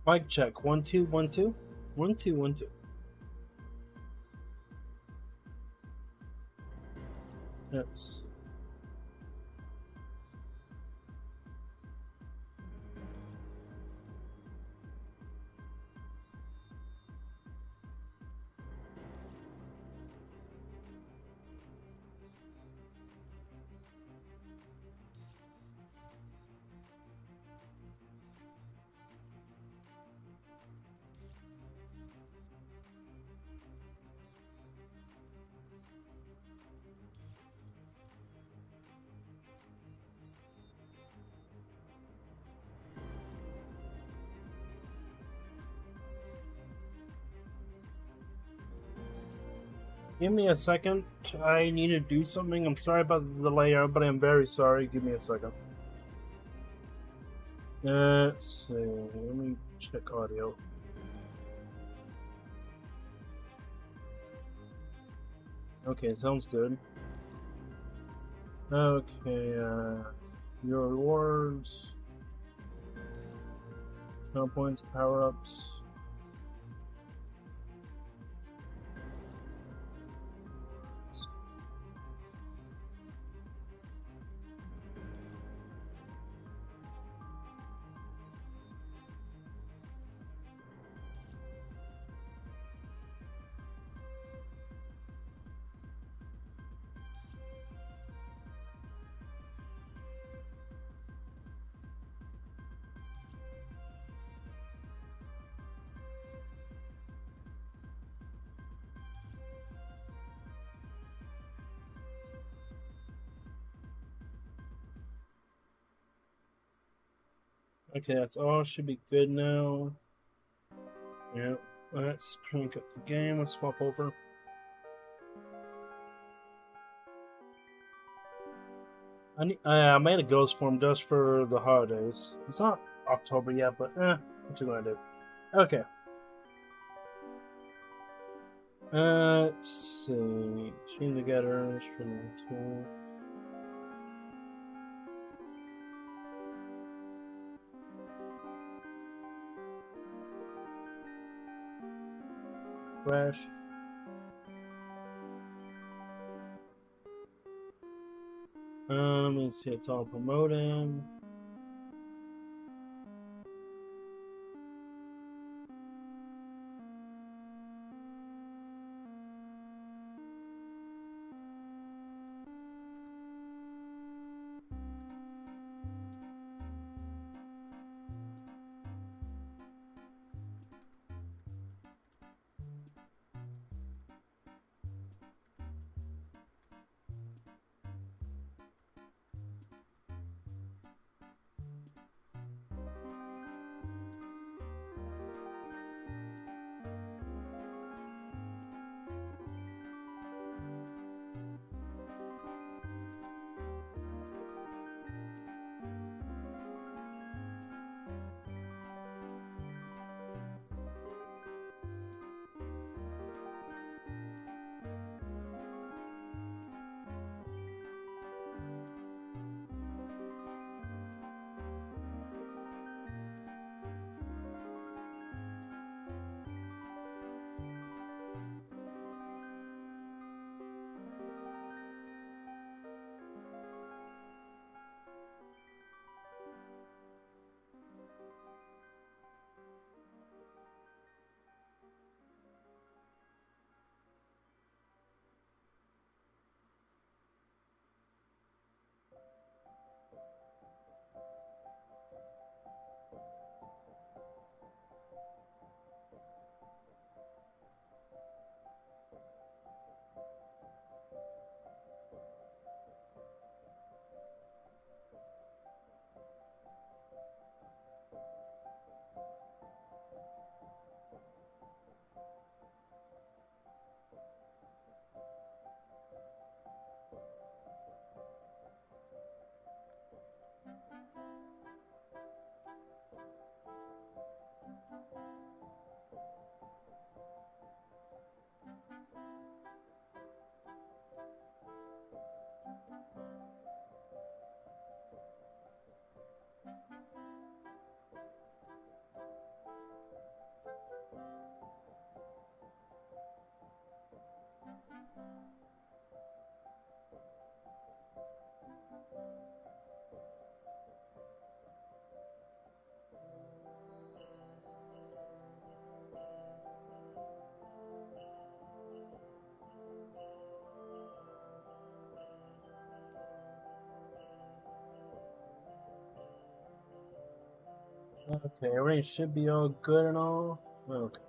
Mic check. 1 2 1 2. 1 2 1 2. Yes. Give me a second. I need to do something. I'm sorry about the delay, everybody. I'm very sorry. Give me a second. Let's see. Let me check audio. Okay, sounds good. Okay, your rewards, no points, power ups. Okay, that's all. Should be good now. Yep. Let's crank up the game. Let's swap over. I made a ghost form just for the holidays. It's not October yet, but what you gonna do? Okay. Let's see. Chain together. String tool. Crash. Let me see. It's all promoting. Okay, everything should be all good and all. Okay.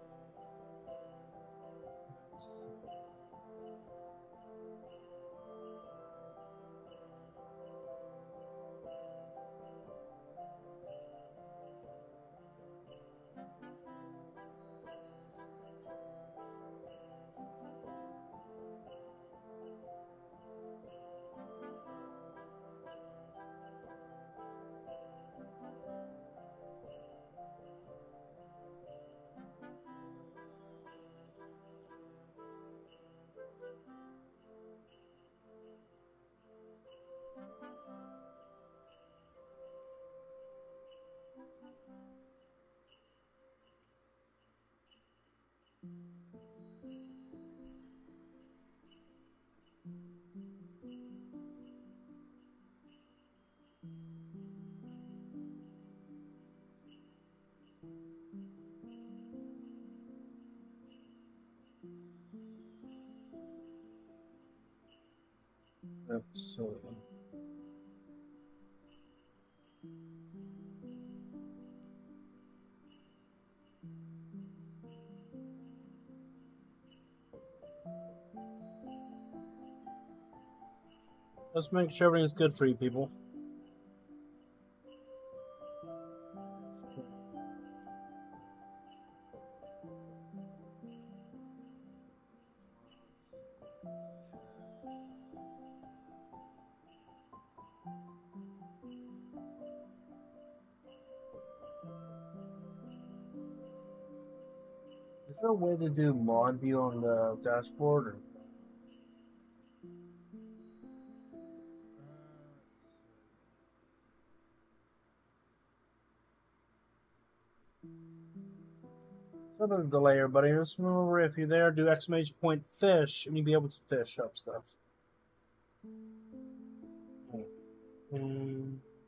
Absolutely. Let's make sure everything's good for you people. Is there a way to do mod view on the dashboard? Or... Sort of a delay, everybody. Just remember, if you're there, do exclamation point fish, and you'll be able to fish up stuff.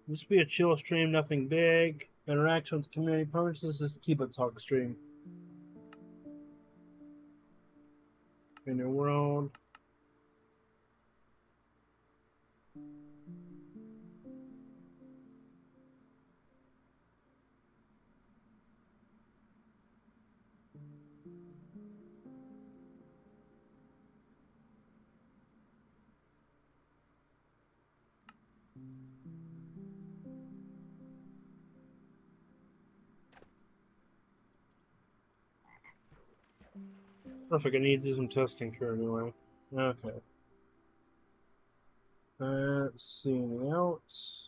This will be a chill stream, nothing big. Interaction with the community purchases, just keep it talk stream. In your world. Perfect, I need to do some testing here anyway. Okay. Let's see anything else.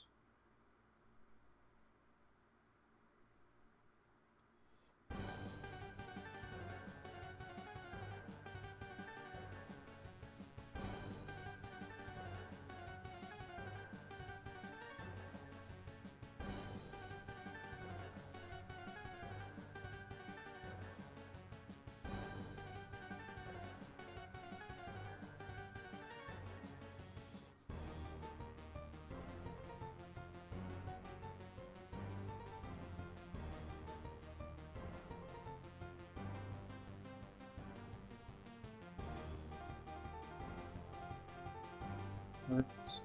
Let's...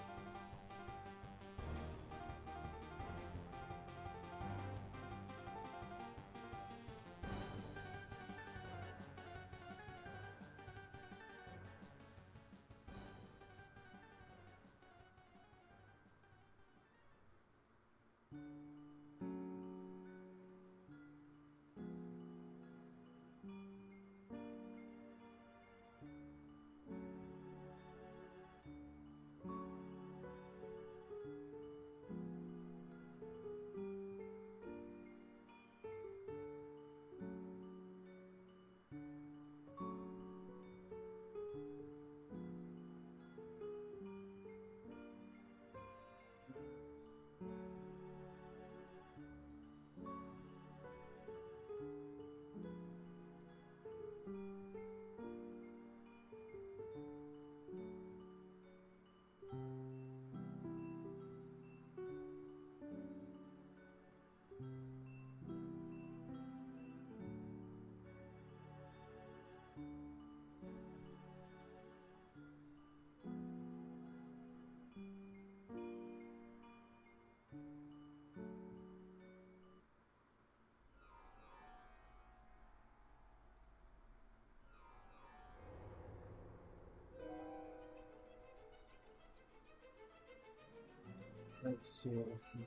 see.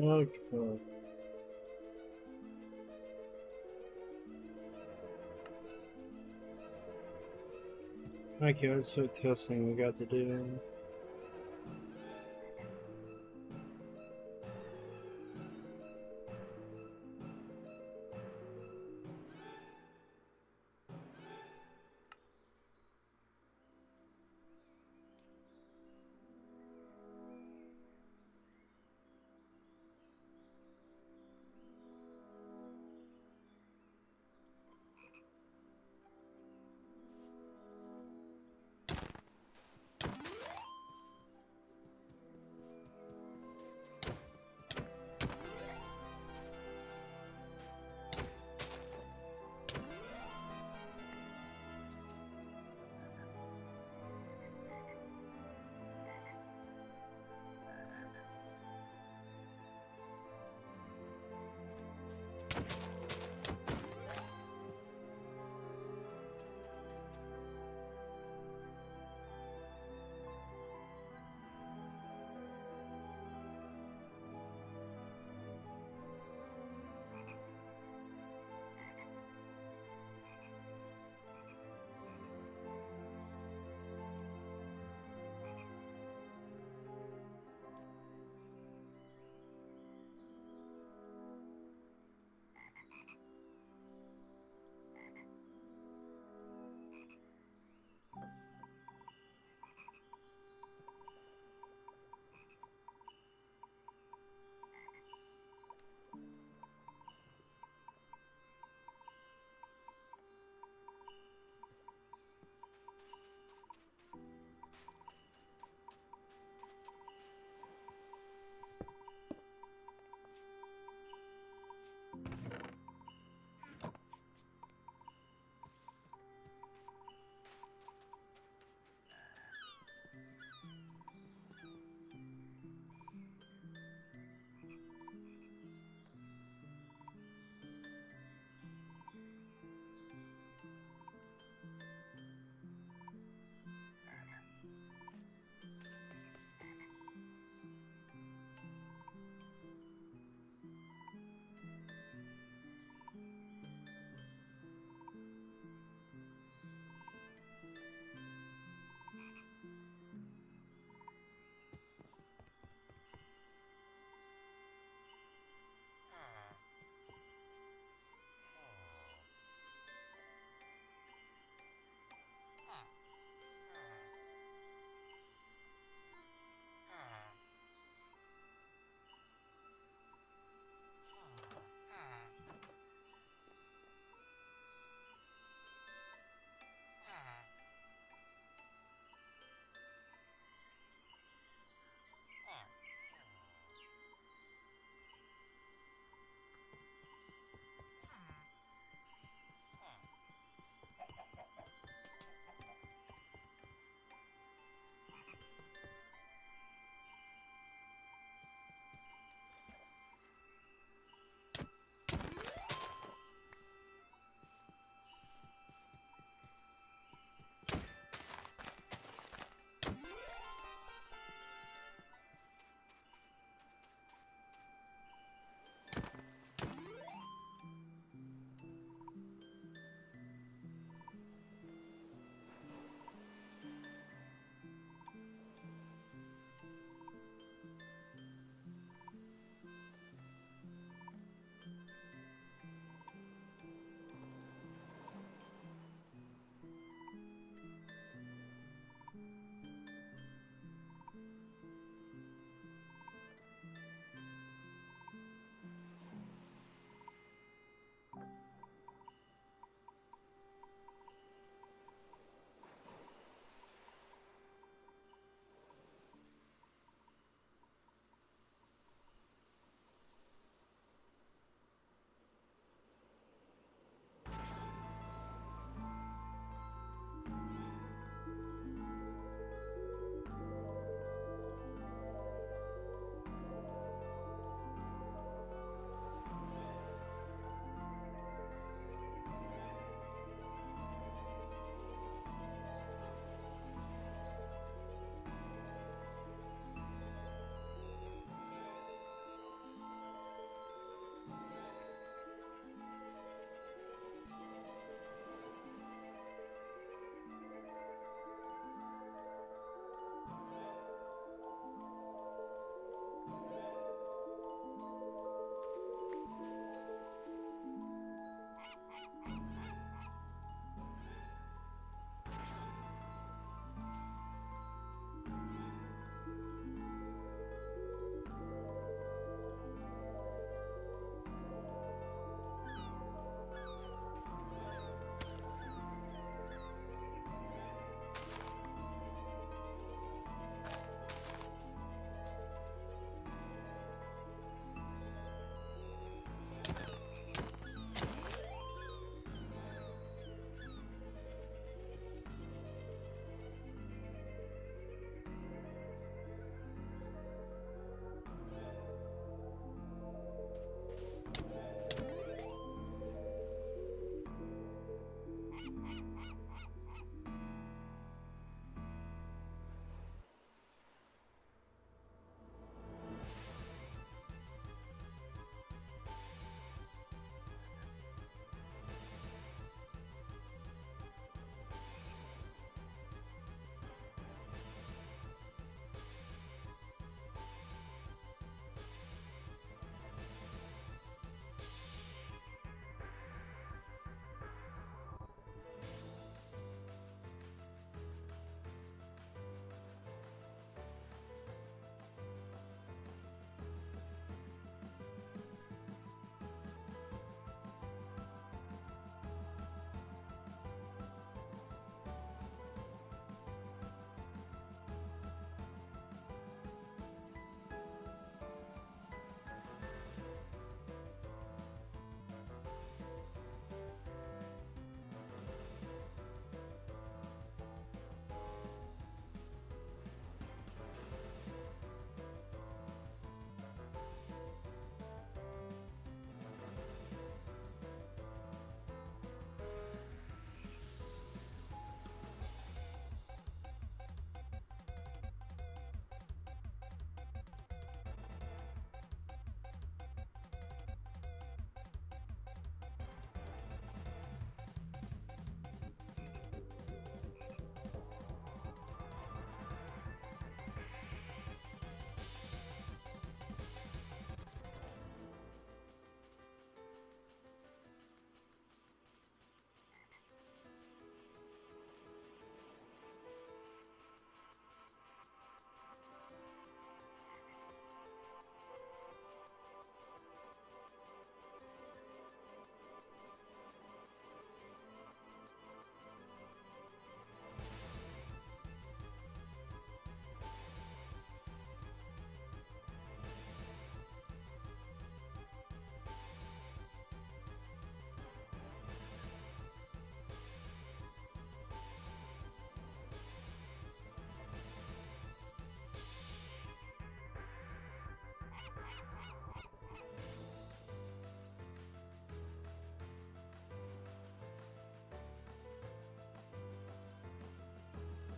Okay. Okay, let's start testing we got to do.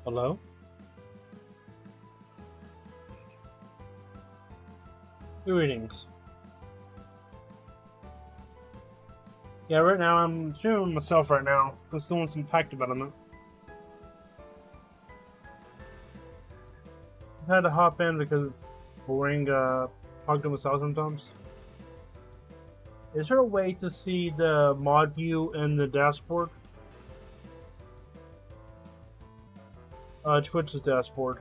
Hello? Greetings. Yeah, right now I'm streaming myself right now. Just doing some pack development. I had to hop in because it's boring talking to myself sometimes. Is there a way to see the mod view in the dashboard? Twitch's dashboard.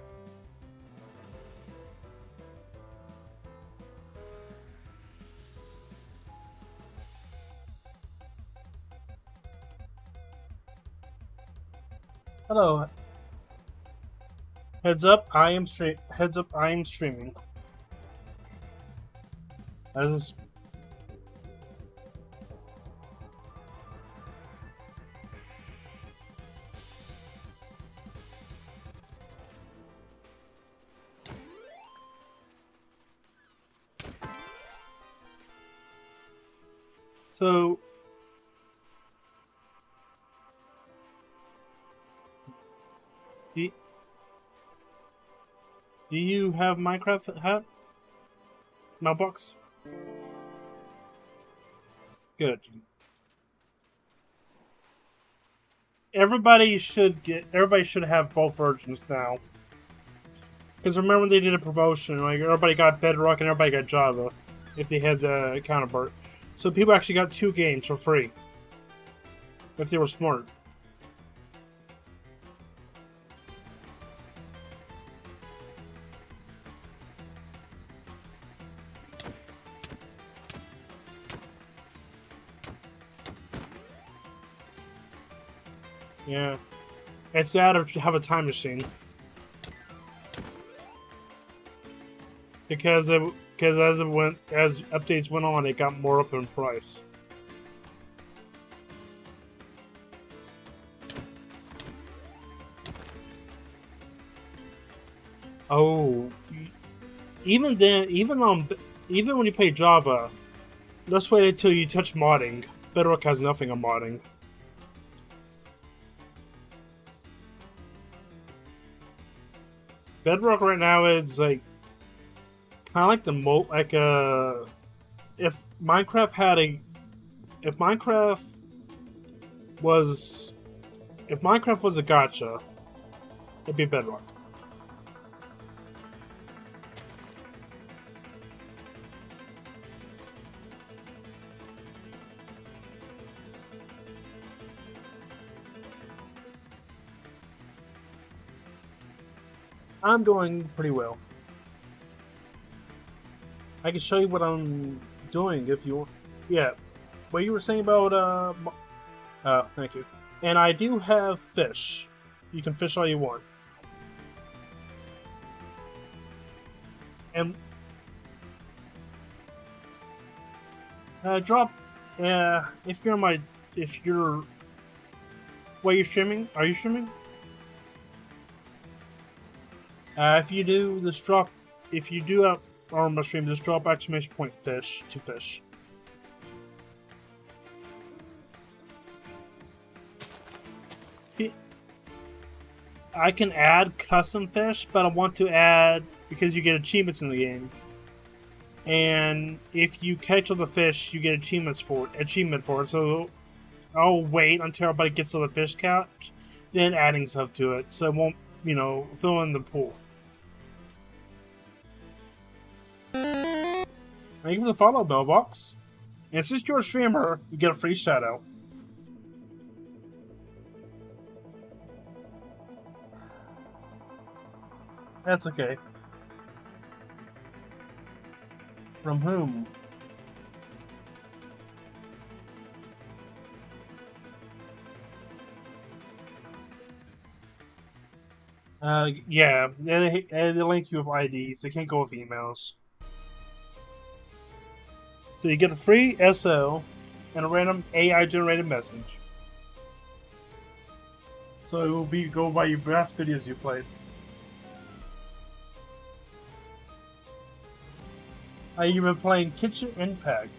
Hello. Heads up, I am streaming. As is. So, do, do you have Minecraft hat? Mailbox? Good. Everybody should have both versions now. Because remember when they did a promotion, like everybody got Bedrock and everybody got Java, if they had the counterpart. So people actually got 2 games for free, if they were smart. Yeah, it's that or have a time machine. Because as updates went on, it got more up in price. Oh, even then, even when you play Java, let's wait until you touch modding. Bedrock has nothing on modding. Bedrock right now is like kind of like the if Minecraft was a gacha, it'd be Bedrock. I'm doing pretty well. I can show you what I'm doing if you want. Yeah. What you were saying about, thank you. And I do have fish. You can fish all you want. And, what, you're streaming? Are you streaming? If you do on my stream, just drop exclamation point fish to fish. I can add custom fish, but I want to add because you get achievements in the game. And if you catch all the fish, you get achievement for it. So I'll wait until everybody gets all the fish catch, then adding stuff to it, so it won't, fill in the pool. Thank you for the follow, Bellbox. And since you're a streamer, you get a free shout out. That's okay. From whom? Yeah, they link you with IDs. They can't go with emails. So you get a free SO and a random AI-generated message. So it will go by your best videos you played. You've been playing Kitchen Impact.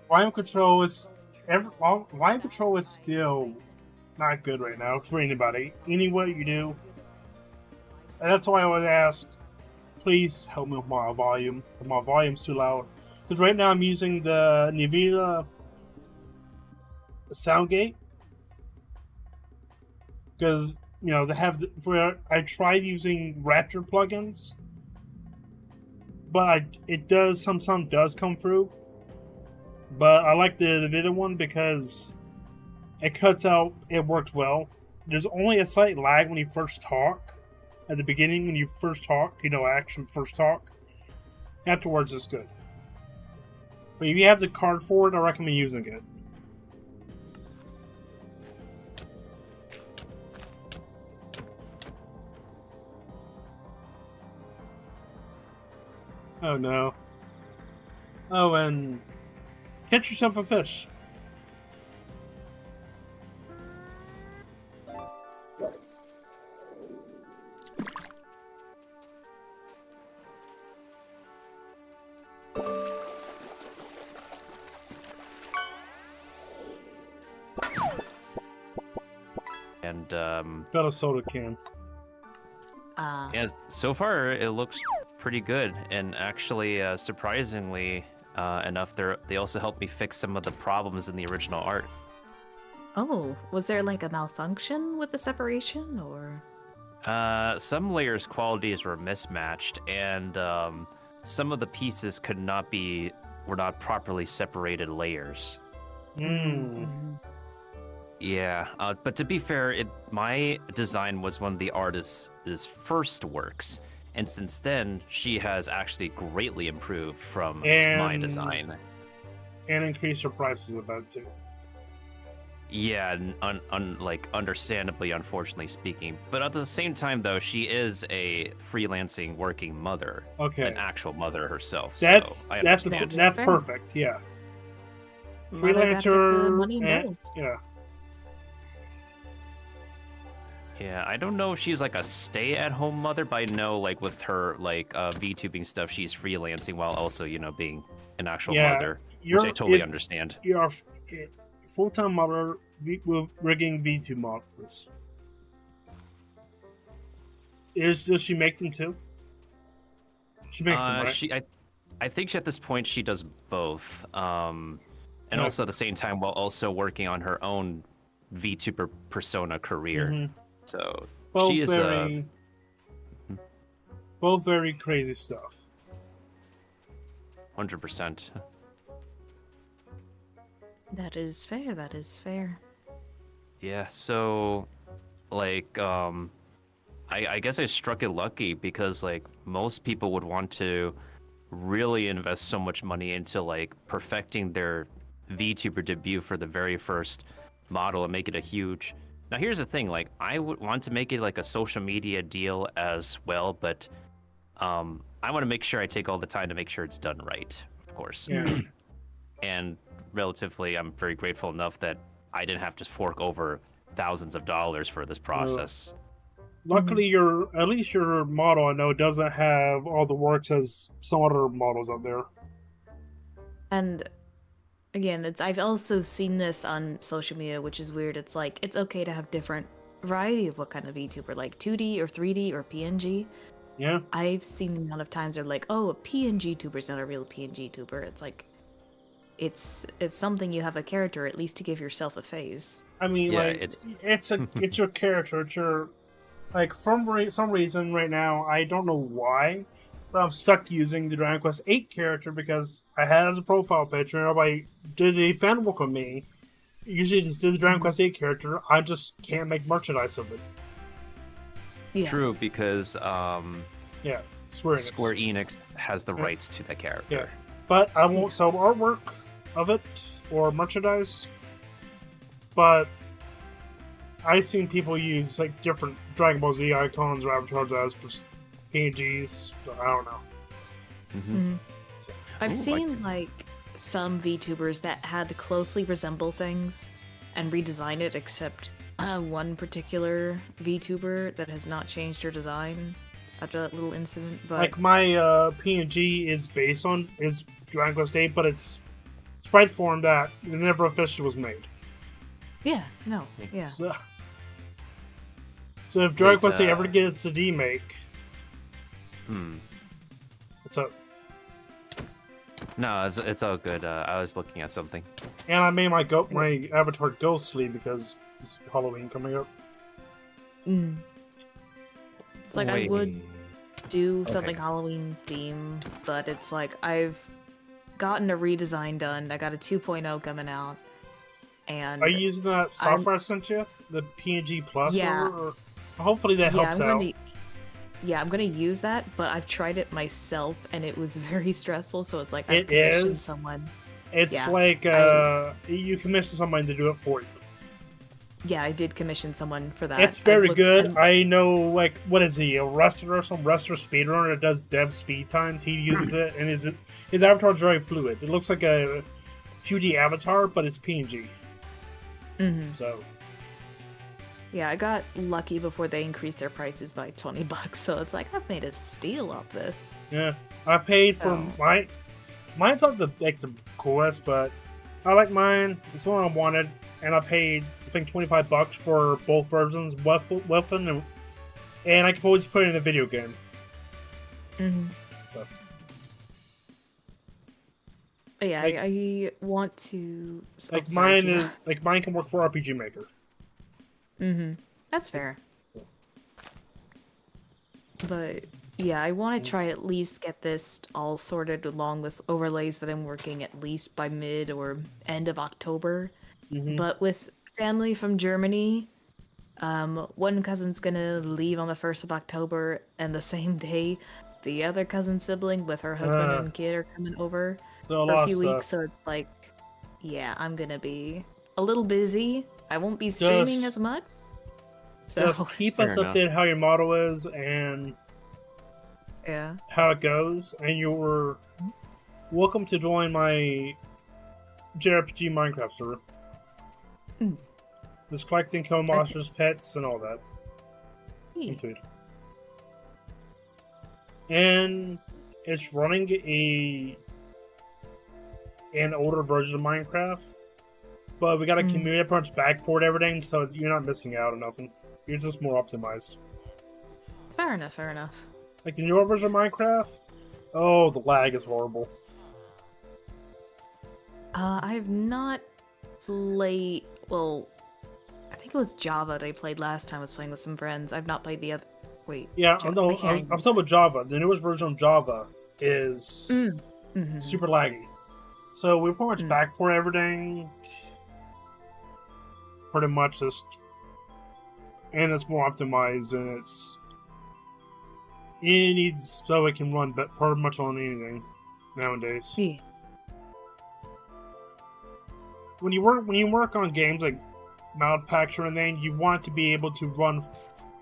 Volume control is still not good right now for anybody. Anyway, you do, and that's why I was asked, please help me with my volume. My volume's too loud. Because right now I'm using the NVIDIA Soundgate. Because they have I tried using Raptor plugins, but some sound does come through. But I like the NVIDIA one because it cuts out. It works well. There's only a slight lag when you first talk. At the beginning, when you first talk, actually first talk. Afterwards, it's good. But if you have the card for it, I recommend using it. Oh no. Oh, and catch yourself a fish. and Got a soda can. yeah, so far it looks pretty good, and actually, surprisingly enough, they also helped me fix some of the problems in the original art. Oh, was there like a malfunction with the separation, or? Some layers' qualities were mismatched, and some of the pieces were not properly separated layers. Mm. Yeah, but to be fair, my design was one of the artist's first works, and since then, she has actually greatly improved from my design. And increase her prices a bit too. Yeah, understandably, unfortunately speaking. But at the same time, though, she is a freelancing working mother. Okay. An actual mother herself. That's so that's perfect. Yeah. Freelancer. Yeah. Yeah, I don't know if she's like a stay-at-home mother, but I know like with her like VTubing stuff, she's freelancing while also being an actual mother, which I totally understand. You're a full-time mother rigging VTube models. Does she make them too? She makes them, right? I think at this point she does both, and also at the same time while also working on her own VTuber persona career. Mm-hmm. So both she is both very crazy stuff. 100%. That is fair. That is fair. Yeah. So, like, I guess I struck it lucky because like most people would want to really invest so much money into like perfecting their VTuber debut for the very first model and make it a huge. Now here's the thing, like I would want to make it like a social media deal as well, but I want to make sure I take all the time to make sure it's done right, of course. Yeah. And relatively, I'm very grateful enough that I didn't have to fork over thousands of dollars for this process. Luckily, at least your model I know doesn't have all the works as some other models out there. And again, I've also seen this on social media, which is weird. It's like it's okay to have different variety of what kind of VTuber, like 2D or 3D or PNG. Yeah. I've seen the amount of times they're like, "Oh, a PNG tuber is not a real PNG tuber." It's like, it's something you have a character at least to give yourself a face. I mean, Yeah, like it's your character. It's your for some reason right now I don't know why. But I'm stuck using the Dragon Quest VIII character because I had it as a profile picture and everybody did a fan book of me. Usually just did the Dragon Quest VIII character. I just can't make merchandise of it. Yeah. True, because yeah, Square Enix has the rights to that character. Yeah, but I won't sell artwork of it or merchandise. But I've seen people use like different Dragon Ball Z icons or avatars as PNGs, but I don't know. Mm-hmm. I've seen like some VTubers that had closely resemble things and redesign it, except one particular VTuber that has not changed her design after that little incident. But like my PNG is Dragon Quest VIII, but it's sprite form that never officially was made. Yeah, no, yeah. So if Dragon Quest VIII ever gets a remake, what's up? No, it's all good. I was looking at something. And I made my avatar ghostly because it's Halloween coming up. It's like I would do something Halloween theme, but it's like I've gotten a redesign done. I got a 2.0 coming out. And are you using that software I sent you? The PNG Plus? Yeah. Or hopefully that helps out. I'm gonna use that, but I've tried it myself and it was very stressful, so it's like I've commissioned someone. It's like you commission someone to do it for you. Yeah, I did commission someone for that. It's very good. I know, like, what is he? A wrestler, some wrestler speedrunner that does dev speed times. He uses it, and his avatar is very fluid. It looks like a 2D avatar, but it's PNG. So yeah, I got lucky before they increased their prices by $20, so it's like I've made a steal off this. Yeah, I paid for mine's not the coolest, but I like mine. It's the one I wanted. and I paid I think $25 for both versions, weapon, and I could always put it in a video game. So. But yeah, Like, I want to. Like mine can work for RPG Maker. That's fair. But yeah, I want to try at least get this all sorted along with overlays that I'm working at least by mid or end of October. But with family from Germany, one cousin's gonna leave on the 1st of October, and the same day, the other cousin sibling with her husband and kid are coming over for a few weeks. So it's like, yeah, I'm gonna be a little busy. I won't be streaming as much. So just keep us updated how your model is and how it goes, and you're welcome to join my JRPG Minecraft server. Just collecting monsters, pets, and all that. And food. And it's running an older version of Minecraft, but we got a community that pretty much backport everything, so you're not missing out on nothing. You're just more optimized. Fair enough, fair enough. Like the newer version of Minecraft, oh, the lag is horrible. I have not played. Well, I think it was Java that I played last time. I was playing with some friends. I've not played the other. Wait. Yeah, I'm talking about Java. The newest version of Java is super laggy. So we pretty much backport everything. Pretty much just, and it's more optimized, and it needs so it can run pretty much on anything nowadays. Yeah. When you work on games like modpacks or anything, you want to be able to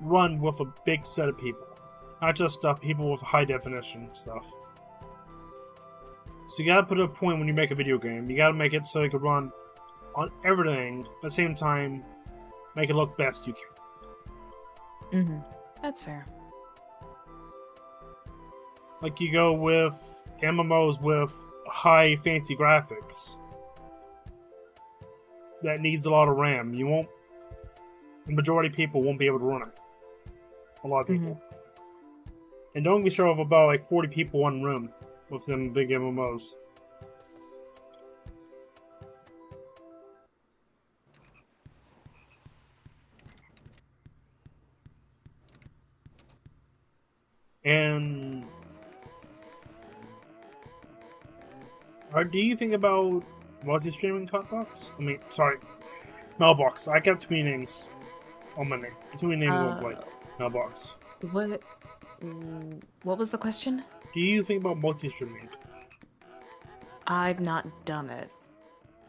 run with a big set of people, not just people with high definition stuff. So you gotta put a point when you make a video game. You gotta make it so it can run on everything, at the same time, make it look best you can. That's fair. Like you go with MMOs with high fancy graphics that needs a lot of RAM. The majority of people won't be able to run it. A lot of people. And don't be sure of about like 40 people in one room with them big MMOs. And do you think about multi-streaming Hotbox? I mean, sorry, Mailbox. I got too many names on my name. Too many names on like Mailbox. What was the question? Do you think about multi-streaming? I've not done it.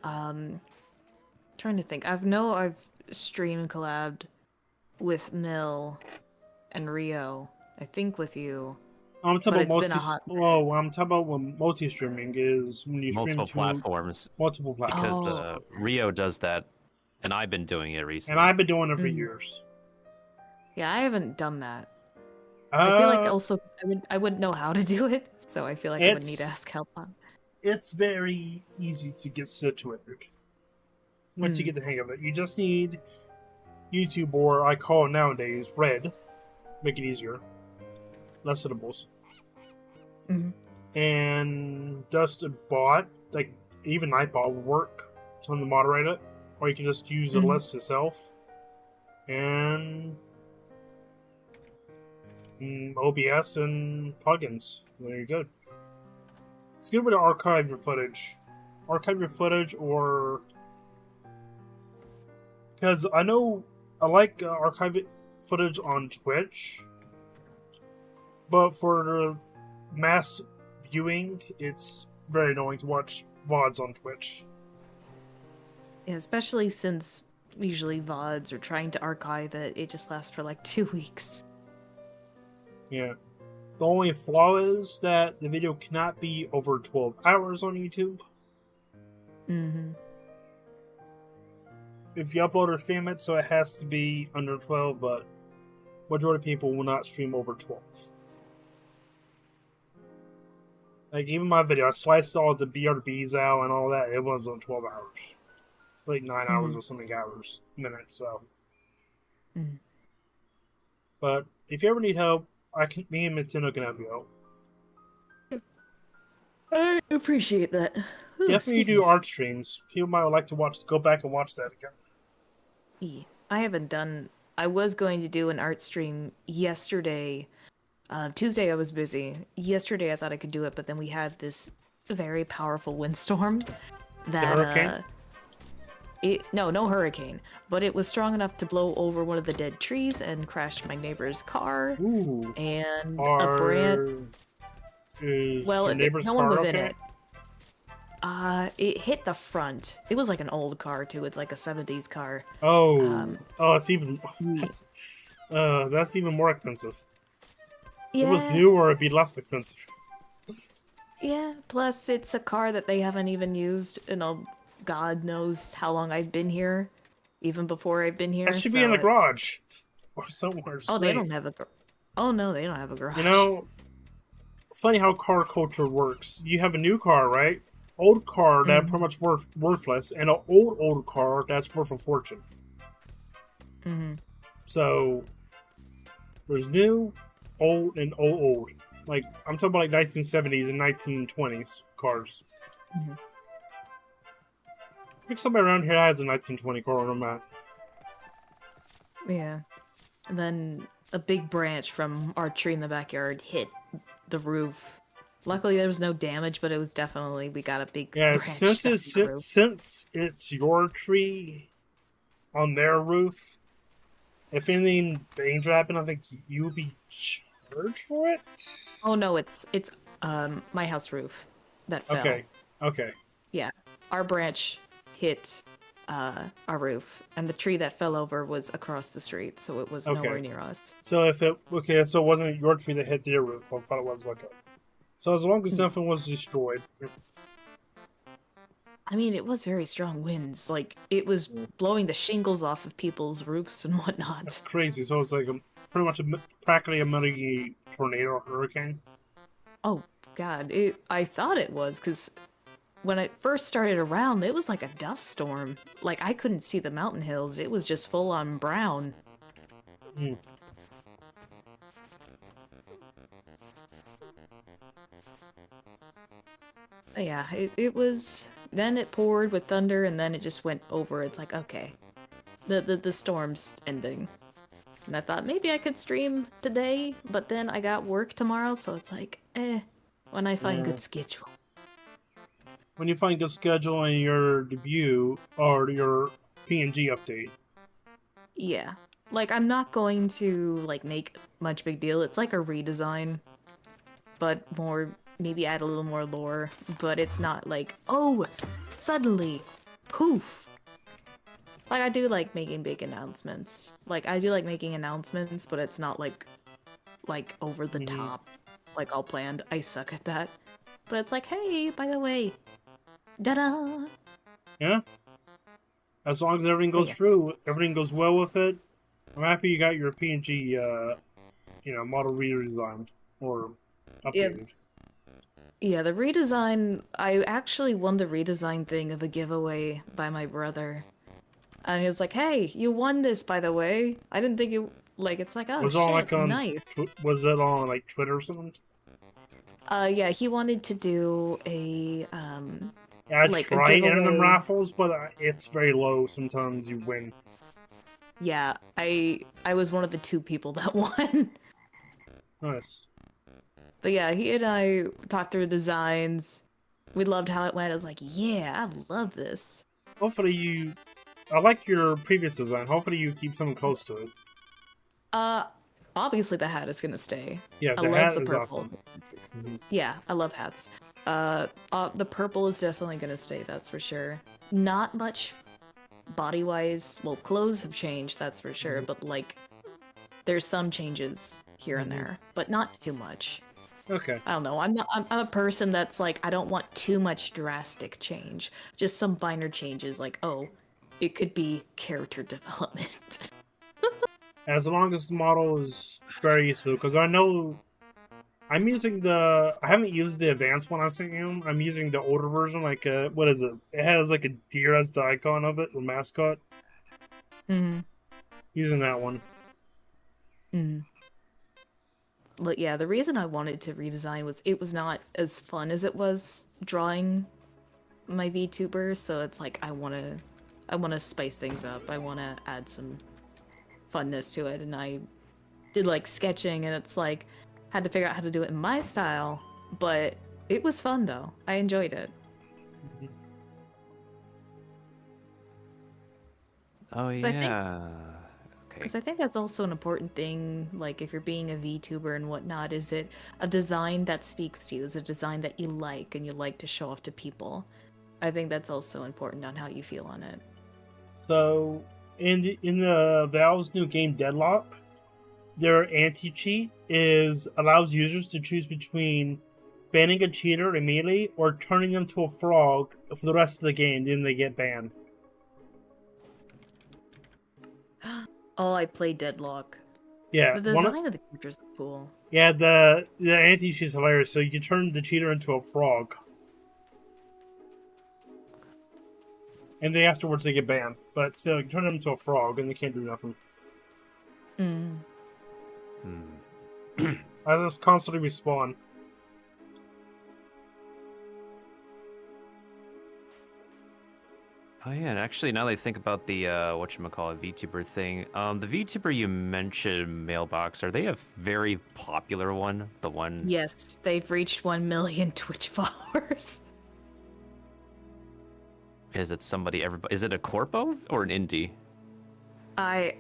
Trying to think. I've stream collabed with Mill and Rio. I think with you. I'm talking about multi-streaming is when you multiple stream to platforms. Multiple platforms. Because Rio does that, and I've been doing it recently. And I've been doing it for years. Yeah, I haven't done that. I feel like also I wouldn't know how to do it, so I feel like I would need to ask help on. It's very easy to get situated once you get the hang of it. You just need YouTube, or I call it nowadays Red, make it easier, less syllables, and just a bot, like even Nightbot will work. Someone to moderate it, or you can just use the list itself, and OBS and plugins. There you go. It's a good way to archive your footage. Or because I know I like archive footage on Twitch, but for the mass viewing, it's very annoying to watch VODs on Twitch. Yeah, especially since usually VODs are trying to archive it. It just lasts for like 2 weeks. Yeah. The only flaw is that the video cannot be over 12 hours on YouTube. If you upload or stream it, so it has to be under 12, but majority of people will not stream over 12. Like, even my video, I sliced all the BRBs out and all that, it wasn't 12 hours. like 9 hours or something minutes. So, but if you ever need help, me and Nintendo can help you out. I appreciate that. Ooh, Definitely excuse do me. art streams. People might like to go back and watch that again. Yeah, I haven't done. I was going to do an art stream yesterday. Tuesday I was busy. Yesterday I thought I could do it, but then we had this very powerful windstorm The that hurricane? no hurricane, but it was strong enough to blow over one of the dead trees and crashed my neighbor's car. Ooh. And a branch. Is Well, your neighbor's no car one was okay? in it. It hit the front. It was like an old car too. It's like a 70s car. Oh, it's even Yeah. that's even more expensive. If Yeah. it was newer, it'd be less expensive. Yeah, plus it's a car that they haven't even used in God knows how long I've been here, even before I've been here. That should so be in the it's... garage or somewhere. Oh, they safe. don't have a Oh no, they don't have a garage. You know, funny how car culture works. You have a new car, right? Old car that pretty much worthless, and an old car that's worth a fortune. So there's new, old, and old. Like I'm talking about like 1970s and 1920s cars. I think somebody around here has a 1920 car on that. Yeah. And then a big branch from our tree in the backyard hit the roof. Luckily, there was no damage, but it was definitely we got a big branch since stuck in the roof. since it's your tree on their roof, if anything danger happened, I think you'll be charged for it. Oh no, it's my house roof that fell. Okay. Yeah, our branch hit our roof, and the tree that fell over was across the street, so it was nowhere near us. So so it wasn't your tree that hit their roof. I thought it was okay. So as long as nothing was destroyed. I mean, it was very strong winds. Like it was blowing the shingles off of people's roofs and whatnot. That's crazy. So it's like pretty much practically a mini tornado or hurricane. Oh God, I thought it was because when it first started around, it was like a dust storm. Like I couldn't see the mountain hills. It was just full on brown. Yeah, it was. Then it poured with thunder, and then it just went over. It's like okay, the storm's ending. And I thought maybe I could stream today, but then I got work tomorrow, so it's like when I find good schedule. When you find good schedule in your debut or your PNG update. Yeah. Like I'm not going to like make much big deal. It's like a redesign, but more maybe add a little more lore, but it's not like, oh, suddenly poof. Like I do like making big announcements. Like I do like making announcements, but it's not like over the top, like all planned. I suck at that. But it's like, hey, by the way, da-da! Yeah? As long as everything goes through, everything goes well with it, I'm happy you got your PNG, model redesigned or updated. Yeah, the redesign, I actually won the redesign thing of a giveaway by my brother. And he was like, hey, you won this, by the way. I didn't think you, like, it's like, oh, was shit, it like on, nice. Was it on, like, Twitter or something? Yeah, he wanted to do a, Yeah, I like, try a entering them giveaway. raffles, but it's very low. Sometimes you win. Yeah, I was one of the 2 people that won. Nice. But yeah, he and I talked through designs. We loved how it went. I was like, yeah, I love this. Hopefully I like your previous design. Hopefully you keep something close to it. Obviously the hat is gonna stay. Yeah, I the love hat the is purple. awesome. Yeah, I love hats. The purple is definitely gonna stay, that's for sure. Not much body-wise. Well, clothes have changed, that's for sure, but like, there's some changes here and there, but not too much. Okay. I don't know. I'm a person that's like, I don't want too much drastic change. Just some minor changes, like, oh, it could be character development. As long as the model is very useful, because I know I'm using I haven't used the advanced one I sent you. I'm using the older version, like, what is it? It has, like, a deer as the icon of it, the mascot. Mm-hmm. Using that one. Mm. But yeah, the reason I wanted to redesign was it was not as fun as it was drawing my VTubers, so it's like I wanna spice things up. I wanna add some funness to it, and I did like sketching, and it's like had to figure out how to do it in my style, but it was fun though. I enjoyed it. Oh So I think yeah. Okay. because I think that's also an important thing, like if you're being a VTuber and whatnot, is it a design that speaks to you? Is it a design that you like and you like to show off to people? I think that's also important on how you feel on it. So, in the Valve's new game Deadlock, their anti-cheat allows users to choose between banning a cheater immediately or turning them to a frog for the rest of the game, then they get banned. Oh, I played Deadlock. Yeah, The design of the characters is cool. yeah, the anti-cheat is hilarious. So you can turn the cheater into a frog, and then afterwards they get banned. But still, you can turn them into a frog, and they can't do nothing. Mm. I just constantly respawn. Oh yeah, and actually now that I think about the whatchamacallit VTuber thing, the VTuber you mentioned, Mailbox, are they a very popular one? The one Yes, they've reached 1 million Twitch followers. is it somebody everybody is it a corpo or an indie? I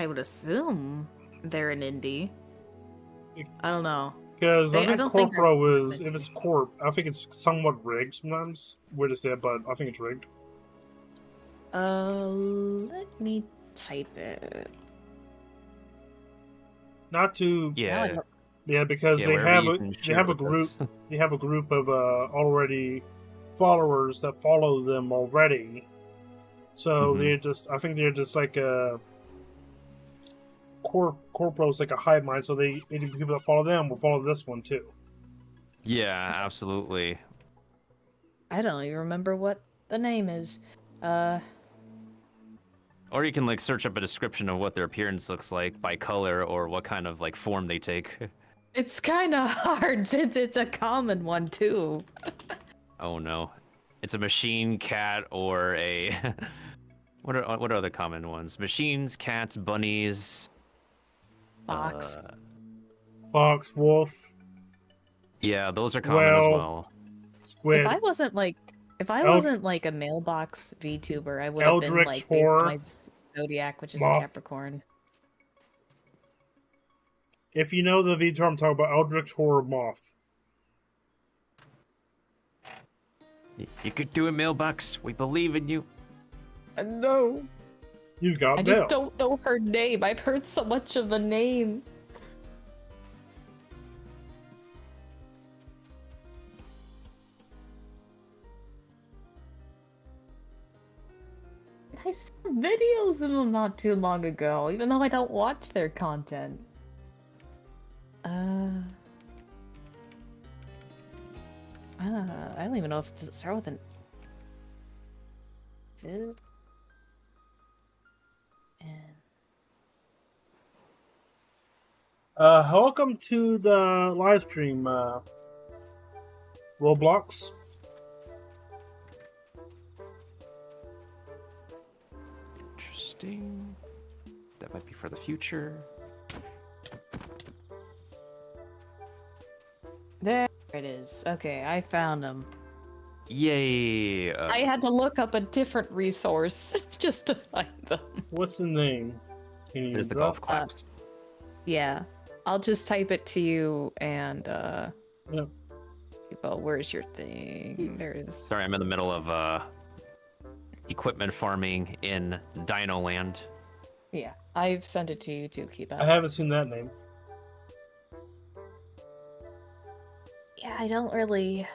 would assume they're an indie. I don't know. Because I I think don't think Corpro is, if it's Corp, I think it's somewhat rigged sometimes. Weird to say it, but I think it's rigged. Let me type it. Not to, Yeah. yeah, because Yeah, they wherever have you a can they share have a with group us. they have a group of already followers that follow them already. So they're just, I think they're just like a Corpro's like a hive mind. So they people that follow them will follow this one too. Yeah, absolutely. I don't even remember what the name is. Or you can like search up a description of what their appearance looks like by color or what kind of like form they take. It's kind of hard since it's a common one too. Oh no. It's a machine, cat, or a what are other common ones? Machines, cats, bunnies, Fox. Fox, wolf, Yeah, those are common as whale, well. squid, If I wasn't like a mailbox VTuber, I would have been Eldritch like based horror, on my zodiac, which is a moth. Capricorn. If you know the VTuber I'm talking about, Eldritch Horror Moth. You could do it, Mailbox. We believe in you. I know. You've got I mail. just don't know her name. I've heard so much of the name. I saw videos of them not too long ago, even though I don't watch their content. I don't even know if it start with an vid. And Welcome to the live stream, Roblox. Interesting. That might be for the future. there it is. Okay, I found them. Yay! I had to look up a different resource just to find them. What's the name? Can you There's the drop? golf claps. Yeah, I'll just type it to you and Yep. well, where's your thing? There it is. Sorry, I'm in the middle of equipment farming in Dino Land. Yeah, I've sent it to you too. Keep I up. haven't seen that name. Yeah, I don't really.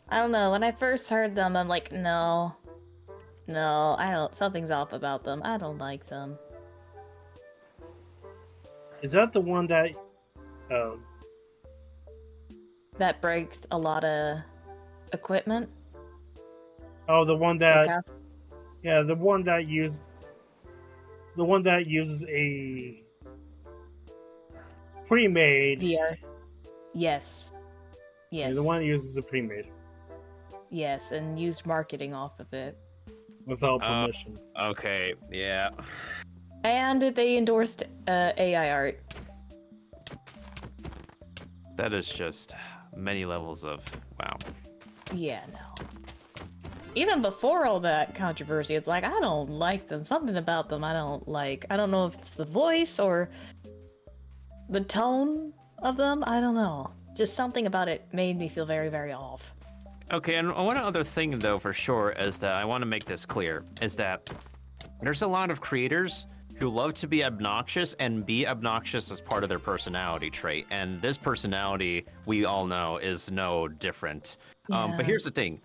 I don't know. When I first heard them, I'm like, no, I don't. Something's off about them. I don't like them. Is that the one that that breaks a lot of equipment. Oh, the one It that casts- yeah, the one that uses a pre-made. VR. Yes. Yeah, Yes. the one that uses a pre-made Yes, and used marketing off of it. without permission. Okay, yeah. And they endorsed AI art. That is just many levels of wow. Yeah, no. Even before all that controversy, it's like, I don't like them. Something about them I don't like. I don't know if it's the voice or the tone of them. I don't know. Just something about it made me feel very, very off. Okay, and one other thing though for sure is that I want to make this clear is that there's a lot of creators who love to be obnoxious and be obnoxious as part of their personality trait. And this personality, we all know, is no different. But Yeah. here's the thing.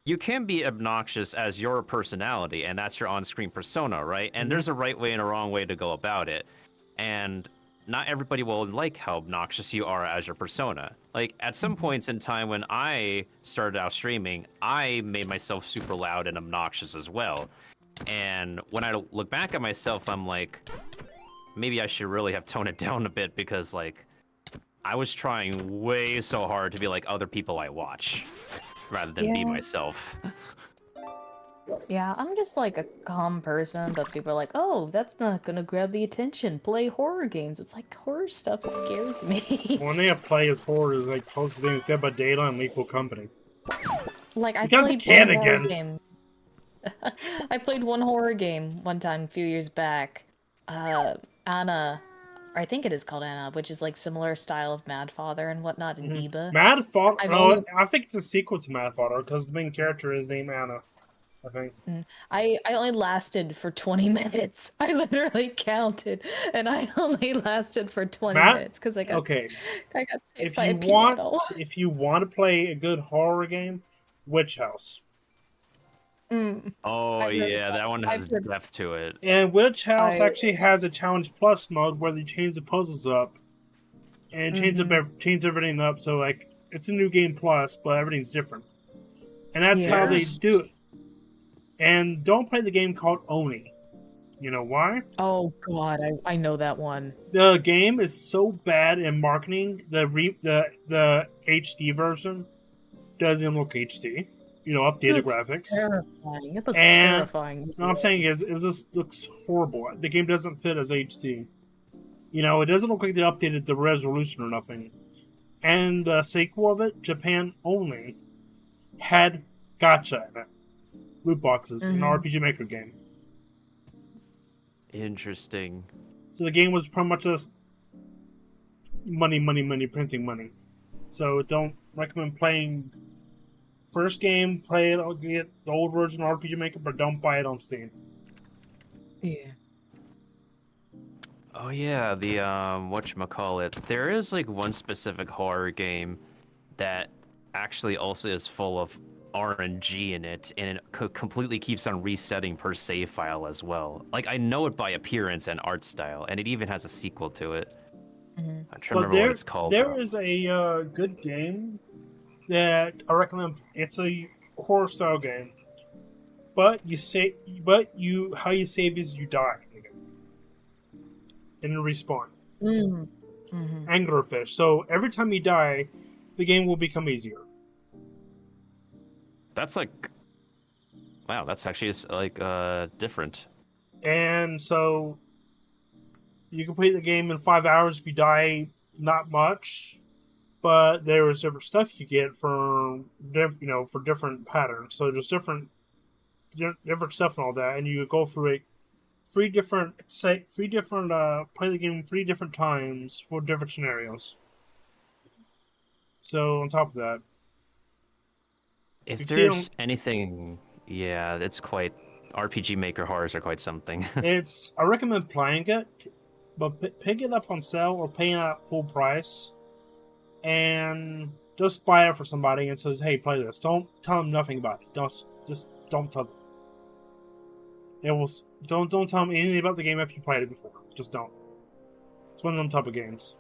You can be obnoxious as your personality, and that's your on-screen persona, right? And there's a right way and a wrong way to go about it. And not everybody will like how obnoxious you are as your persona. Like, at some points in time when I started out streaming, I made myself super loud and obnoxious as well. And when I look back at myself, I'm like, maybe I should really have toned it down a bit because, like, I was trying way so hard to be like other people I watch rather than be Yeah. myself. Yeah, I'm just like a calm person, but people are like, oh, that's not gonna grab the attention. Play horror games. It's like, horror stuff scares me. When they play as horror is like closest things Dead by Daylight and Lethal Company. Like, I You got the played can one horror again. game. I played one horror game one time a few years back. Anna, or I think it is called Anna, which is like similar style of Mad Father and whatnot in Eba. Mad Father. I've No, only- I think it's a sequel to Mad Father because the main character is named Anna. I think. I only lasted for 20 minutes. I literally counted, and I only lasted for 20 Matt- minutes because I got chased If by a you want, piano. if you want to play a good horror game, Witch House. Oh, I've heard yeah, of that one has I've heard- depth to it. And Witch House I- actually has a Challenge Plus mode where they change the puzzles up and change everything up. So like it's a new game plus, but everything's different. And that's how they Yes. do it. And don't play the game called Oni. You know why? Oh god, I know that one. The game is so bad in marketing. The HD version doesn't look HD. You know, updated Looks graphics. Terrifying. It looks And- terrifying. What I'm saying is, it just looks horrible. The game doesn't fit as HD. You know, it doesn't look like they updated the resolution or nothing. And the sequel of it, Japan only, had gacha in it. Loot boxes, an RPG Maker game. Interesting. So the game was pretty much just money, printing money. So don't recommend playing first game, play it, I'll get the old version of RPG Maker, but don't buy it on Steam. Yeah. Oh yeah, the whatchamacallit. There is like one specific horror game that actually also is full of RNG in it, and it completely keeps on resetting per save file as well. Like, I know it by appearance and art style, and it even has a sequel to it. I'm trying to remember what it's called. There though. is a good game that I recommend. It's a horror style game, but how you save is you die and respawn. Anglerfish. So every time you die, the game will become easier. That's like, wow, that's actually like different. And so you complete the game in 5 hours if you die not much, but there is different stuff you get for for different patterns. So there's different stuff and all that, and you go through it play the game 3 different times for different scenarios. So on top of that, If You've seen there's anything, yeah, it's quite RPG Maker horrors are quite something. I recommend playing it, but pick it up on sale or pay it at full price, and just buy it for somebody and says, "Hey, play this." Don't tell them nothing about it. Don't tell them. Don't tell them anything about the game if you played it before. Just don't. It's one of them type of games.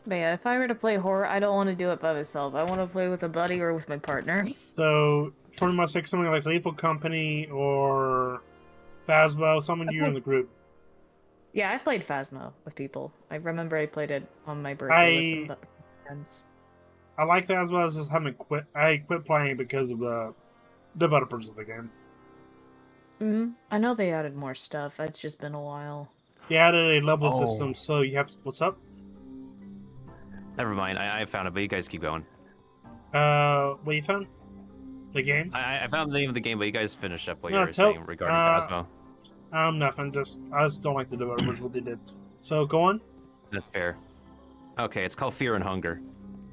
But yeah, if I were to play horror, I don't want to do it by myself. I want to play with a buddy or with my partner. So, pretty much like something like Lethal Company or Phasmo, someone you're in the group. Yeah, I played Phasmo with people. I remember I played it on my birthday with some friends. I like Phasmo, I just haven't quit. I quit playing because of the developers of the game. I know they added more stuff. It's just been a while. They added a level system, so you have. What's up? Never mind. I found it, but you guys keep going. What you found? The game? I found the name of the game, but you guys finish up what you were saying regarding Phasmo. Nothing. I just don't like the developers what they did. So go on. That's fair. Okay, it's called Fear and Hunger.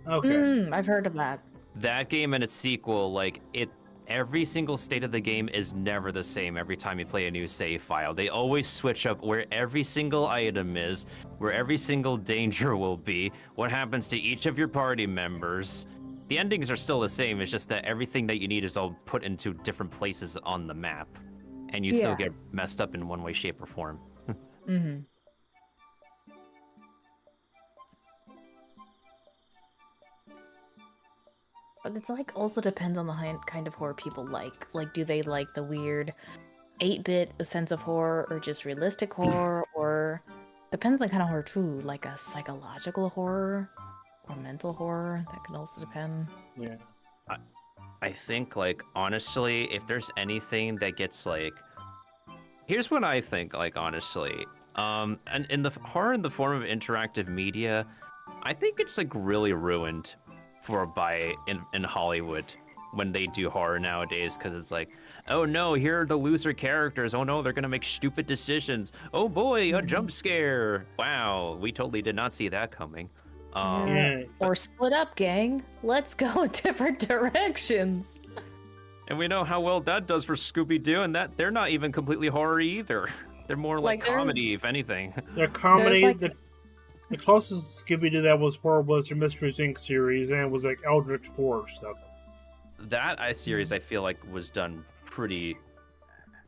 Okay. I've heard of that. That game and its sequel, like every single state of the game is never the same every time you play a new save file. They always switch up where every single item is, where every single danger will be, what happens to each of your party members. The endings are still the same, it's just that everything that you need is all put into different places on the map. And you still get messed up in one way, shape, or form. But it's like also depends on the kind of horror people like. Like, do they like the weird 8-bit sense of horror or just realistic horror? Or depends on the kind of horror too, like a psychological horror or mental horror. That can also depend. Yeah. I think, like, honestly, if there's anything that gets, like... Here's what I think, like, honestly. And in the horror in the form of interactive media, I think it's, like, really ruined in Hollywood when they do horror nowadays, because it's like, oh no, here are the loser characters. Oh no, they're gonna make stupid decisions. Oh boy, a jump scare. Wow, we totally did not see that coming. Or split up, gang. Let's go in different directions. And we know how well that does for Scooby-Doo, and that they're not even completely horror either. They're more like comedy, if anything. They're comedy. The closest Scooby-Doo that was horror was their Mysteries Inc. series, and it was like Eldritch horror stuff. That series, I feel like, was done pretty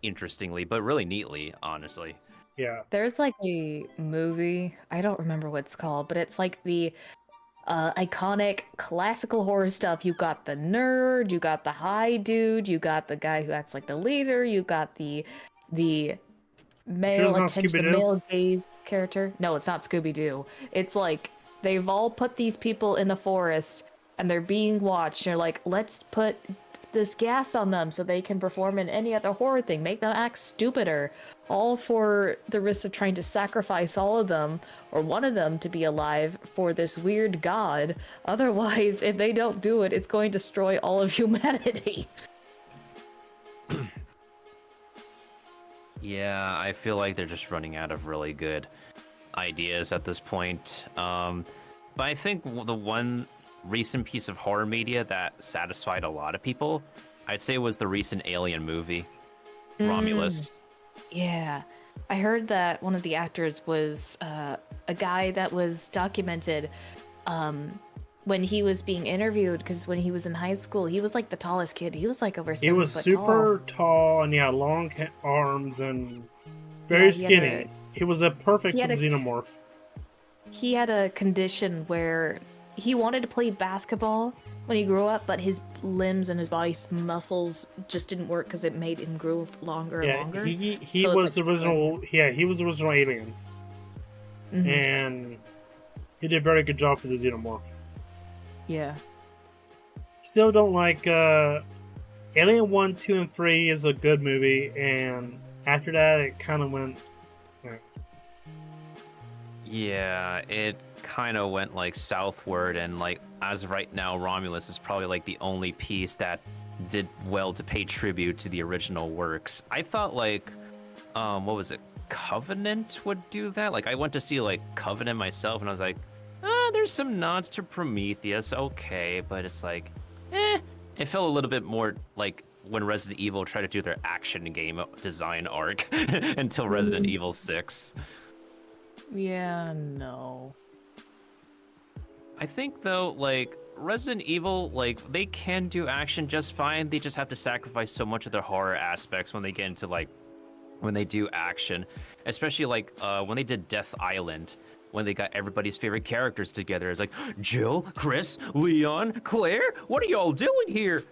interestingly, but really neatly, honestly. Yeah. There's like a movie, I don't remember what it's called, but it's like the iconic classical horror stuff. You got the nerd, you got the high dude, you got the guy who acts like the leader, you got the male attention, the male gaze character. No, it's not Scooby-Doo. It's like they've all put these people in the forest and they're being watched. And they're like, let's put this gas on them so they can perform in any other horror thing, make them act stupider, all for the risk of trying to sacrifice all of them or one of them to be alive for this weird god. Otherwise, if they don't do it, it's going to destroy all of humanity. Yeah, I feel like they're just running out of really good ideas at this point. But I think the one recent piece of horror media that satisfied a lot of people, I'd say, was the recent Alien movie, Romulus. Yeah. I heard that one of the actors was a guy that was documented when he was being interviewed, because when he was in high school, he was like the tallest kid. He was like over 7 foot tall. He was super tall and he had long arms and very skinny. He was a perfect xenomorph. He had a condition where he wanted to play basketball when he grew up, but his limbs and his body's muscles just didn't work because it made him grow longer and longer. He was the original. Yeah, he was the original alien, and he did a very good job for the xenomorph. Yeah. Still don't like Alien 1, 2, and 3 is a good movie, and after that it kind of went. Yeah, it kind of went like southward, and like as of right now, Romulus is probably like the only piece that did well to pay tribute to the original works. I thought like, what was it, Covenant would do that? Like I went to see like Covenant myself, and I was like, there's some nods to Prometheus, okay, but it's like, it felt a little bit more like when Resident Evil tried to do their action game design arc until Resident Evil 6. Yeah, no. I think though, like Resident Evil, like they can do action just fine. They just have to sacrifice so much of their horror aspects when they get into like when they do action, especially like when they did Death Island. when they got everybody's favorite characters together. It's like, Jill, Chris, Leon, Claire, what are y'all doing here?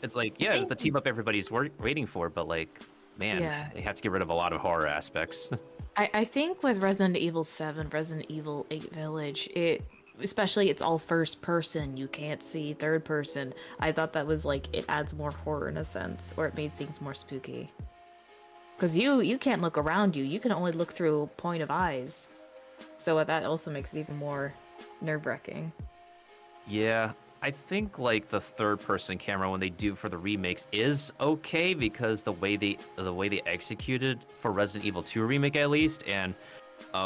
It's like, yeah, it's the team up everybody's waiting for, but like, man, they have to get rid of a lot of horror aspects. I think with Resident Evil 7, Resident Evil 8 Village, especially it's all first person, you can't see third person. I thought that was like, it adds more horror in a sense, or it made things more spooky. Because you can't look around you, you can only look through point of eyes. So that also makes it even more nerve-wracking. Yeah, I think like the third person camera when they do for the remakes is okay because the way they executed for Resident Evil 2 remake at least, and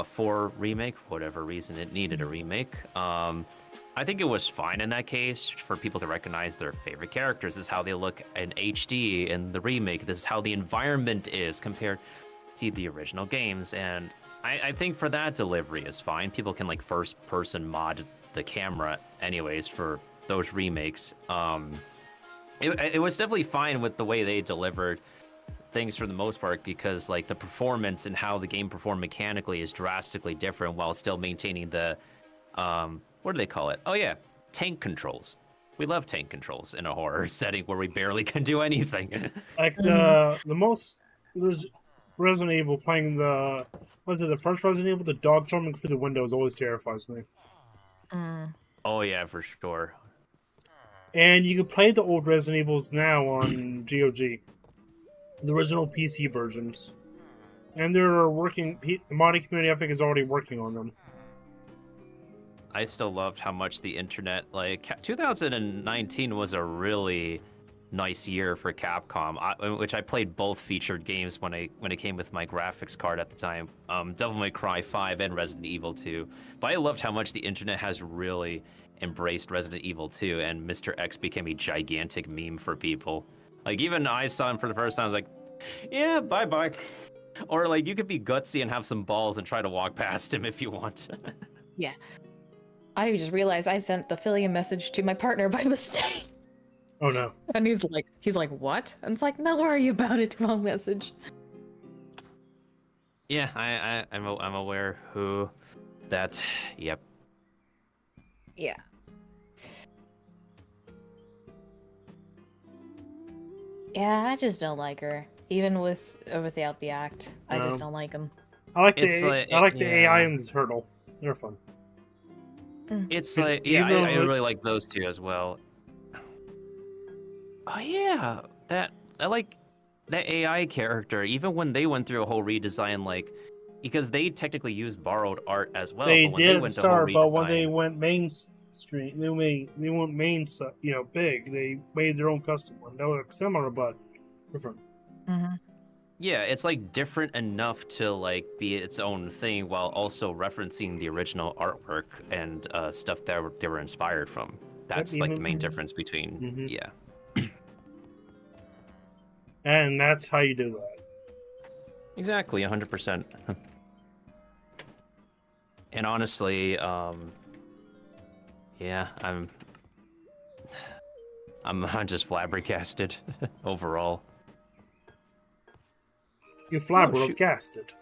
4 remake, whatever reason it needed a remake, I think it was fine in that case for people to recognize their favorite characters. This is how they look in HD in the remake. This is how the environment is compared to the original games, and I think for that delivery is fine. People can like first person mod the camera anyways for those remakes. It was definitely fine with the way they delivered things for the most part, because like the performance and how the game performed mechanically is drastically different while still maintaining the what do they call it? Oh yeah, tank controls. We love tank controls in a horror setting where we barely can do anything. Like the most Resident Evil playing the first Resident Evil, the dog jumping through the windows always terrifies me. Oh yeah, for sure. And you can play the old Resident Evils now on GOG, the original PC versions, and they're working. The modding community, I think, is already working on them. I still loved how much the internet, like 2019 was a really nice year for Capcom, which I played both featured games when it came with my graphics card at the time, Devil May Cry 5 and Resident Evil 2. But I loved how much the internet has really embraced Resident Evil 2, and Mr. X became a gigantic meme for people. Like even I saw him for the first time, I was like, yeah, bye-bye. Or like you could be gutsy and have some balls and try to walk past him if you want. Yeah. I just realized I sent the Philly message to my partner by mistake. Oh no. And he's like, what? And it's like, no worry about it, wrong message. Yeah, I'm aware who that, yep. Yeah. Yeah, I just don't like her. Even with or without the act. I just don't like him. I like the AI and the turtle. They're fun. It's like, yeah, I really like those two as well. Oh yeah, I like that AI character. Even when they went through a whole redesign, like because they technically used borrowed art as well. They but did at the start, but when they went mainstream, they went main, big. They made their own custom one. They were similar but different. Yeah, it's like different enough to like be its own thing while also referencing the original artwork and stuff that they were inspired from. That's like the main difference between yeah. And that's how you do that. Exactly, 100%. And honestly, yeah, I'm just flabbergasted overall. You flabbergasted.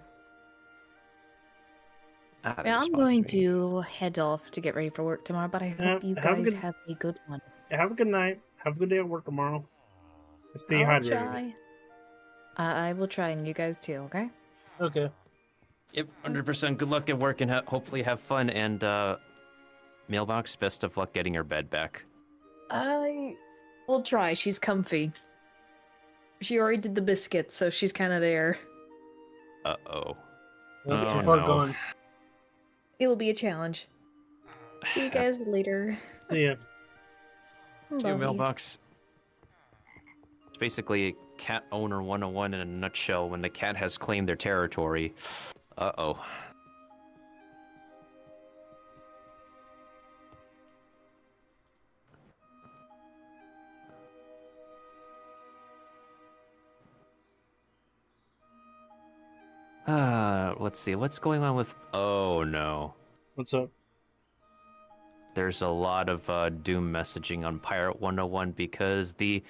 Yeah, I'm going to head off to get ready for work tomorrow, but I hope you guys have a good one. Have a good night. Have a good day at work tomorrow. Stay hydrated. I will try, and you guys too, okay? Okay. Yep, 100%. Good luck at work, and hopefully have fun. And Mailbox, best of luck getting your bed back. I will try. She's comfy. She already did the biscuits, so she's kind of there. Uh-oh. Going. It'll be a challenge. See you guys later. See ya. See you, Mailbox. It's basically Cat Owner 101 in a nutshell when the cat has claimed their territory. Uh-oh. Let's see. What's going on with... Oh, no. What's up? There's a lot of Doom messaging on Pirate 101 because the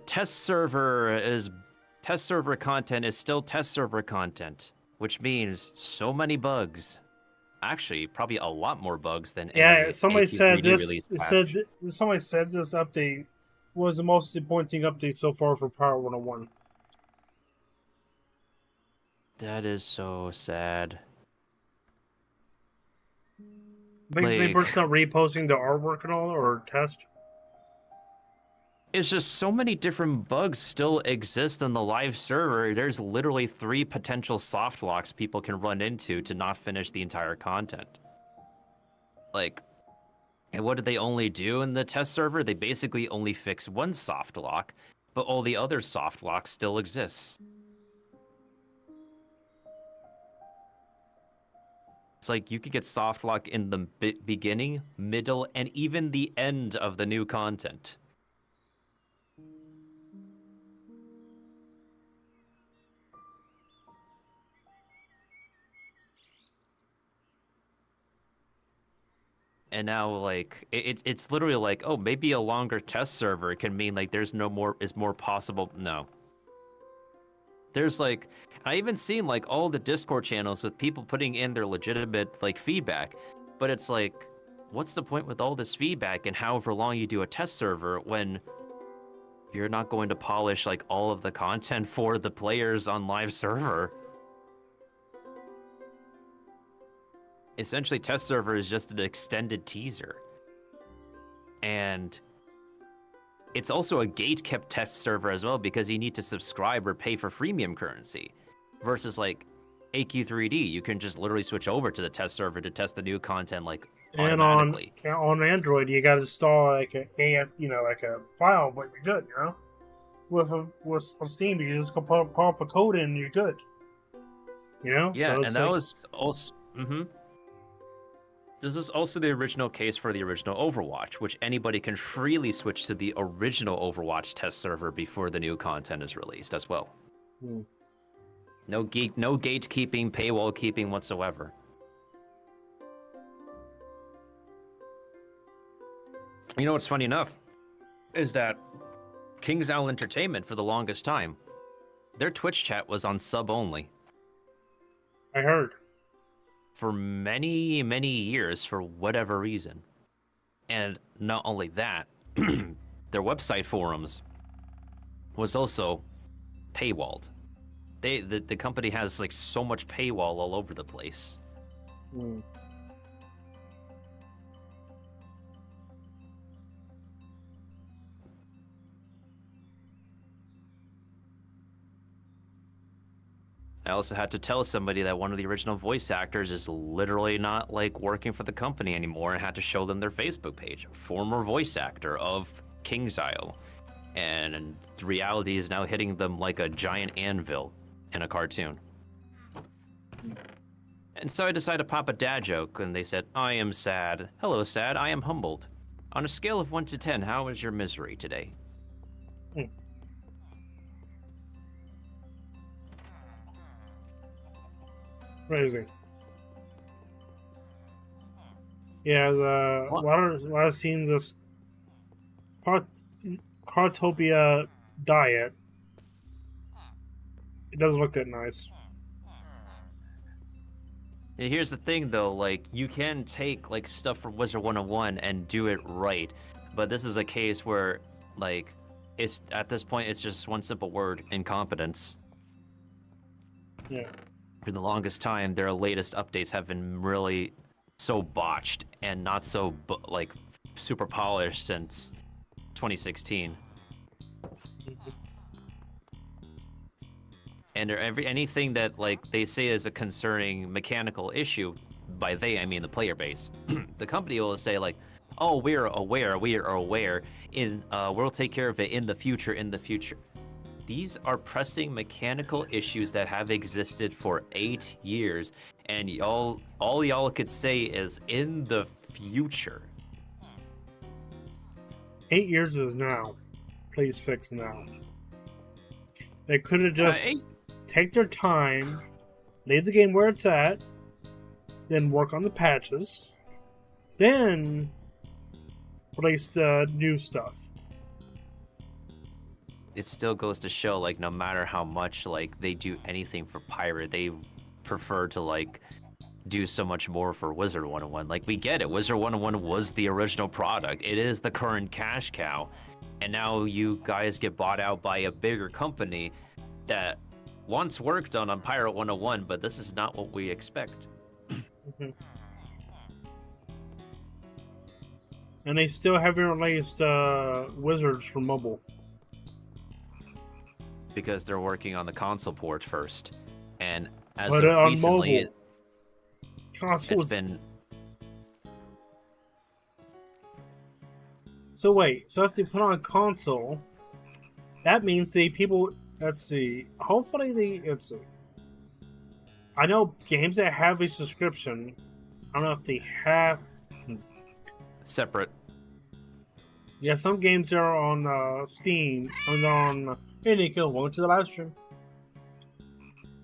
test server content is still test server content. which means so many bugs. Actually, probably a lot more bugs than Yeah, any somebody said AQ3D this. release It patch. said somebody said this update was the most disappointing update so far for Power 101. That is so sad. I think the same Like, person not reposting the artwork and all, or test. it's just so many different bugs still exist in the live server. There's literally 3 potential soft locks people can run into to not finish the entire content. Like, and what did they only do in the test server? They basically only fix one soft lock, but all the other soft locks still exist. It's like you could get soft lock in the beginning, middle, and even the end of the new content. And now, like, it's literally like, oh, maybe a longer test server can mean like there's more possible. No. There's like, I even seen like all the Discord channels with people putting in their legitimate like feedback, but it's like, what's the point with all this feedback and however long you do a test server when you're not going to polish like all of the content for the players on live server? Essentially, test server is just an extended teaser. And it's also a gate-kept test server as well because you need to subscribe or pay for freemium currency. Versus like AQ3D, you can just literally switch over to the test server to test the new content like And automatically. on Android, you got to install like like a file, but you're good. With on Steam, you just go pop a code in, and you're good. Yeah, so and that was also. This is also the original case for the original Overwatch, which anybody can freely switch to the original Overwatch test server before the new content is released as well. No gatekeeping, paywall keeping whatsoever. You know what's funny enough is that King's Owl Entertainment for the longest time, their Twitch chat was on sub only. I heard. For many, many years for whatever reason. And not only that, their website forums was also paywalled. The company has like so much paywall all over the place. I also had to tell somebody that one of the original voice actors is literally not like working for the company anymore and had to show them their Facebook page. Former voice actor of King's Isle. And the reality is now hitting them like a giant anvil in a cartoon. And so I decided to pop a dad joke and they said, I am sad. Hello, sad. I am humbled. On a scale of 1 to 10, how is your misery today? Crazy. Yeah, a lot of scenes of Cartopia diet. It doesn't look that nice. Here's the thing though, like you can take like stuff from Wizard 101 and do it right, but this is a case where like it's at this point it's just one simple word: incompetence. Yeah. For the longest time, their latest updates have been really so botched and not so like super polished since 2016. And anything that like they say is a concerning mechanical issue, by they I mean the player base, the company will say like, "Oh, we are aware. We'll take care of it in the future. These are pressing mechanical issues that have existed for 8 years, and all y'all could say is in the future. 8 years is now. Please fix now. They could have just take their time, leave the game where it's at, then work on the patches, then release the new stuff. It still goes to show, like, no matter how much like they do anything for Pirate, they prefer to like do so much more for Wizard 101. Like, we get it. Wizard 101 was the original product. It is the current cash cow. And now you guys get bought out by a bigger company that once worked on Pirate 101, but this is not what we expect. Mm-hmm. And they still haven't released Wizards for mobile. Because they're working on the console port first. And as But of on recently, mobile, consoles. it's been... So wait, so if they put on a console, that means the people. Let's see. Hopefully, let's see. I know games that have a subscription. I don't know if they have. separate. Yeah, some games are on Steam and on. Hey, Nico, welcome to the live stream.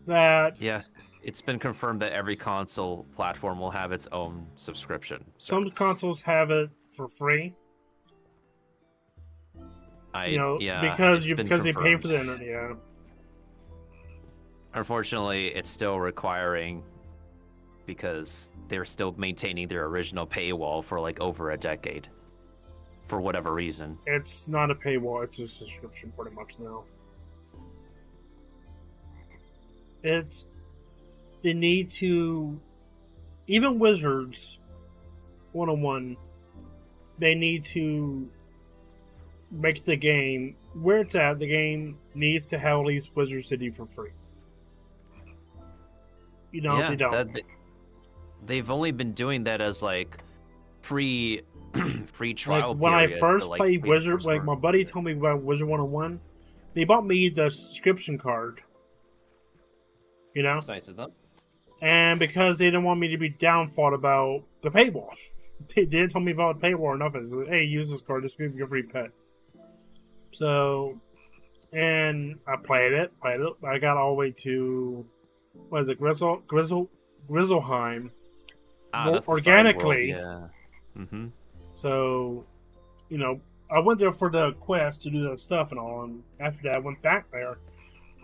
That Yes, it's been confirmed that every console platform will have its own subscription. some service. consoles have it for free. Because it's been they pay for the confirmed. internet. Yeah. Unfortunately, it's still requiring because they're still maintaining their original paywall for like over a decade, for whatever reason. It's not a paywall, it's a subscription pretty much now. They need to, even Wizards 101, they need to make the game, where it's at, the game needs to have at least Wizard City for free. If they don't. They've only been doing that as like free trial. Like when I periods first to, like, played pay Wizard, for like my buddy told me about Wizard 101, they bought me the subscription card. That's nice of them. And because they didn't want me to be downfought about the paywall, they didn't tell me about the paywall or nothing. They said, hey, use this card, just give you a free pet. So, and I played it. I got all the way to, what is it, Grizzleheim. That's the organically. side world, yeah. Mm-hmm. So, I went there for the quest to do that stuff and all, and after that I went back there.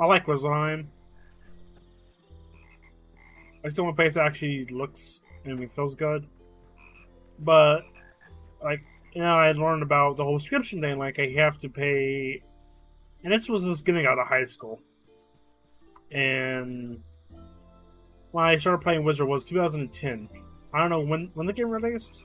I like Grizzleheim. It's the one place that actually looks and feels good. But, like, I learned about the whole subscription thing. Like, I have to pay. And this was just getting out of high school. And when I started playing Wizard was 2010. I don't know when the game released.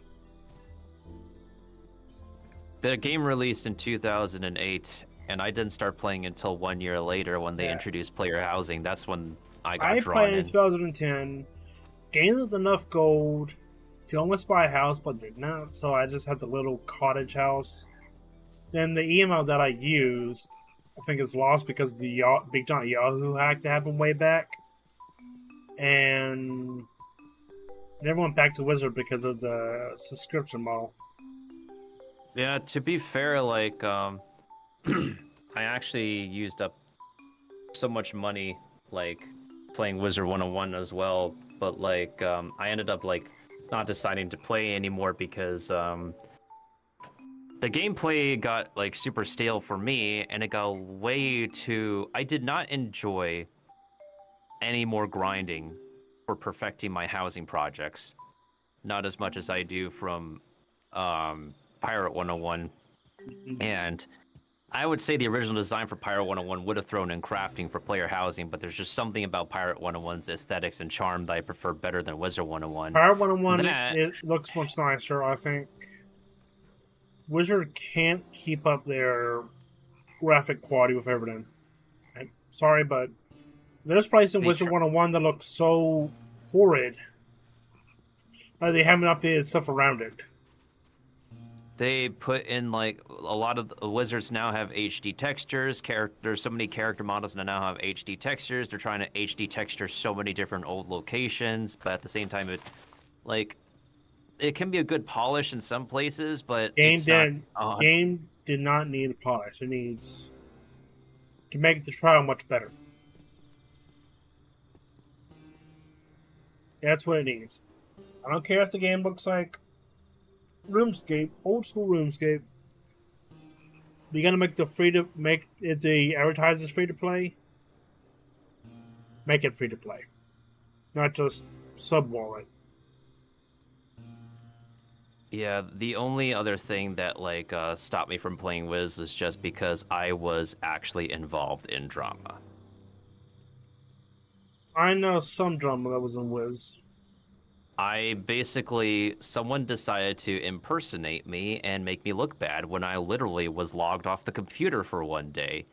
The game released in 2008, and I didn't start playing until 1 year later when they introduced player housing. That's when I got drawn played in. in 2010, gained enough gold to almost buy a house, but did not, so I just had the little cottage house. Then the email that I used, I think is lost because of the big giant Yahoo hack that happened way back. And never went back to Wizard because of the subscription model. Yeah, to be fair, like, I actually used up so much money, like, playing Wizard 101 as well, but, like, I ended up, like, not deciding to play anymore because, the gameplay got, like, super stale for me, and it got way too... I did not enjoy any more grinding for perfecting my housing projects. Not as much as I do from, Pirate 101, and I would say the original design for Pirate 101 would have thrown in crafting for player housing, but there's just something about Pirate 101's aesthetics and charm that I prefer better than Wizard 101. Pirate 101, it looks much nicer, I think. Wizard can't keep up their graphic quality with everything. I'm sorry, but there's places in Wizard 101 that look so horrid. Like they haven't updated stuff around it. They put in, like, a lot of the wizards now have HD textures. There's so many character models that now have HD textures. They're trying to HD texture so many different old locations, but at the same time, it can be a good polish in some places, but game did not need a polish. It needs to make the trial much better. That's what it needs. I don't care if the game looks like RuneScape, old school RuneScape. You gotta make the advertisers free to play. Make it free to play. not just sub wallet. Yeah, the only other thing that like stopped me from playing Wiz was just because I was actually involved in drama. I know some drama that was in Wiz. Someone decided to impersonate me and make me look bad when I literally was logged off the computer for one day.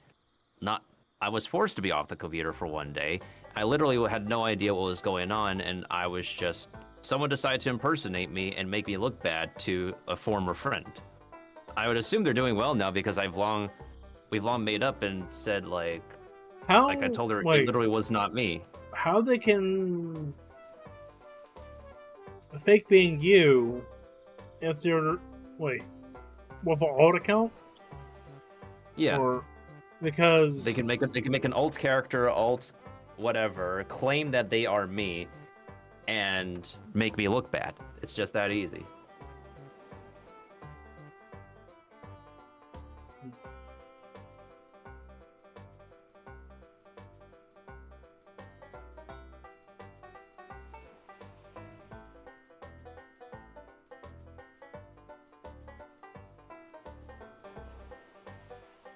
Not, I was forced to be off the computer for one day. I literally had no idea what was going on, and someone decided to impersonate me and make me look bad to a former friend. I would assume they're doing well now because we've long made up and said like I told her it literally was not me. How they can fake being you if they're with an alt account? Yeah. Or because they can make an alt character, alt whatever, claim that they are me and make me look bad. It's just that easy.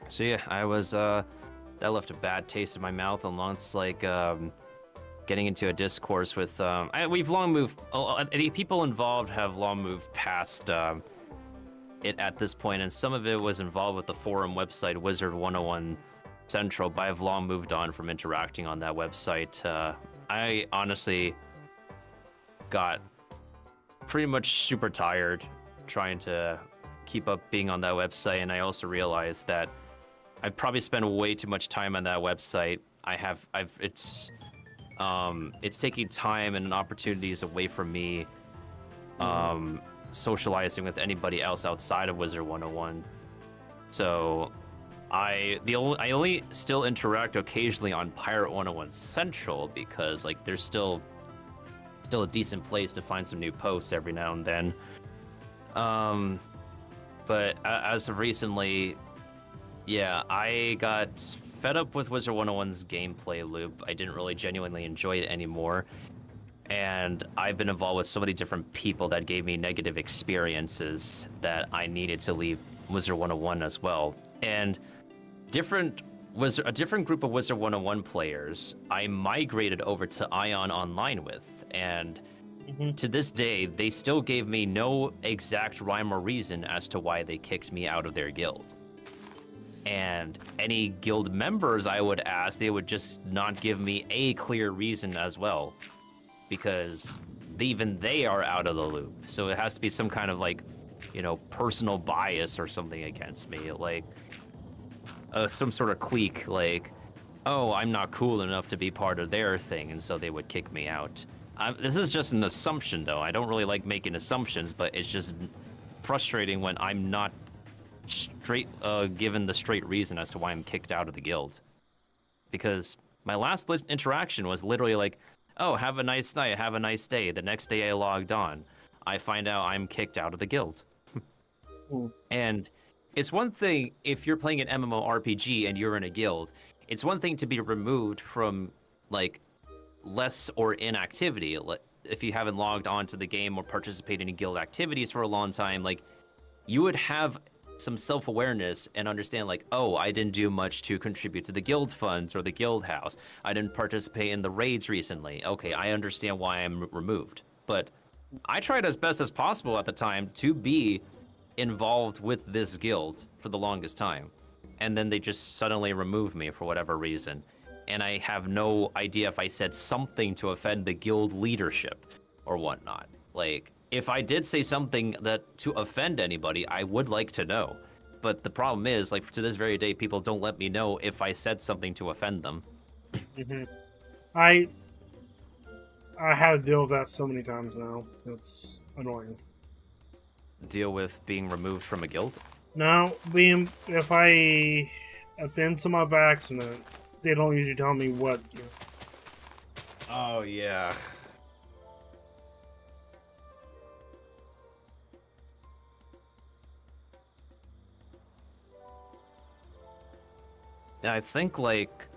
So yeah, that left a bad taste in my mouth, along with like getting into a discourse with we've long moved. The people involved have long moved past it at this point, and some of it was involved with the forum website Wizard 101 Central, but I've long moved on from interacting on that website. I honestly got pretty much super tired trying to keep up being on that website, and I also realized that I've probably spent way too much time on that website. It's taking time and opportunities away from me socializing with anybody else outside of Wizard 101. So I only still interact occasionally on Pirate 101 Central because like there's still a decent place to find some new posts every now and then. But as of recently, yeah, I got fed up with Wizard 101's gameplay loop. I didn't really genuinely enjoy it anymore. And I've been involved with so many different people that gave me negative experiences that I needed to leave Wizard 101 as well. And a different group of Wizard 101 players I migrated over to Ion Online with. And to this day, they still gave me no exact rhyme or reason as to why they kicked me out of their guild. And any guild members I would ask, they would just not give me a clear reason as well, because even they are out of the loop. So it has to be some kind of like, personal bias or something against me, like some sort of clique, like, oh, I'm not cool enough to be part of their thing, and so they would kick me out. This is just an assumption, though. I don't really like making assumptions, but it's just frustrating when I'm not given the straight reason as to why I'm kicked out of the guild. Because my last interaction was literally like, oh, have a nice night, have a nice day. The next day I logged on, I find out I'm kicked out of the guild. And it's one thing if you're playing an MMORPG and you're in a guild, it's one thing to be removed from like less or inactivity. If you haven't logged on to the game or participated in guild activities for a long time, like you would have some self-awareness and understand like, oh, I didn't do much to contribute to the guild funds or the guild house. I didn't participate in the raids recently. Okay, I understand why I'm removed. But I tried as best as possible at the time to be involved with this guild for the longest time. And then they just suddenly removed me for whatever reason. And I have no idea if I said something to offend the guild leadership or whatnot. Like, if I did say something to offend anybody, I would like to know. But the problem is, like, to this very day, people don't let me know if I said something to offend them. I had to deal with that so many times now. It's annoying. Deal with being removed from a guild? No, if I offend someone by accident, they don't usually tell me what. Oh, yeah. I think, like,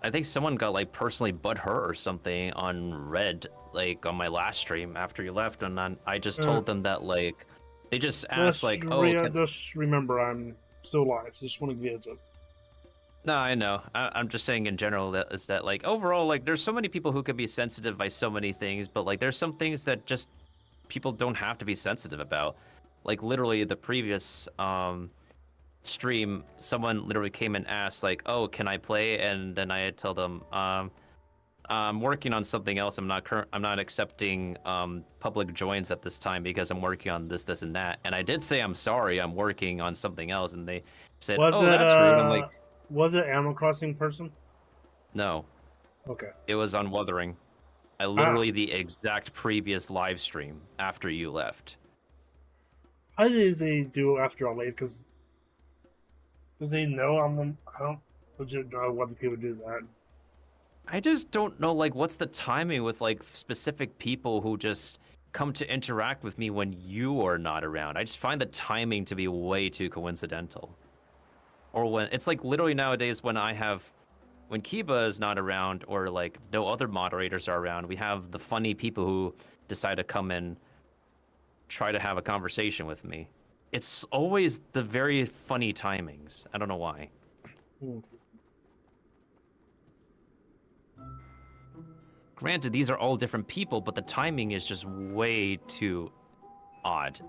I think someone got like personally butthurt or something on Red, like on my last stream after you left, and then I just told them that like they just asked like, oh, just remember I'm still alive. Just want to give you a heads up. No, I know. I'm just saying in general that is that like overall like there's so many people who can be sensitive by so many things, but like there's some things that just people don't have to be sensitive about. Like literally the previous stream, someone literally came and asked like, "Oh, can I play?" And then I had told them, "I'm working on something else. I'm not accepting public joins at this time because I'm working on this, this, and that." And I did say I'm sorry. I'm working on something else, and they said, "Oh, that's rude." I'm like, was it Animal Crossing person? No. Okay. It was on Wuthering. I literally the exact previous live stream after you left. How did they do after I leave? Because they know I don't legit know why the people do that. I just don't know, like, what's the timing with, like, specific people who just come to interact with me when you are not around. I just find the timing to be way too coincidental. Or when, it's like literally nowadays when when Kiba is not around or, like, no other moderators are around, we have the funny people who decide to come and try to have a conversation with me. It's always the very funny timings. I don't know why. Granted, these are all different people, but the timing is just way too odd.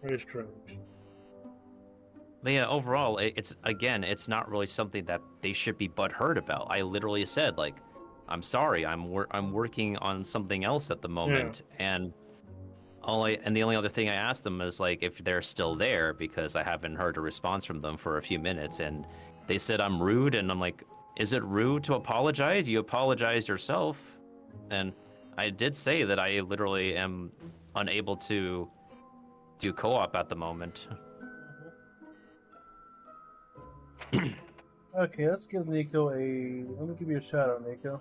Very strange. But yeah, overall, it's not really something that they should be butthurt about. I literally said, like, I'm sorry, I'm working on something else at the moment, and the only other thing I asked them is like if they're still there because I haven't heard a response from them for a few minutes, and they said I'm rude, and I'm like, is it rude to apologize? You apologized yourself, and I did say that I literally am unable to do co-op at the moment. Okay, let's give Nico let me give you a shout out, Nico.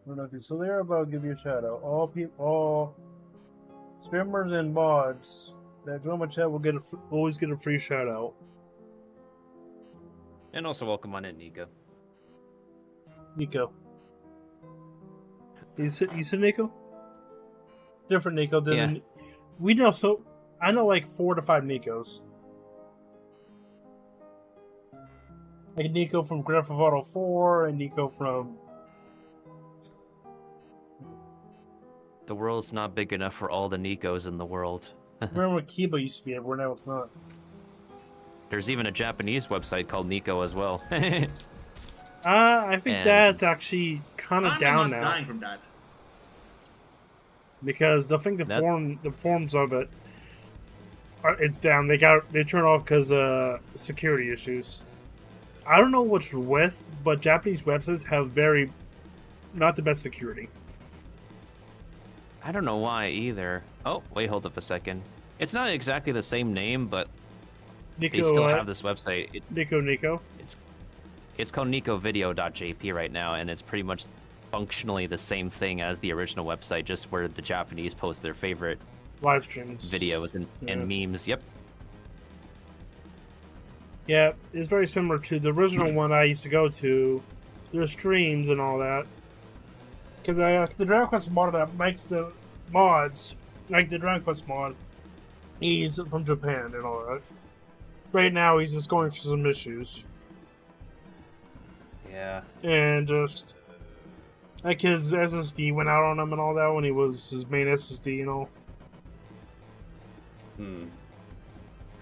I don't know if you're still there, but I'll give you a shout out. All spammers and mods that join my chat will always get a free shout out. And also welcome on in, Nico. Nico. You said Nico? Different Nico than we know. So I know like 4 to 5 Nikos. Like Nico from Grand Theft Auto 4 and Nico from... The world's not big enough for all the Nikos in the world. Remember when Kiba used to be everywhere, now it's not. There's even a Japanese website called Nico as well. I think that's actually kind of down now. I'm dying from that. Because I think the forms of it, it's down. They turned off because of security issues. I don't know what's with, but Japanese websites have not the best security. I don't know why either. Oh, wait, hold up a second. It's not exactly the same name, but Nico, they still have this website. Nico. It's called nicovideo.jp right now, and it's pretty much functionally the same thing as the original website, just where the Japanese post their favorite live streams, videos, and memes. Yep. Yeah, it's very similar to the original one I used to go to. Their streams and all that. Because the Dragon Quest mod that makes the mods, like the Dragon Quest mod, he's from Japan and all that. Right now, he's just going through some issues. Yeah. And just... like his SSD went out on him and all that when he was his main SSD and all.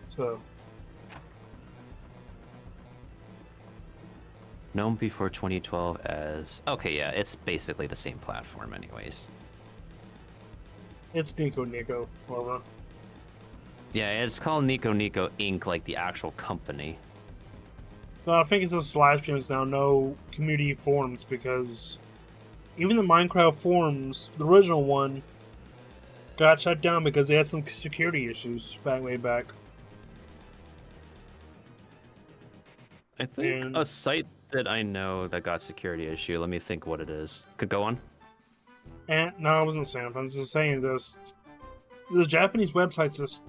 So... known before 2012 as... okay, yeah, it's basically the same platform anyways. It's Nico, whatever. Yeah, it's called Nico Inc., like the actual company. No, I think it's just live streams now, no community forums, because even the Minecraft forums, the original one, got shut down because they had some security issues way back. I think a site that I know that got security issue, let me think what it is. Could go on? No, I wasn't saying. I was just saying the Japanese websites just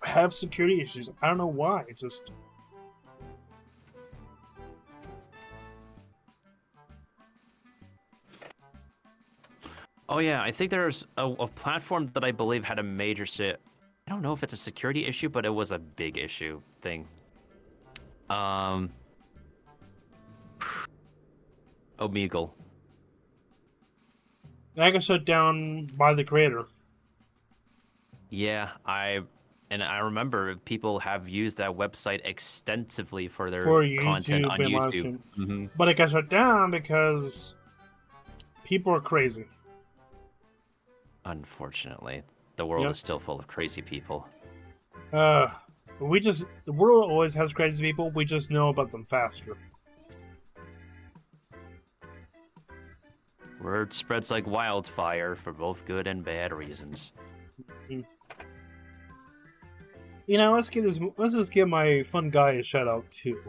have security issues. I don't know why. Oh yeah, I think there's a platform that I believe had a major I don't know if it's a security issue, but it was a big issue thing. Um, Omegle. That got shut down by the creator. Yeah, I remember people have used that website extensively for their For content YouTube on and live YouTube. stream. Hmm. But it got shut down because people are crazy. Unfortunately, the world Yep. is still full of crazy people. The world always has crazy people. We just know about them faster. Word spreads like wildfire for both good and bad reasons. You know, let's just give my fun guy a shout out too.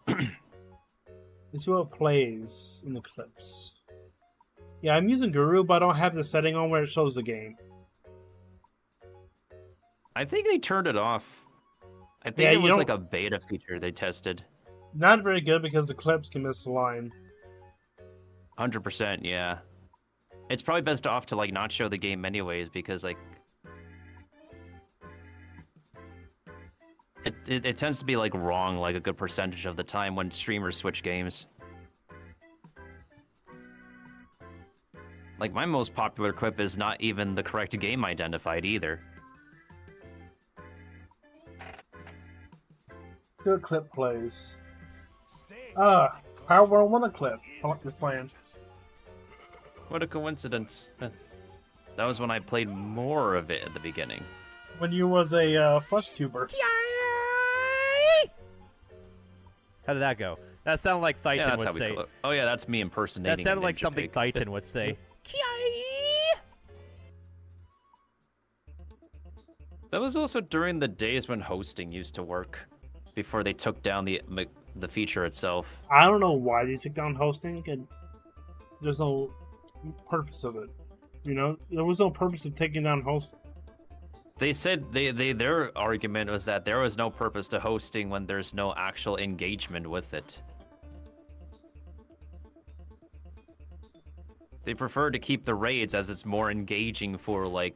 This is what plays in the clips. Yeah, I'm using Guru, but I don't have the setting on where it shows the game. I think they turned it off. I think Yeah, it you was don't- like a beta feature they tested. Not very good because the clips can miss the line. 100%, yeah. It's probably best off to like not show the game anyways because like it tends to be like wrong like a good percentage of the time when streamers switch games. Like my most popular clip is not even the correct game identified either. Good clip plays. Power World 1 clip. I like this plan. What a coincidence. That was when I played more of it at the beginning. When you was a flush tuber. How did that go? That sounded like Yeah, Thyton that's would how we say. call it. Oh yeah, that's me impersonating. That sounded a like Ninja something Pig. Thyton would say. That was also during the days when hosting used to work, before they took down the feature itself. I don't know why they took down hosting, and there's no purpose of it. You know, there was no purpose of taking down hosting. They said their argument was that there was no purpose to hosting when there's no actual engagement with it. They prefer to keep the raids as it's more engaging for like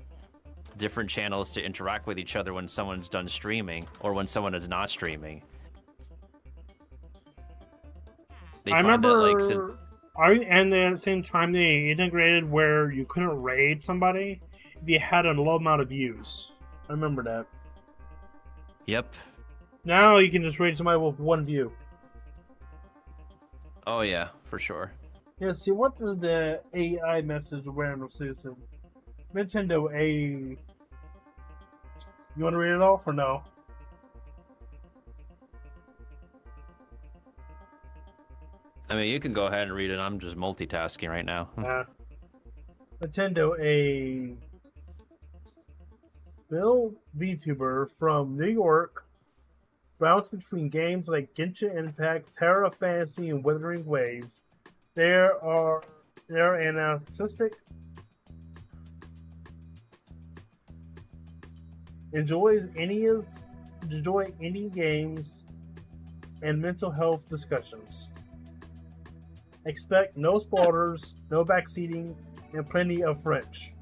different channels to interact with each other when someone's done streaming or when someone is not streaming. They I find remember, that, like, and at the same time they integrated where you couldn't raid somebody if you had a low amount of views. I remember that. Yep. Now you can just raid somebody with one view. Oh yeah, for sure. Yeah, see, what does the AI message awareness system? Nintendo A. You want to read it off or no? I mean, you can go ahead and read it. I'm just multitasking right now. Nintendo A. Bill VTuber from New York bounced between games like Genshin Impact, Terra Fantasy, and Withering Waves. They're an artistic enjoy any games and mental health discussions. Expect no spoilers, no backseating, and plenty of French.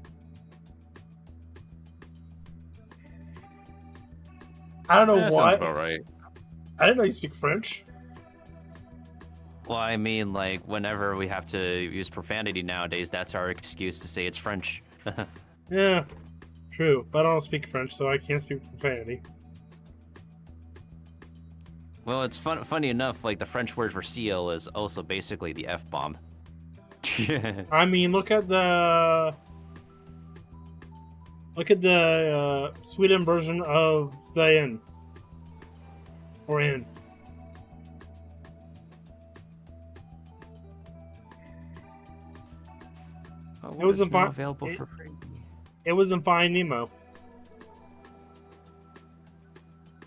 I don't know That why. sounds about right. I didn't know you speak French. Well, I mean, like, whenever we have to use profanity nowadays, that's our excuse to say it's French. Yeah, true. But I don't speak French, so I can't speak profanity. Well, it's funny enough, like, the French word for seal is also basically the F-bomb. I mean, look at the Sweden version of the N or N. Oh, It was it's now fine. available for free. It was in Finding Nemo.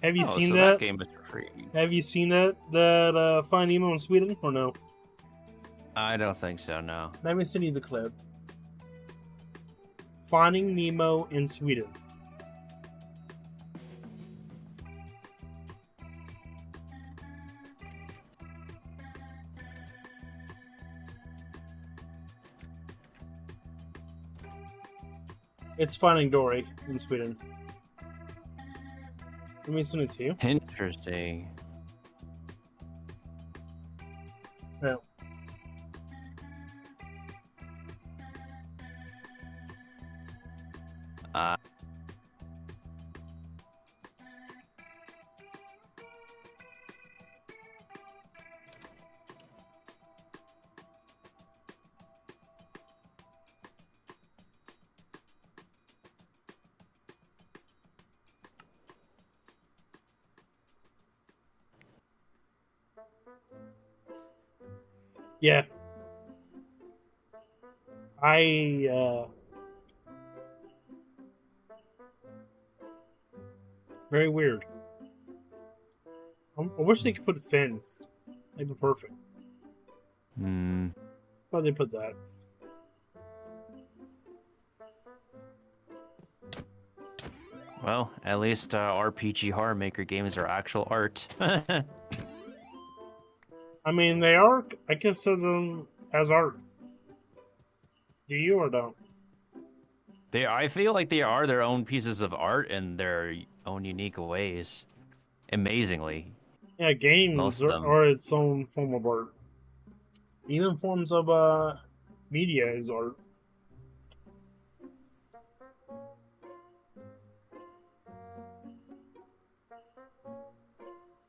Have you seen so that? game is free. Have you seen that Finding Nemo in Sweden or no? I don't think so, no. Let me send you the clip. Finding Nemo in Sweden. It's Finding Dory in Sweden. Let me send it to you. Interesting. Yeah. Uh, Yeah. I very weird. I wish they could put a fin. They'd be perfect. hmm. But they put that. Well, at least RPG horror maker games are actual art. I mean, they are. I consider them as art. Do you or don't? I feel like they are their own pieces of art in their own unique ways. Amazingly, Yeah, games most of them. are its own form of art. Even forms of media is art.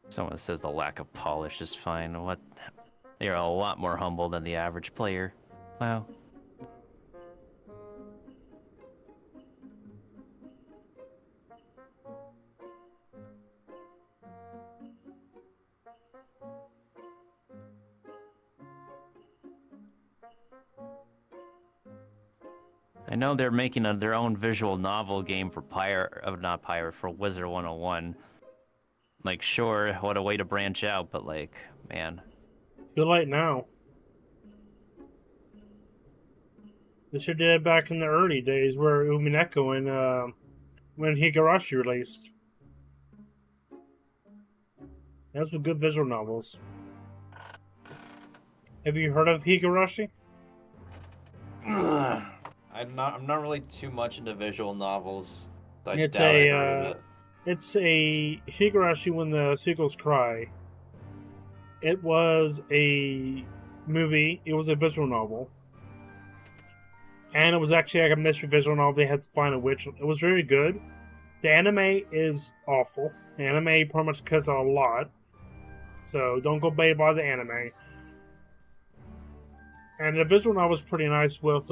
Someone says the lack of polish is fine. What? They are a lot more humble than the average player. Wow. I know they're making their own visual novel game for for Wizard 101. Like, sure, what a way to branch out, but like, man. Too late now. They should did it back in the early days where Umineko and when Higurashi released. Those were good visual novels. Have you heard of Higurashi? I'm not really too much into visual novels. So I It's doubt I a heard of it. it's a Higurashi When the Seagulls Cry. It was a movie. It was a visual novel, and it was actually like a mystery visual novel. They had to find a witch. It was very good. The anime is awful. The anime pretty much cuts out a lot, so don't go bait by the anime. And the visual novel is pretty nice with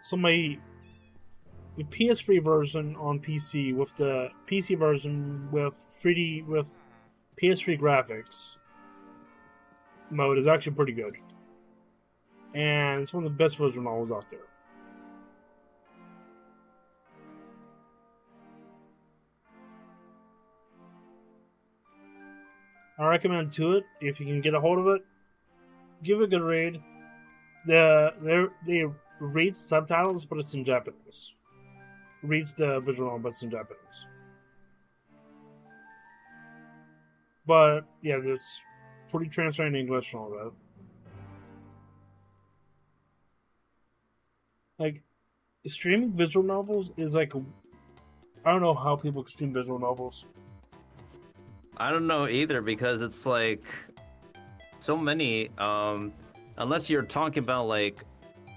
somebody. The PS3 version on PC with the PC version with 3D with PS3 graphics mode is actually pretty good. And it's one of the best visual novels out there. I recommend to it if you can get a hold of it. Give it a good read. They read subtitles, but it's in Japanese. Reads the visual novel, but it's in Japanese. But yeah, it's pretty transparent in English and all that. Like, streaming visual novels is like, I don't know how people can stream visual novels. I don't know either because it's like so many. Unless you're talking about like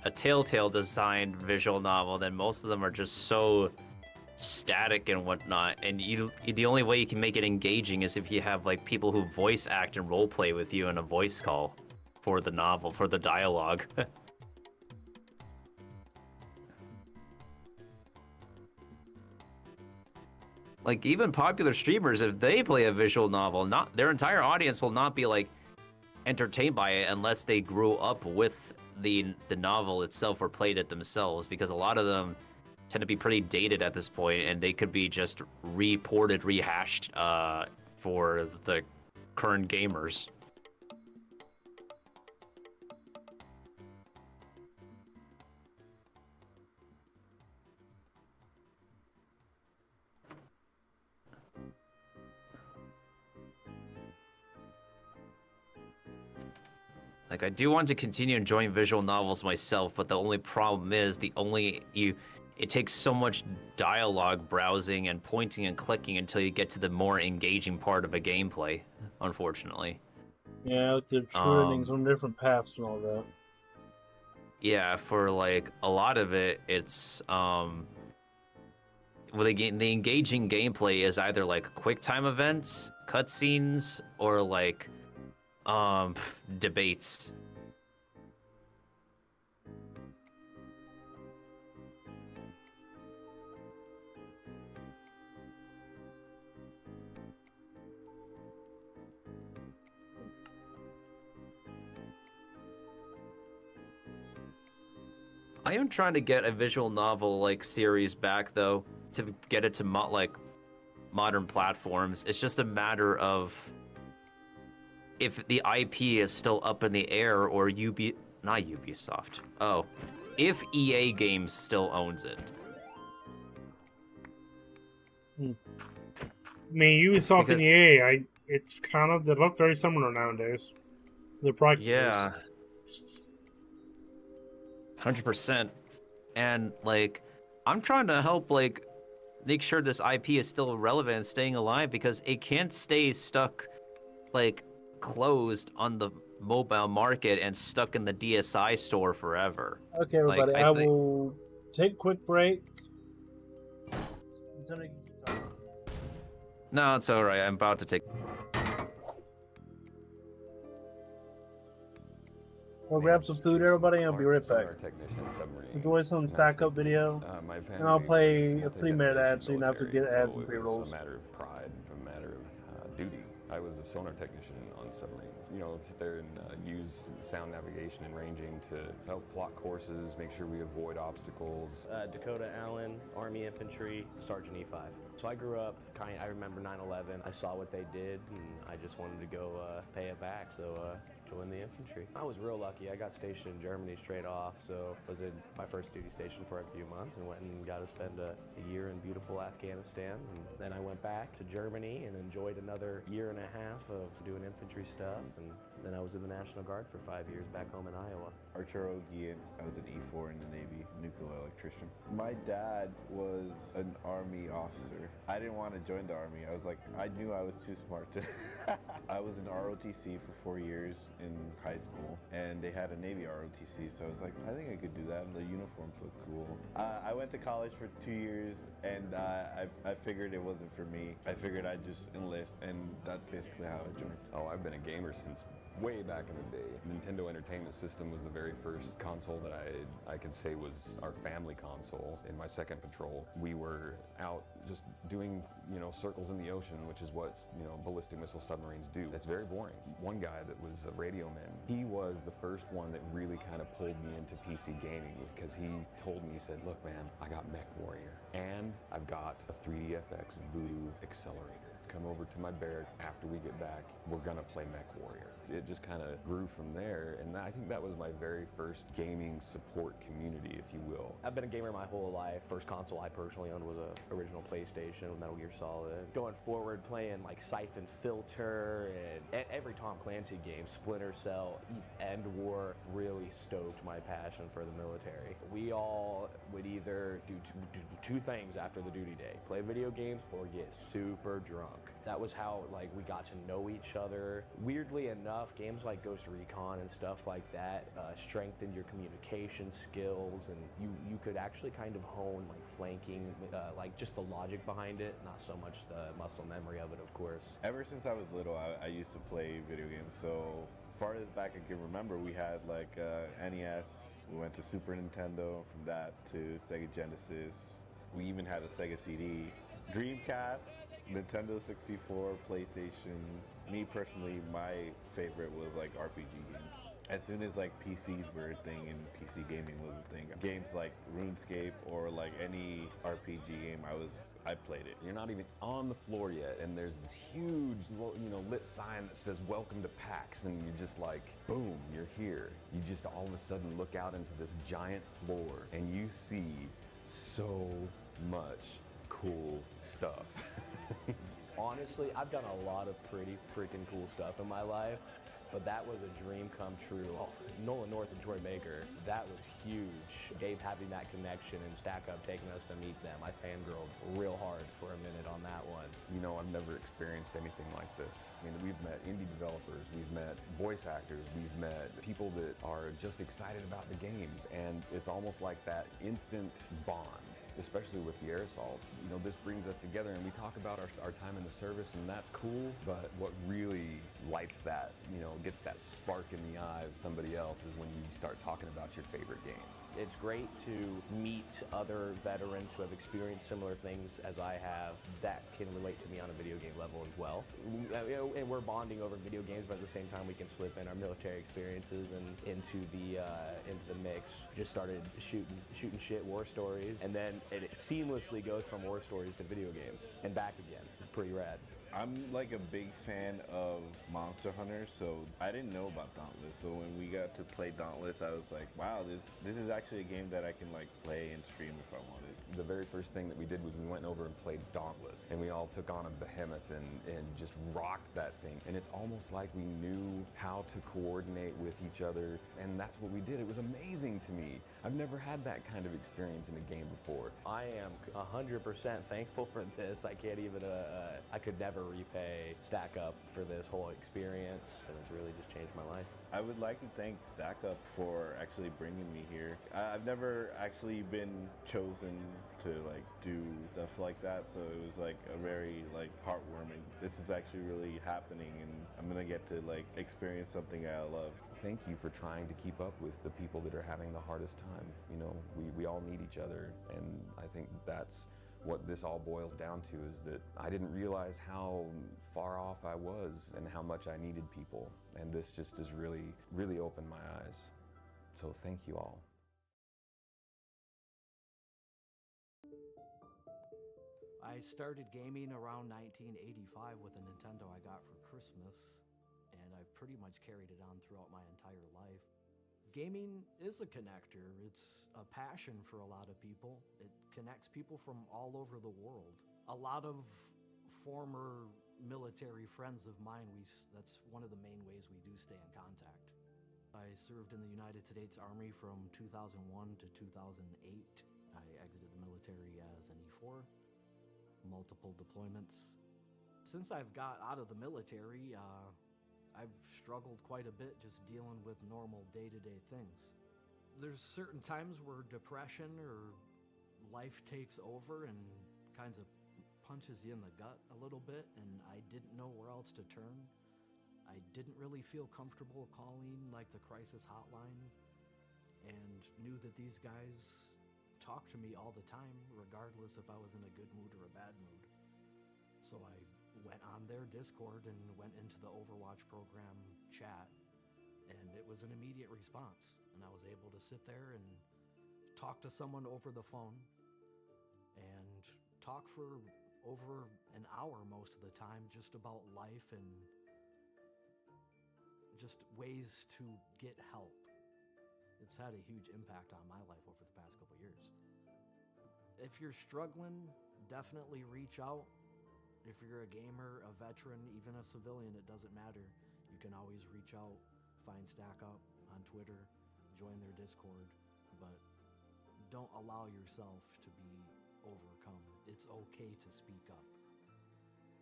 a Telltale designed visual novel, then most of them are just so static and whatnot. And the only way you can make it engaging is if you have like people who voice act and role play with you in a voice call for the novel, for the dialogue. Like even popular streamers, if they play a visual novel, not their entire audience will not be like entertained by it unless they grew up with the novel itself or played it themselves, because a lot of them tend to be pretty dated at this point and they could be just rehashed for the current gamers. Like, I do want to continue enjoying visual novels myself, but the only problem is it takes so much dialogue browsing and pointing and clicking until you get to the more engaging part of a gameplay, unfortunately. Yeah, with the turnings on different paths and all that. Yeah, for like a lot of it, it's well, the engaging gameplay is either like quick time events, cutscenes, or like debates. I am trying to get a visual novel like series back though, to get it to modern platforms. It's just a matter of if the IP is still up in the air, or not Ubisoft. Oh, if EA Games still owns it. I mean, Ubisoft and EA, it's kind of, they look very similar nowadays. The practices. Yeah. 100%. And like, I'm trying to help like make sure this IP is still relevant and staying alive, because it can't stay stuck like closed on the mobile market and stuck in the DSi store forever. Okay, everybody, Like, I will take a quick break. Until I can keep talking. No, it's all right. I'm about to take. We'll grab some food, everybody, and I'll be right back. Technician, Enjoy some stackup video, and I'll play a 3-minute ad so you don't have to get ads and pre-rolls. It was a matter of pride, a matter of duty. I was a sonar technician on submarines. You know, sit there and use sound navigation and ranging to help plot courses, make sure we avoid obstacles. Dakota Allen, Army Infantry, Sergeant E5. So I grew up, I remember 9/11. I saw what they did, and I just wanted to go pay it back. So joined the infantry. I was real lucky. I got stationed in Germany straight off, so was in my first duty station for a few months and went and got to spend a year in beautiful Afghanistan. And then I went back to Germany and enjoyed another year and a half of doing infantry stuff. And then I was in the National Guard for 5 years back home in Iowa. Arturo Guillen. I was an E4 in the Navy, nuclear electrician. My dad was an Army officer. I didn't want to join the Army. I knew I was too smart to. I was in ROTC for 4 years in high school, and they had a Navy ROTC, so I was like, I think I could do that. The uniforms look cool. I went to college for 2 years, and I figured it wasn't for me. I figured I'd just enlist, and that's basically how I joined. Oh, I've been a gamer since way back in the day. Nintendo Entertainment System was the very first console that I could say was our family console. In my second patrol, we were out just doing, circles in the ocean, which is what, ballistic missile submarines do. It's very boring. One guy that was a radio man, he was the first one that really kind of pulled me into PC gaming, because he told me, he said, look man, I got Mech Warrior, and I've got a 3DFX Voodoo accelerator. Come over to my barracks after we get back. We're gonna play Mech Warrior. It just kind of grew from there, and I think that was my very first gaming support community, if you will. I've been a gamer my whole life. First console I personally owned was a original PlayStation with Metal Gear Solid. Going forward, playing like Siphon Filter and every Tom Clancy game, Splinter Cell, End War, really stoked my passion for the military. We all would either do two things after the duty day: play video games or get super drunk. That was how we got to know each other. Weirdly enough, games like Ghost Recon and stuff like that strengthened your communication skills, and you could actually kind of hone flanking, just the logic behind it, not so much the muscle memory of it, of course. Ever since I was little, I used to play video games. So far as back I can remember, we had NES, we went to Super Nintendo, from that to Sega Genesis. We even had a Sega CD, Dreamcast, Nintendo 64, PlayStation. Me personally, my favorite was RPG games. As soon as PCs were a thing and PC gaming was a thing, games like RuneScape or any RPG game, I played it. You're not even on the floor yet, and there's this huge, lit sign that says "Welcome to PAX," and you're just like, boom, you're here. You just all of a sudden look out into this giant floor, and you see so much cool stuff. Honestly, I've done a lot of pretty freaking cool stuff in my life. but that was a dream come true. Oh, Nolan North and Troy Baker, that was huge. Dave having that connection and Stackup taking us to meet them. I fangirled real hard for a minute on that one. You know, I've never experienced anything like this. I mean, we've met indie developers, we've met voice actors, we've met people that are just excited about the games, and it's almost like that instant bond, especially with the air assaults. You know, this brings us together and we talk about our time in the service, and that's cool, but what really lights that, you know, gets that spark in the eye of somebody else is when you start talking about your favorite game. It's great to meet other veterans who have experienced similar things as I have that can relate to me on a video game level as well. And we're bonding over video games, but at the same time we can slip in our military experiences and into the mix. Just started shooting shit war stories, and then it seamlessly goes from war stories to video games and back again. It's pretty rad. I'm like a big fan of Monster Hunter, so I didn't know about Dauntless. So when we got to play Dauntless, I was like, wow, this is actually a game that I can like play and stream if I wanted. The very first thing that we did was we went over and played Dauntless, and we all took on a behemoth and just rocked that thing. And it's almost like we knew how to coordinate with each other, and that's what we did. It was amazing to me. I've never had that kind of experience in a game before. I am 100% thankful for this. I can't even, I could never repay Stackup for this whole experience, and it's really just changed my life. I would like to thank Stackup for actually bringing me here. I've never actually been chosen to like do stuff like that, so it was like a very like heartwarming. This is actually really happening, and I'm gonna get to like experience something I love. Thank you for trying to keep up with the people that are having the hardest time. You know, we all need each other, and I think that's what this all boils down to, is that I didn't realize how far off I was and how much I needed people. And this just has really, really opened my eyes. So thank you all. I started gaming around 1985 with a Nintendo I got for Christmas, and I've pretty much carried it on throughout my entire life. Gaming is a connector. It's a passion for a lot of people. It connects people from all over the world. A lot of former military friends of mine, that's one of the main ways we do stay in contact. I served in the United States Army from 2001 to 2008. I exited the military as an E4, multiple deployments. Since I've got out of the military, I've struggled quite a bit just dealing with normal day-to-day things. There's certain times where depression or life takes over and kinds of punches you in the gut a little bit, and I didn't know where else to turn. I didn't really feel comfortable calling like the crisis hotline, and knew that these guys talked to me all the time, regardless if I was in a good mood or a bad mood. So I went on their Discord and went into the Overwatch program chat, and it was an immediate response. And I was able to sit there and talk to someone over the phone and talk for over an hour most of the time, just about life and just ways to get help. It's had a huge impact on my life over the past couple years. If you're struggling, definitely reach out. If you're a gamer, a veteran, even a civilian, it doesn't matter. You can always reach out, find Stackup on Twitter, join their Discord, but don't allow yourself to be overcome. It's okay to speak up.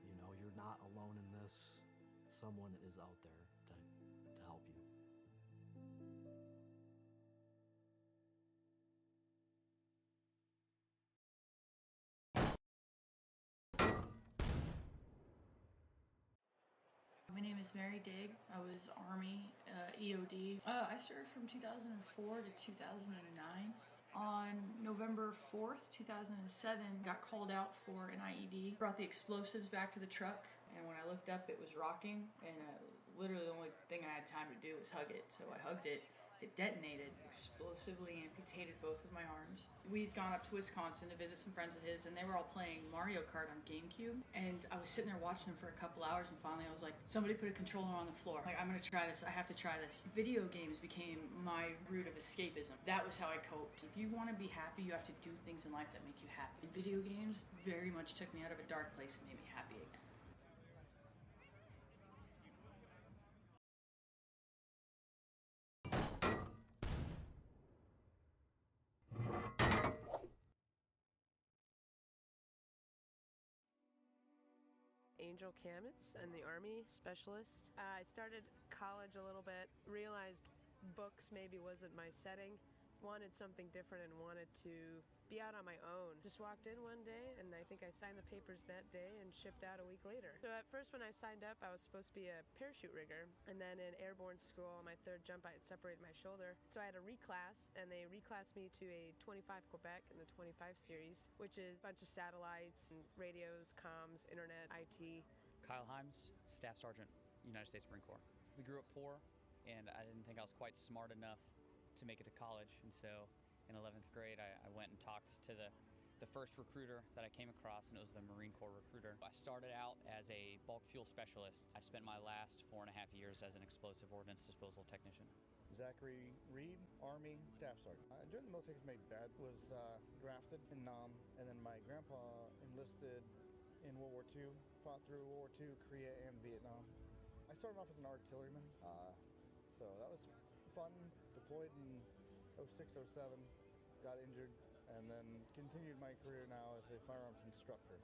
You know, you're not alone in this. Someone is out there to help you. My name is Mary Digg. I was Army EOD. I served from 2004 to 2009. On November 4th, 2007, got called out for an IED. Brought the explosives back to the truck, and when I looked up, it was rocking, and literally the only thing I had time to do was hug it. So I hugged it. It detonated, explosively amputated both of my arms. We'd gone up to Wisconsin to visit some friends of his, and they were all playing Mario Kart on GameCube. And I was sitting there watching them for a couple hours, and finally I was like, somebody put a controller on the floor. Like, I'm gonna try this, I have to try this. Video games became my route of escapism. That was how I coped. If you wanna be happy, you have to do things in life that make you happy. And video games very much took me out of a dark place and made me happy again. Angel Camus and the Army Specialist. I started college a little bit, realized books maybe wasn't my setting, wanted something different and wanted to be out on my own. Just walked in one day and I think I signed the papers that day and shipped out a week later. So at first when I signed up, I was supposed to be a parachute rigger, and then in airborne school on my third jump I had separated my shoulder. So I had a reclass, and they reclassed me to a 25 Quebec in the 25 series, which is a bunch of satellites and radios, comms, internet, IT. Kyle Himes, Staff Sergeant, United States Marine Corps. We grew up poor, and I didn't think I was quite smart enough to make it to college, and so in 11th grade, I went and talked to the first recruiter that I came across, and it was the Marine Corps recruiter. I started out as a bulk fuel specialist. I spent my last 4.5 years as an explosive ordnance disposal technician. Zachary Reed, Army Staff Sergeant. I joined the military because my dad was drafted in Nam, and then my grandpa enlisted in World War II, fought through World War II, Korea, and Vietnam. I started off as an artilleryman, so that was fun. Deployed in 06, 07, got injured, and then continued my career now as a firearms instructor.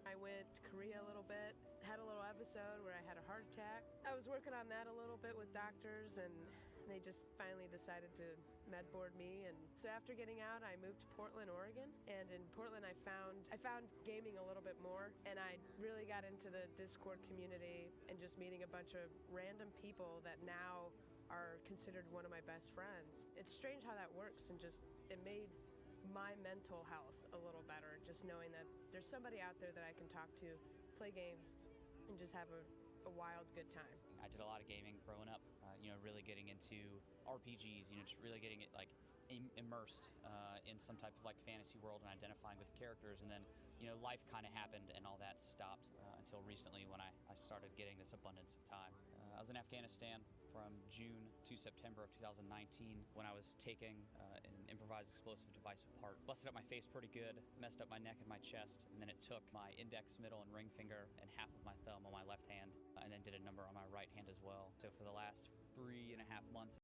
I went to Korea a little bit, had a little episode where I had a heart attack. I was working on that a little bit with doctors, and they just finally decided to med board me. And so after getting out, I moved to Portland, Oregon. And in Portland, I found gaming a little bit more, and I really got into the Discord community and just meeting a bunch of random people that now are considered one of my best friends. It's strange how that works, and just it made my mental health a little better, just knowing that there's somebody out there that I can talk to, play games, and just have a wild good time. I did a lot of gaming growing up, really getting into RPGs, just really getting it like immersed in some type of like fantasy world and identifying with the characters, and then life kind of happened and all that stopped until recently when I started getting this abundance of time. I was in Afghanistan from June to September of 2019 when I was taking an improvised explosive device apart. Busted up my face pretty good, messed up my neck and my chest, and then it took my index, middle, and ring finger and half of my thumb on my left hand, and then did a number on my right hand as well. So for the last 3.5 months,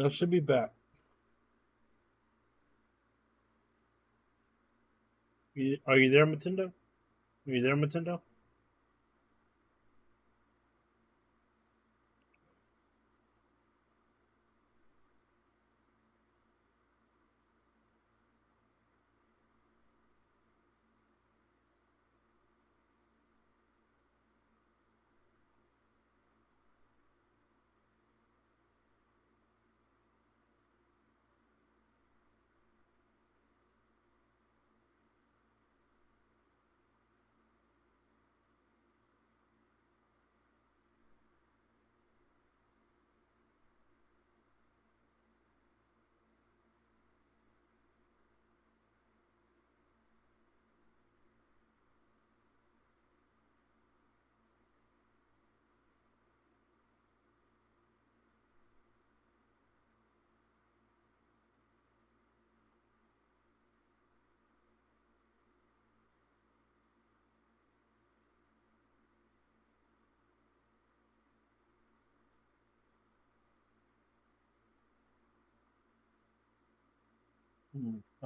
I should be back. Are you there, Nintendo? Are you there, Nintendo?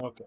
Okay.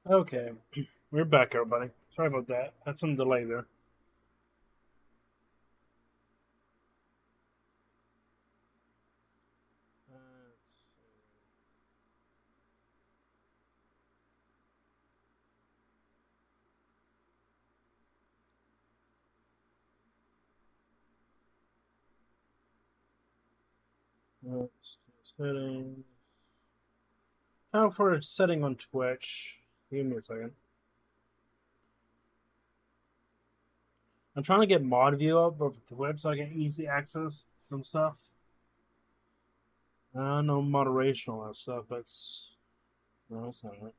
Okay. We're back, everybody. Sorry about that. Had some delay there. Settings. Now for a setting on Twitch. Give me a second. I'm trying to get mod view up over Twitch so I can easy access some stuff. No moderation, all that stuff. No, that's not right.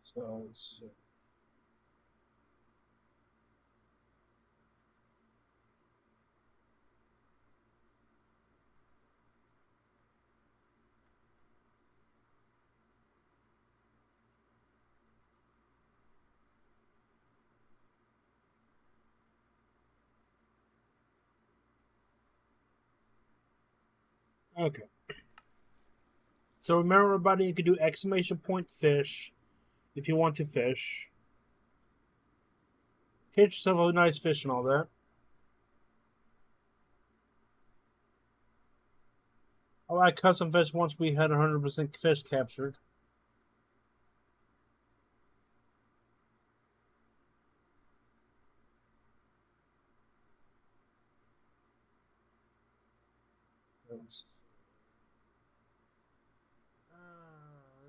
So let's see. Okay. So remember, everybody, you can do exclamation point fish if you want to fish. Catch yourself a nice fish and all that. Oh, I custom fish once we had 100% fish captured.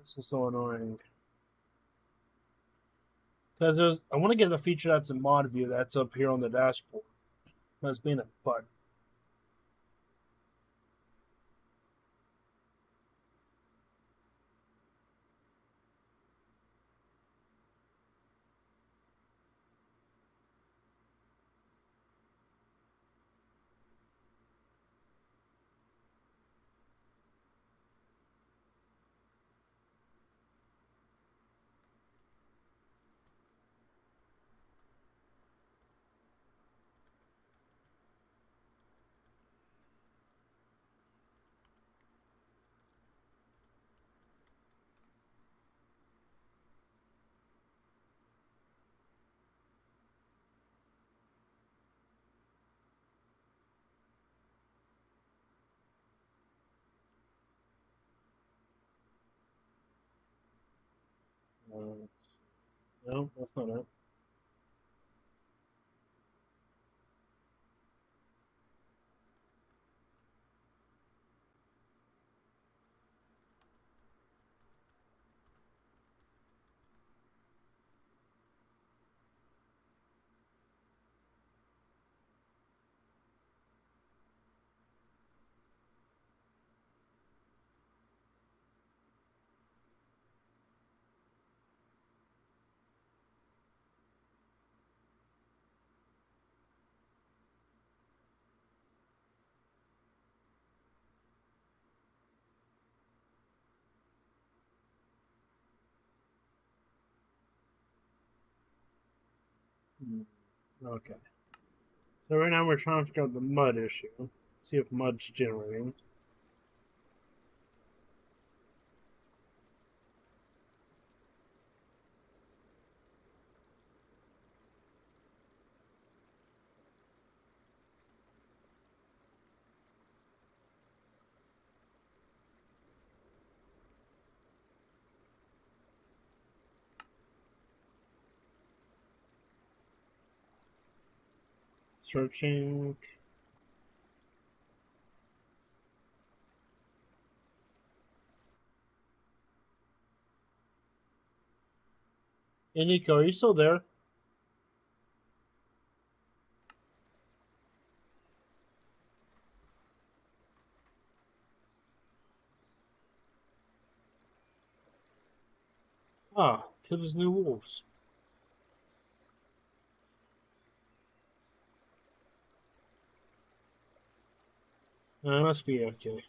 This is so annoying. Because I want to get the feature that's in mod view that's up here on the dashboard. That's being a butt. No, that's not it. Okay. So right now we're trying to figure out the mud issue. See if mud's generating. Searching. Hey, Nico, are you still there? Ah, Tibbs' new wolves. Must be okay.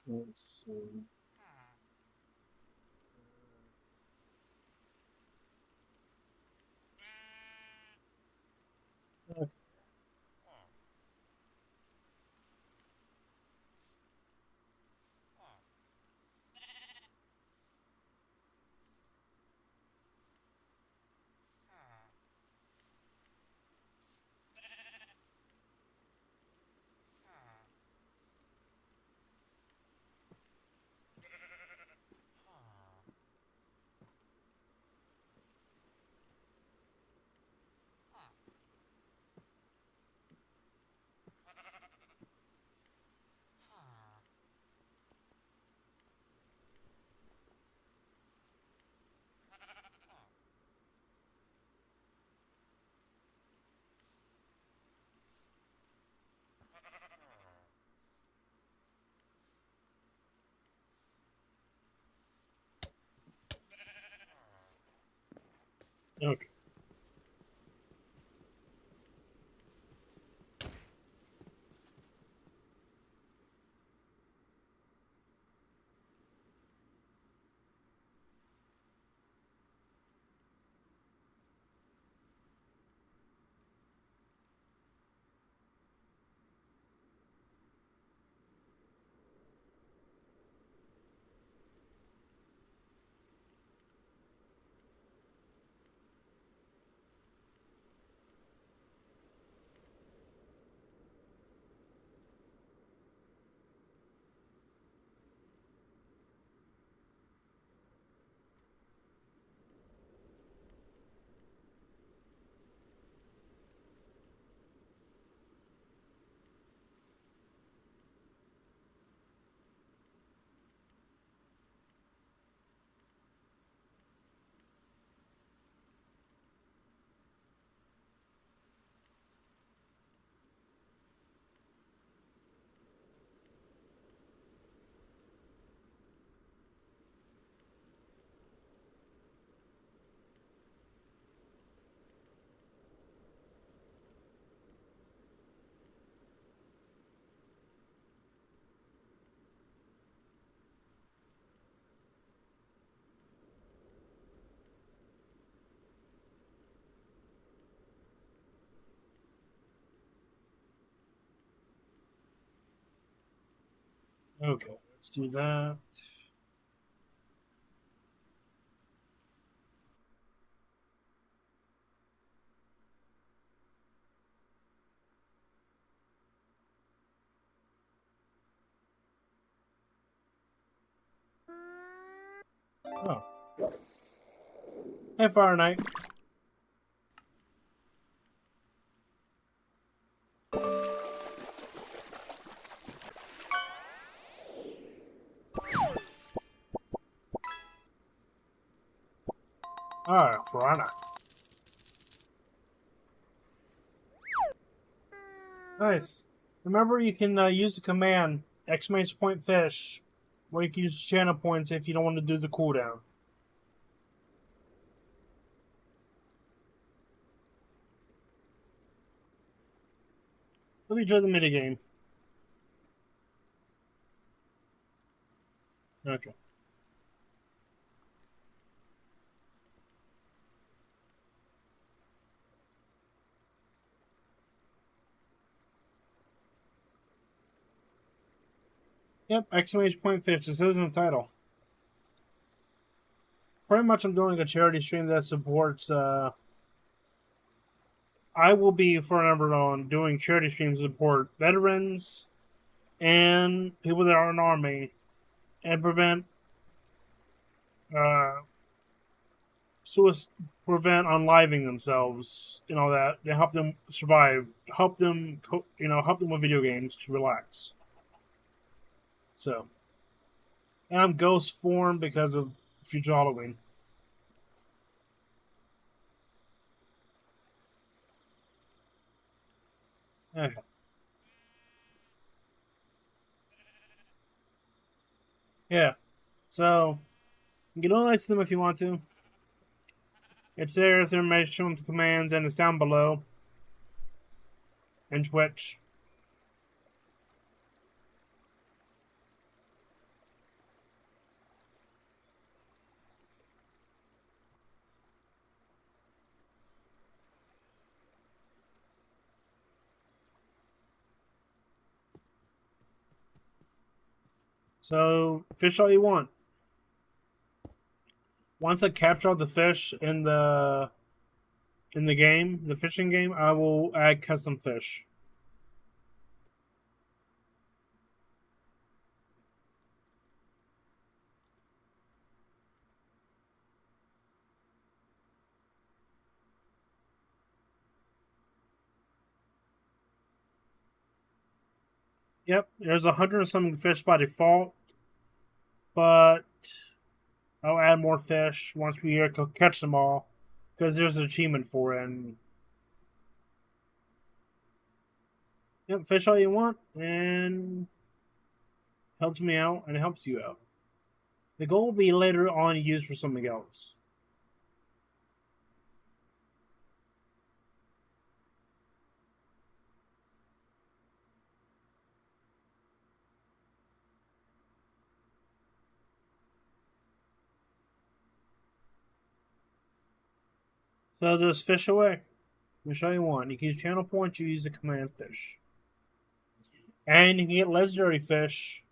Let's see. Okay. Okay. Okay, let's do that. Oh. Hey, Fire Knight. Alright, Fire Knight. Nice. Remember, you can use the command !fish, where you can use channel points if you don't want to do the cooldown. Hope you enjoy the minigame. Okay. Yep, !fish. It says in the title. Pretty much I'm doing a charity stream that supports, I will be forever on doing charity streams to support veterans and people that are in the Army and prevent prevent unliving themselves and all that to help them survive, help them help them with video games to relax. So, and I'm ghost form because of future Halloween. Okay. Yeah. So, you can donate to them if you want to. It's there through measurement commands, and it's down below. And Twitch. So fish all you want. Once I capture all the fish in the game, the fishing game, I will add custom fish. Yep, there's 100 and something fish by default, but I'll add more fish once we catch them all, because there's an achievement for it. And yep, fish all you want, and helps me out, and it helps you out. The goal will be later on used for something else. So just fish away. Fish all you want. You can use channel points, you use the command fish. And you can get legendary fish.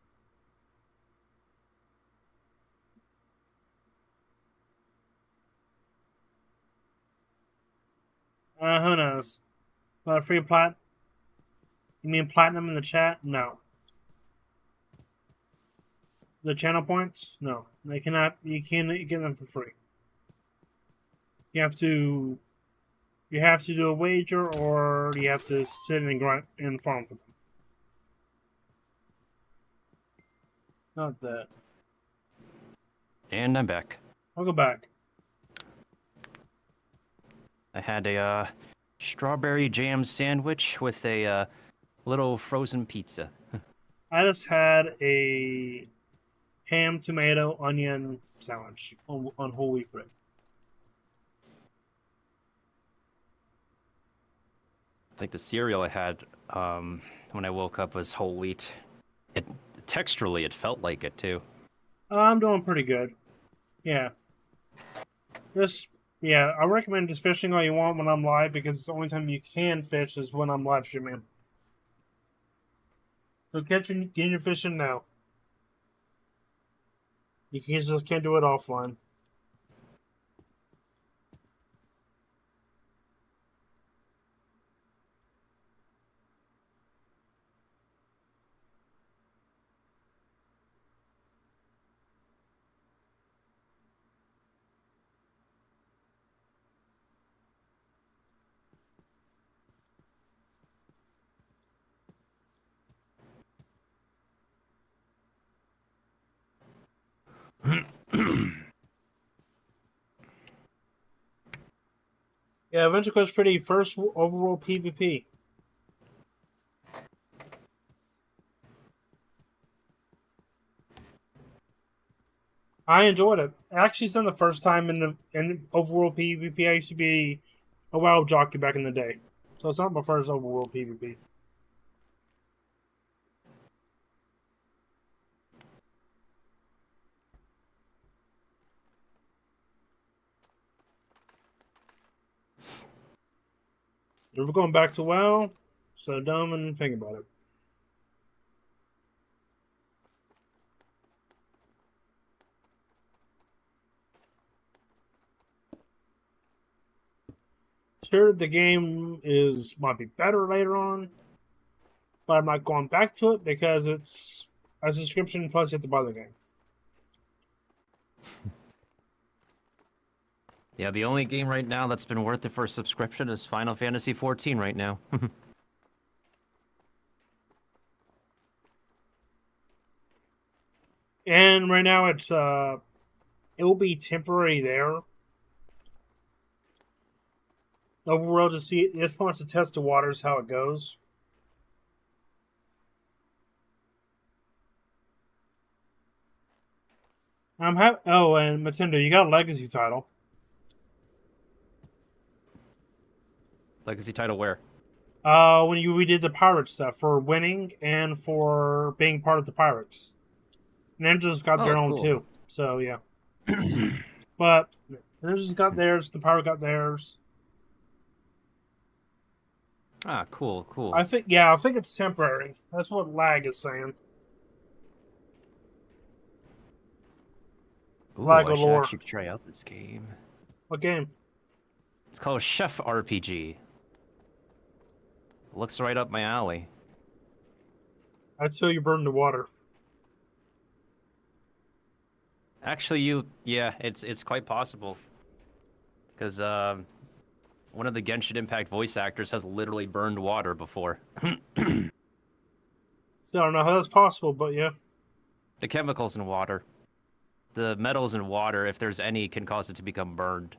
Who knows? Free plat? You mean platinum in the chat? No. The channel points? No. They cannot. You can't get them for free. You have to do a wager, or you have to sit and grind and farm for them. Not that. And I'm back. I'll go back. I had a strawberry jam sandwich with a little frozen pizza. I just had a ham, tomato, onion sandwich on whole wheat bread. I think the cereal I had when I woke up was whole wheat. Texturally, it felt like it too. I'm doing pretty good. Yeah. I recommend just fishing all you want when I'm live, because it's the only time you can fish is when I'm live streaming. So get your fishing now. You just can't do it offline. Yeah, Adventure Quest for the first overall PvP. I enjoyed it. Actually, it's not the first time in overworld PvP. I used to be a WoW jockey back in the day, so it's not my first overworld PvP. If we're going back to WoW, so dumb and think about it. Sure, the game might be better later on, but I'm not going back to it because it's a subscription plus you have to buy the game. Yeah, the only game right now that's been worth it for a subscription is Final Fantasy XIV right now. And right now it will be temporary there. Overall, to see this wants to test the waters how it goes. And Nintendo, you got a legacy title. Legacy title where? When we did the pirate stuff for winning and for being part of the pirates. Ninja's got their own cool. too. So yeah. But Ninja's got theirs, the pirate got theirs. Ah, cool. I think it's temporary. That's what Lag is saying. Ooh, Lag I should galore. actually try out this game. What game? It's called Chef RPG. Looks right up my alley. I'd say you burn the water. Actually, yeah, it's quite possible. Because one of the Genshin Impact voice actors has literally burned water before. Still, I don't know how that's possible, but yeah. The chemicals in water. The metals in water, if there's any, can cause it to become burned.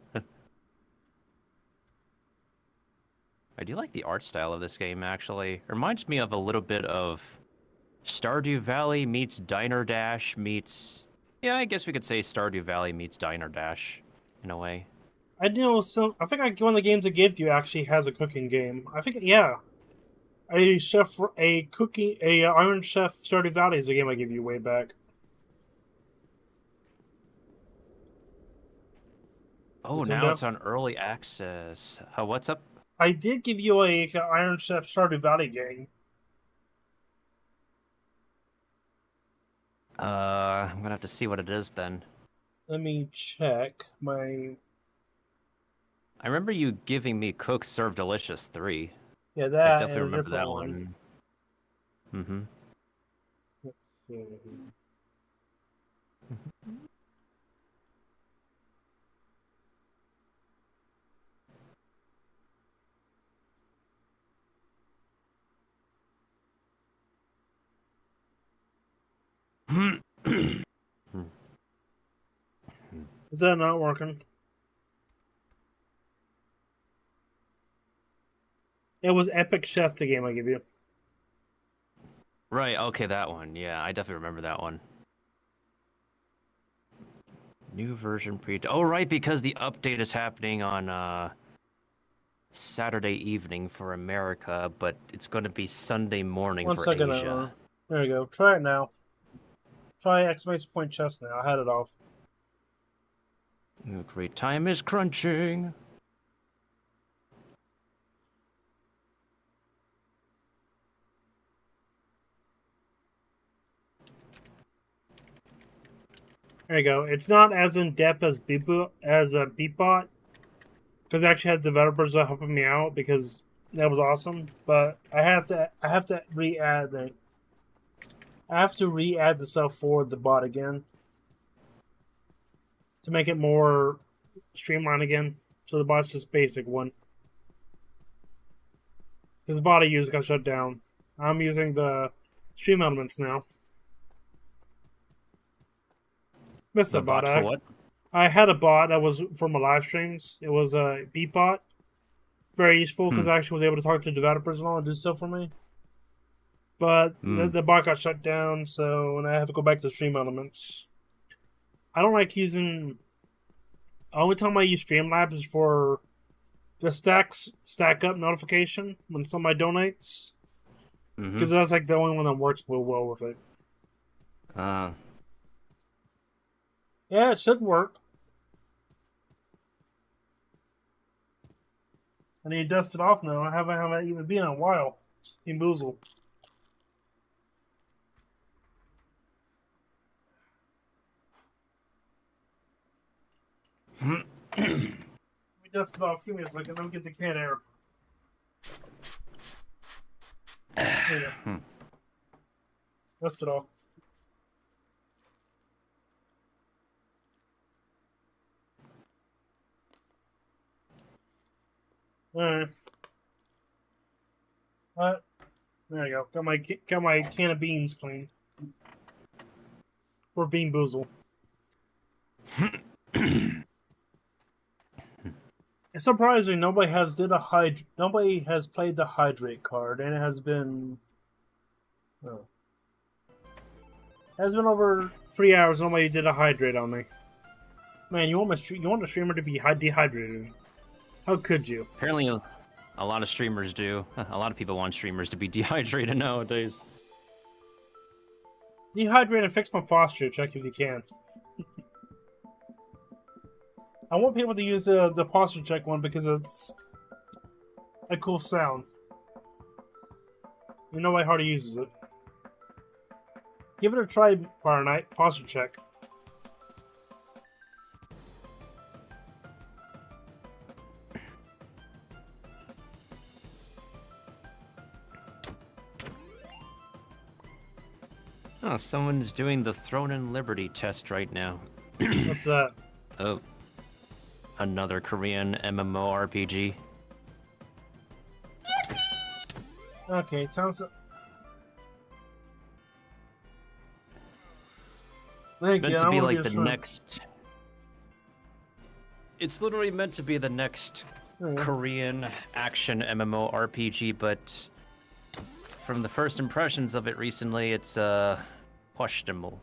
I do like the art style of this game, actually. It reminds me of a little bit of Stardew Valley meets Diner Dash meets... Yeah, I guess we could say Stardew Valley meets Diner Dash, in a way. I know some. I think one of the games I gave to you actually has a cooking game. I think, yeah. Iron Chef Stardew Valley is a game I gave you way back. Oh, now it's on early access. What's up? I did give you a Iron Chef Stardew Valley game. I'm gonna have to see what it is then. Let me check my... I remember you giving me Cook Serve Delicious 3. Yeah, that I definitely and a remember different that one. Mm-hmm. Let's see. Is that not working? It was Epic Chef, the game I gave you. Right, okay, that one. Yeah, I definitely remember that one. New version pre... Oh, right, because the update is happening on Saturday evening for America, but it's going to be Sunday morning One for second. Asia. There you go. Try it now. Try exclamation point chest now. I had it off. Oh, great time is crunching. There you go. It's not as in depth as Beatbot, because I actually had developers helping me out because that was awesome. But I have to re-add the stuff for the bot again to make it more streamlined again. So the bot's just basic one. Because the bot I used got shut down. I'm using the stream elements now. Missed a bot. For what? I had a bot that was for my live streams. It was a Beatbot. Very useful because I actually was able to talk to developers and all and do stuff for me. But the bot got shut down, so and I have to go back to stream elements. I don't like using... The only time I use Streamlabs is for the stack up notification when somebody donates. Because that's like the only one that works real well with it. Yeah, it should work. I need to dust it off now. I haven't even been in a while. In Boozle. Let me dust it off. Give me a second. Let me get the can air. There you go. Dust it off. Alright. There you go. Got my can of beans clean. For Bean Boozle. It's surprising nobody has played the hydrate card, and it has been over 3 hours. Nobody did a hydrate on me. Man, you want the streamer to be dehydrated? How could you? Apparently, a lot of streamers do. A lot of people want streamers to be dehydrated nowadays. Dehydrate and fix my posture check if you can. I want people to use the posture check one because it's a cool sound. You know why Hardy uses it. Give it a try, Fire Knight. Posture check. Oh, someone's doing the Throne and Liberty test right now. What's that? Oh, another Korean MMORPG. Okay, sounds. Thank you. Meant I to be wanna like a the shrimp. next. It's literally meant to be the next Korean action MMORPG, but from the first impressions of it recently, it's questionable.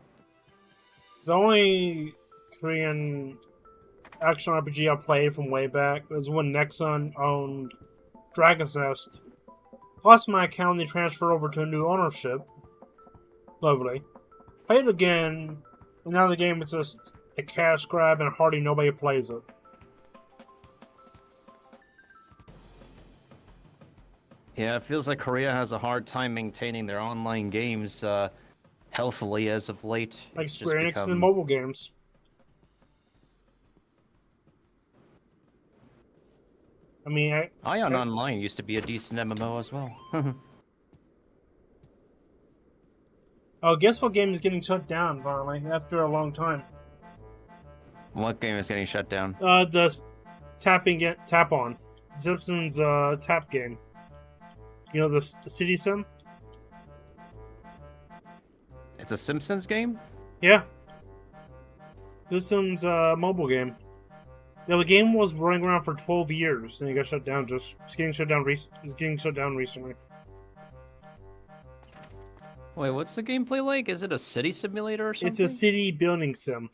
The only Korean action RPG I played from way back was when Nexon owned Dragon's Nest. Plus, my account they transferred over to a new ownership. Lovely. Played again, and now the game is just a cash grab and hardly nobody plays it. Yeah, it feels like Korea has a hard time maintaining their online games healthily as of late. Like It's Square just Enix become... and mobile games. I mean, Ion Online used to be a decent MMO as well. Oh, guess what game is getting shut down finally after a long time? What game is getting shut down? The tap on Simpsons tap game. You know the city sim? It's a Simpsons game? Yeah. This Sims mobile game. Yeah, the game was running around for 12 years and it got shut down. It's getting shut down. It's getting shut down recently. Wait, what's the gameplay like? Is it a city simulator or something? It's a city building sim.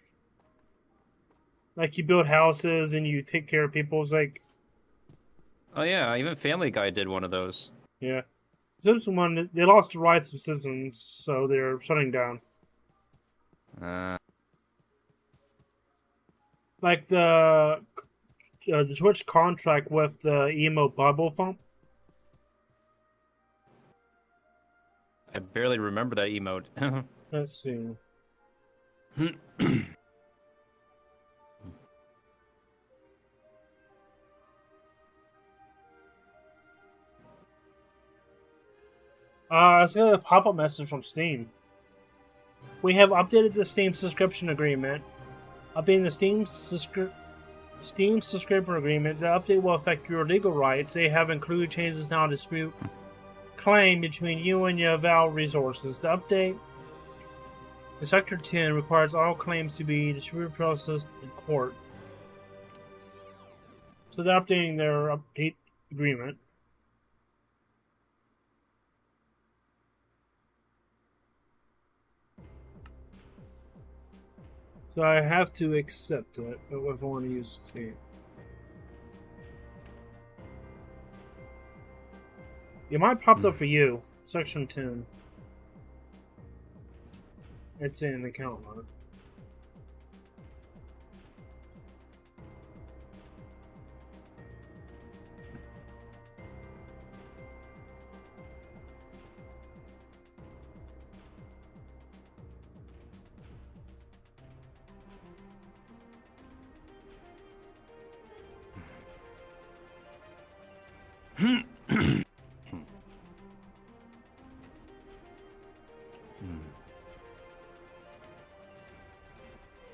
Like you build houses and you take care of people. It's like, Oh yeah, even Family Guy did one of those. yeah. Simpsons one, they lost the rights of Simpsons, so they're shutting down. Like the Twitch contract with the emo bubble thump. I barely remember that emote. Let's see. I got a pop-up message from Steam. We have updated the Steam subscription agreement. Updating the Steam subscription agreement. The update will affect your legal rights. They have included changes now to dispute claim between you and your Valve resources. The update in Sector 10 requires all claims to be distributed processed in court. So they're updating their update agreement. So I have to accept it if I want to use Steam. It might pop up for you. Section 10. It's in an account mode.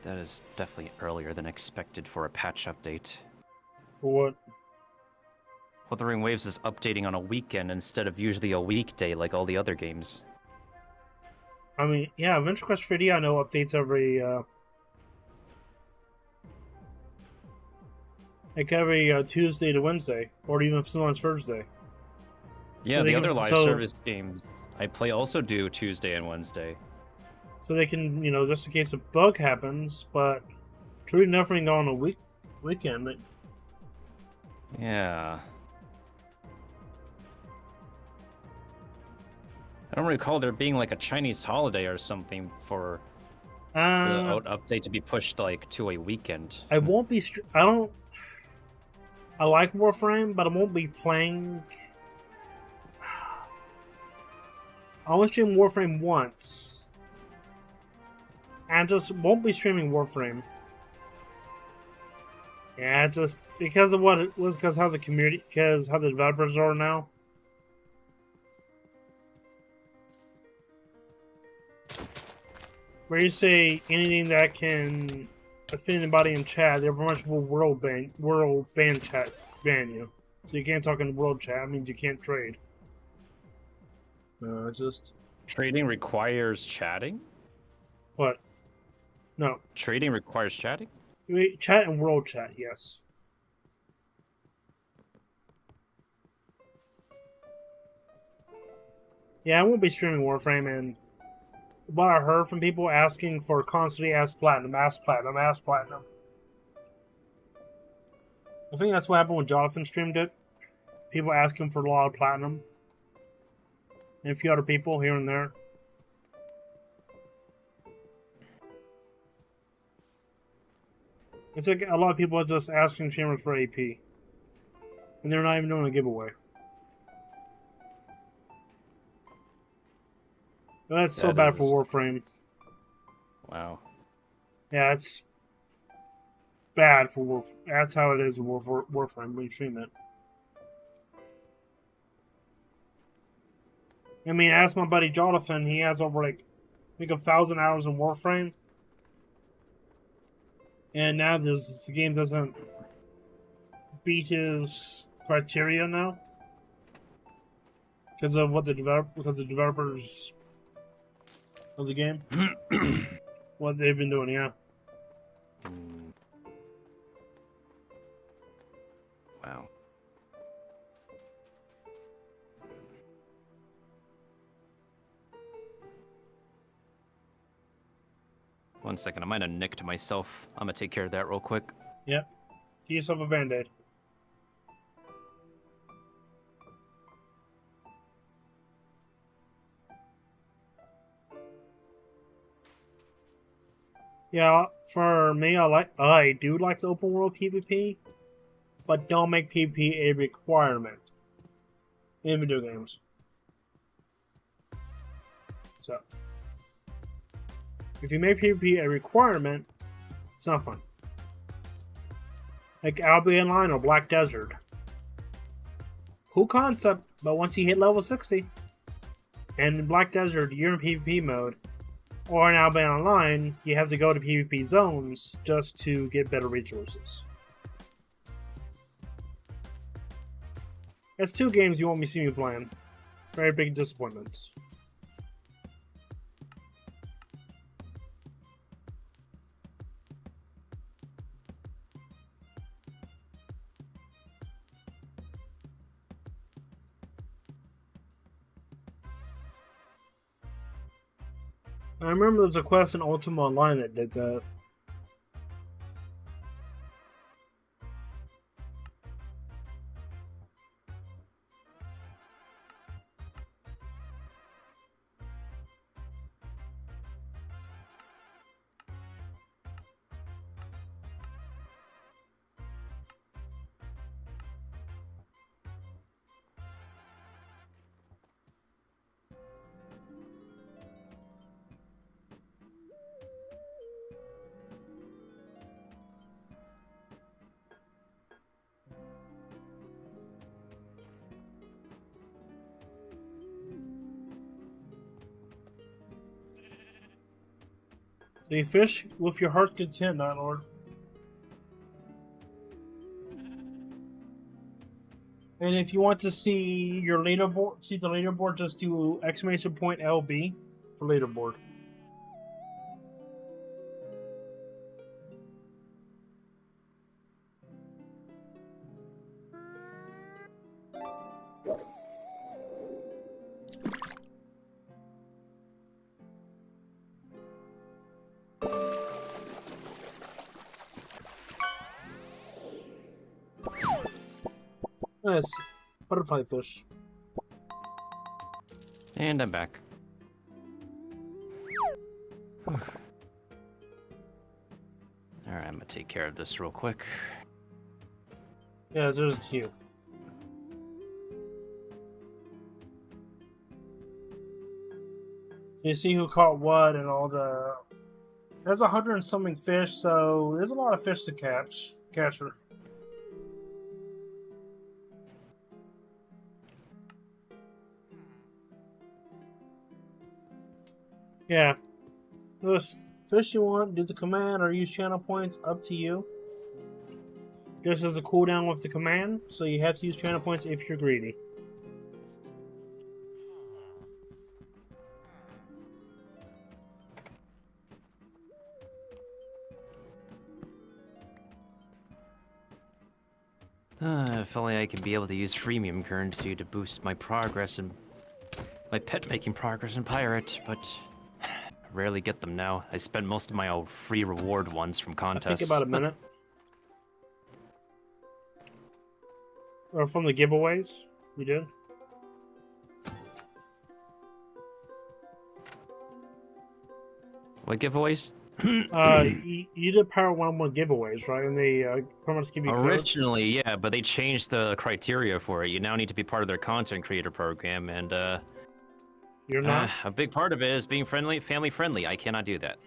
That is definitely earlier than expected for a patch update. For what? Wuthering Waves is updating on a weekend instead of usually a weekday like all the other games. I mean, yeah, Venture Quest 3D I know updates every Tuesday to Wednesday, or even sometimes Thursday. Yeah, So the they other can- live so- service games I play also do Tuesday and Wednesday. So they can, just in case a bug happens, but truly nothing on a weekend. Yeah. I don't recall there being like a Chinese holiday or something for the update to be pushed like to a weekend. I won't be. I like Warframe, but I won't be playing. I only stream Warframe once. And just won't be streaming Warframe. Yeah, just because of what it was, because how the community, because how the developers are now. where you say anything that can offend anybody in chat, they pretty much will world ban chat ban you. So you can't talk in world chat. That means you can't trade. Just Trading requires chatting? what? No, Trading requires chatting? wait, chat and world chat. Yes. Yeah, I won't be streaming Warframe, and what I heard from people asking for constantly ask platinum. I think that's what happened when Jonathan streamed it. People asking for a lot of platinum. And a few other people here and there. It's like a lot of people are just asking streamers for AP. And they're not even doing a giveaway. That's so bad for Warframe. Wow. Yeah, it's bad for Warframe. That's how it is with Warframe when you stream it. I mean, ask my buddy Jonathan. He has over like, I think 1,000 hours in Warframe. And now the game doesn't beat his criteria now. Because of what the developers of the game. What they've been doing, yeah. Wow. One second, I might have nicked myself. I'm gonna take care of that real quick. Yep. Get yourself a band-aid. Yeah, for me, I do like the open world PvP, but don't make PvP a requirement in video games. So, if you make PvP a requirement, it's not fun. Like Albion Line or Black Desert. Cool concept, but once you hit level 60, and in Black Desert, you're in PvP mode, or in Albion Online, you have to go to PvP zones just to get better resources. That's two games you won't see me playing. Very big disappointments. I remember there was a quest in Ultima Online that did that. So you fish with your heart content, my lord. And if you want to see your leaderboard, see the leaderboard, just do !LB for leaderboard. Nice. Butterfly fish. And I'm back. Alright, I'm gonna take care of this real quick. Yeah, there's a queue. You see who caught what and all the... There's 100 and something fish, so there's a lot of fish to capture. Yeah, This fish you want, do the command or use channel points, up to you. This is a cooldown with the command, so you have to use channel points if you're greedy. If only I could be able to use freemium currency to boost my progress and my pet making progress in Pirate, but rarely get them now. I spend most of my free reward ones from I contests. think about a minute. Or from the giveaways, you did? What giveaways? You did Power 101 giveaways, right? And they pretty much give you codes? Originally, yeah, but they changed the criteria for it. You now need to be part of their content creator program, and you're not. A big part of it is being family friendly. I cannot do that.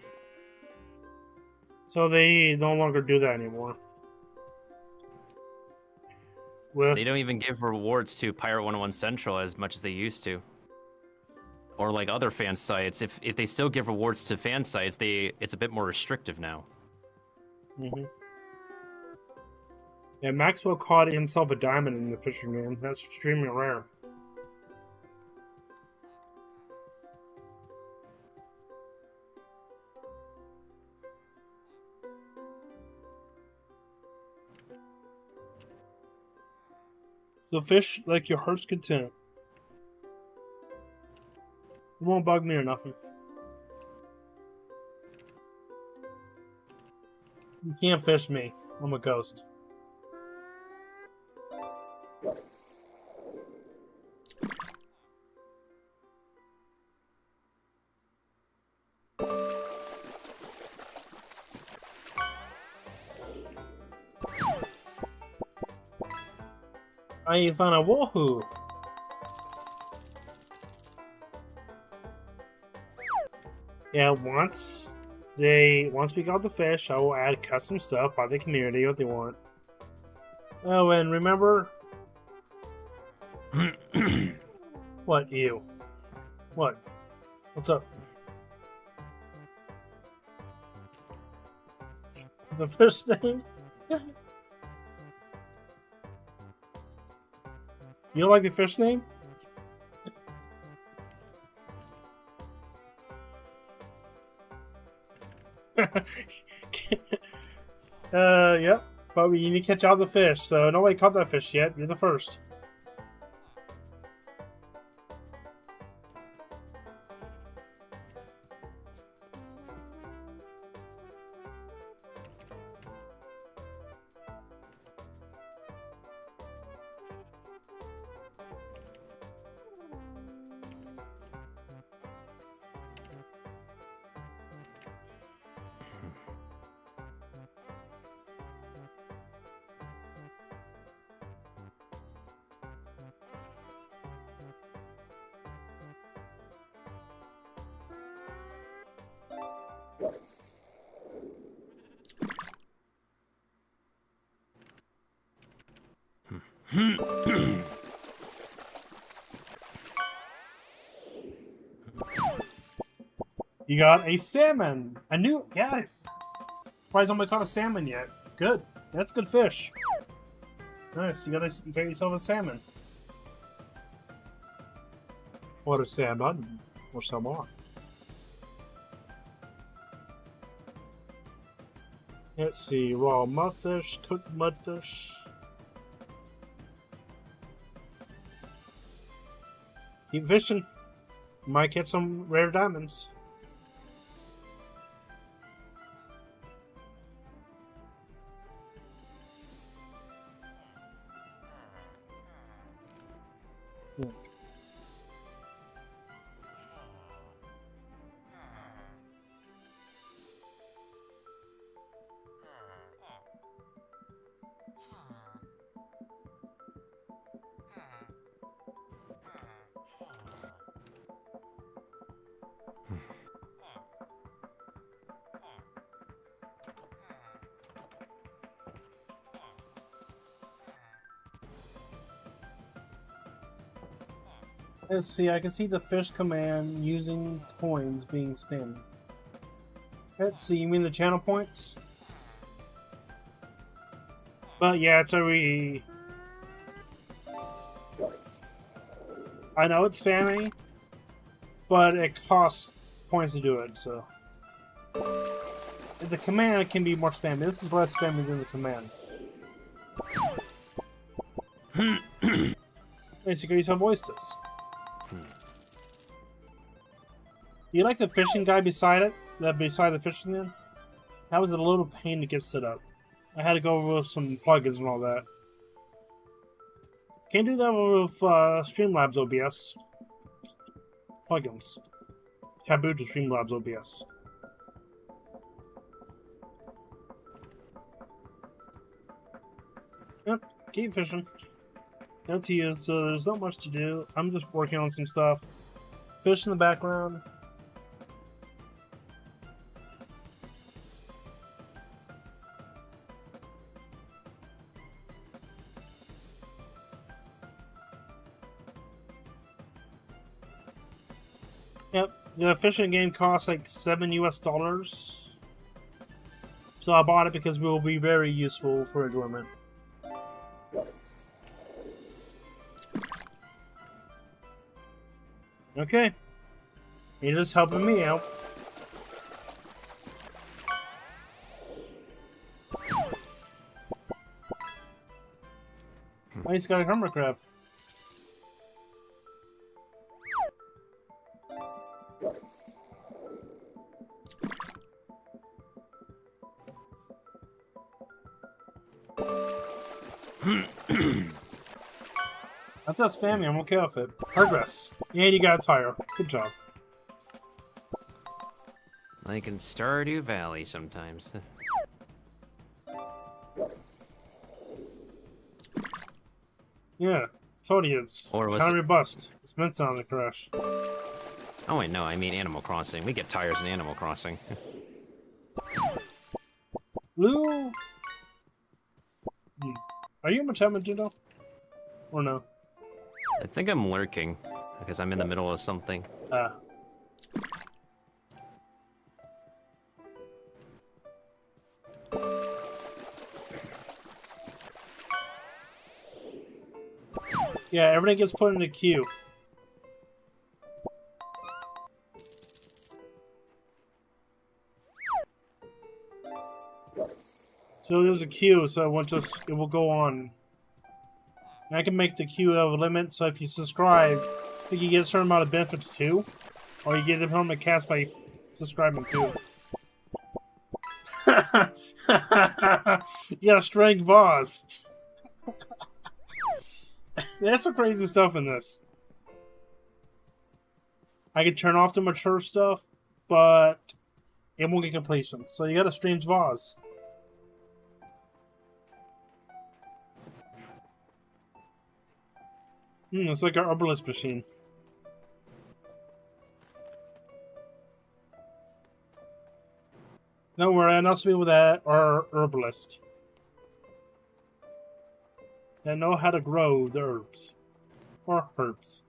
So they no longer do that anymore. They don't even give rewards to Pirate 101 Central as much as they used to. Or like other fan sites, if they still give rewards to fan sites, it's a bit more restrictive now. Mm-hmm. Yeah, Maxwell caught himself a diamond in the fishing game. That's extremely rare. So fish like your heart's content. It won't bug me or nothing. You can't fish me. I'm a ghost. I found a woohoo. Yeah, once we got the fish, I will add custom stuff by the community what they want. Oh, and remember what you? What? What's up? The fish thing? You don't like the fish name? Yep. But we need to catch all the fish, so nobody caught that fish yet. You're the first. You got a salmon. I knew, yeah. Surprised nobody caught a salmon yet. Good. That's good fish. Nice. You got yourself a salmon. What a salmon. Or some more. Let's see. Raw mudfish, cooked mudfish. Keep fishing. Might catch some rare diamonds. Let's see, I can see the fish command using coins being spammed. Let's see, you mean the channel points? But yeah, it's every... I know it's spammy, but it costs points to do it, so... The command can be more spammy. This is less spammy than the command. Basically, some oysters. You like the fishing guy beside it? Beside the fishing then? That was a little pain to get set up. I had to go with some plugins and all that. Can't do that with Streamlabs OBS. Plugins. Taboo to Streamlabs OBS. Yep, keep fishing. Up to you, so there's not much to do. I'm just working on some stuff. Fish in the background. Yep, the fishing game costs like $7 US. So I bought it because it will be very useful for enjoyment. Okay. You're just helping me out. Why he's got a hermit crab? I'm not spammy, I'm okay with it. Progress. And you got a tire. Good job. Like in Stardew Valley sometimes. Yeah, told you it's Or was kind of it- robust. It's meant to not crash. Oh wait, no, I mean Animal Crossing. We get tires in Animal Crossing. Lou! Are you much having Judo? Or no? I think I'm lurking, because I'm in the middle of something. Ah. Yeah, everything gets put in the queue. So there's a queue, so it will go on. And I can make the queue a limit, so if you subscribe, I think you get a certain amount of benefits too. Or you get a permanent cast by subscribing too. You got a strange vase. There's some crazy stuff in this. I can turn off the mature stuff, but it won't get completion. So you got a strange vase. It's like an herbalist machine. Don't worry, I know some people that are herbalist. That know how to grow the herbs. Or herbs.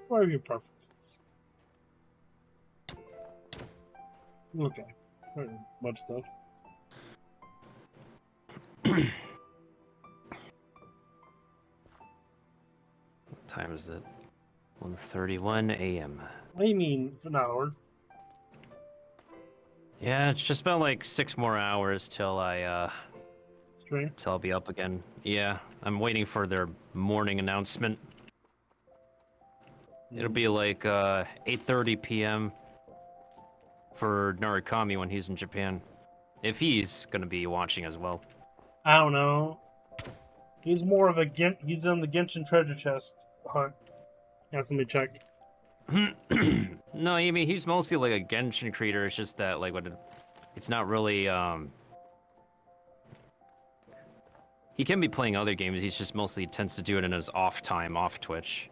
Whatever your preference is. Okay. Much stuff. What time is it? 1:31 a.m. What do you mean, for now, Lord? Yeah, it's just about like 6 more hours till Stream? till I'll be up again. Yeah, I'm waiting for their morning announcement. It'll be like 8:30 p.m. for Narukami when he's in Japan. If he's gonna be watching as well. I don't know. He's more of a he's on the Genshin treasure chest hunt. Yeah, let me check. No, I mean he's mostly like a Genshin creator. It's just that like it's not really he can be playing other games. He's just mostly tends to do it in his off time, off Twitch.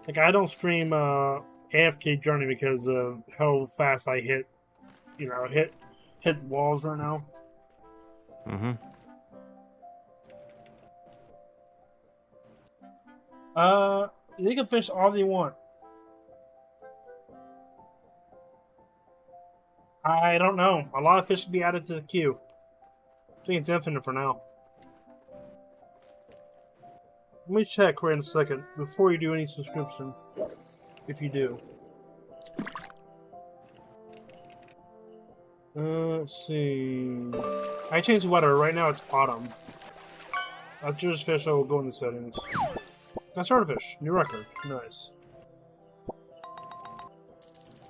Like I don't stream AFK Journey because of how fast I hit walls right now. Mm-hmm. You can fish all you want. I don't know. A lot of fish should be added to the queue. I think it's infinite for now. Let me check right in a second before you do any subscription. If you do. Let's see. I changed the weather. Right now it's autumn. After this fish, I will go in the settings. Got starfish. New record. Nice.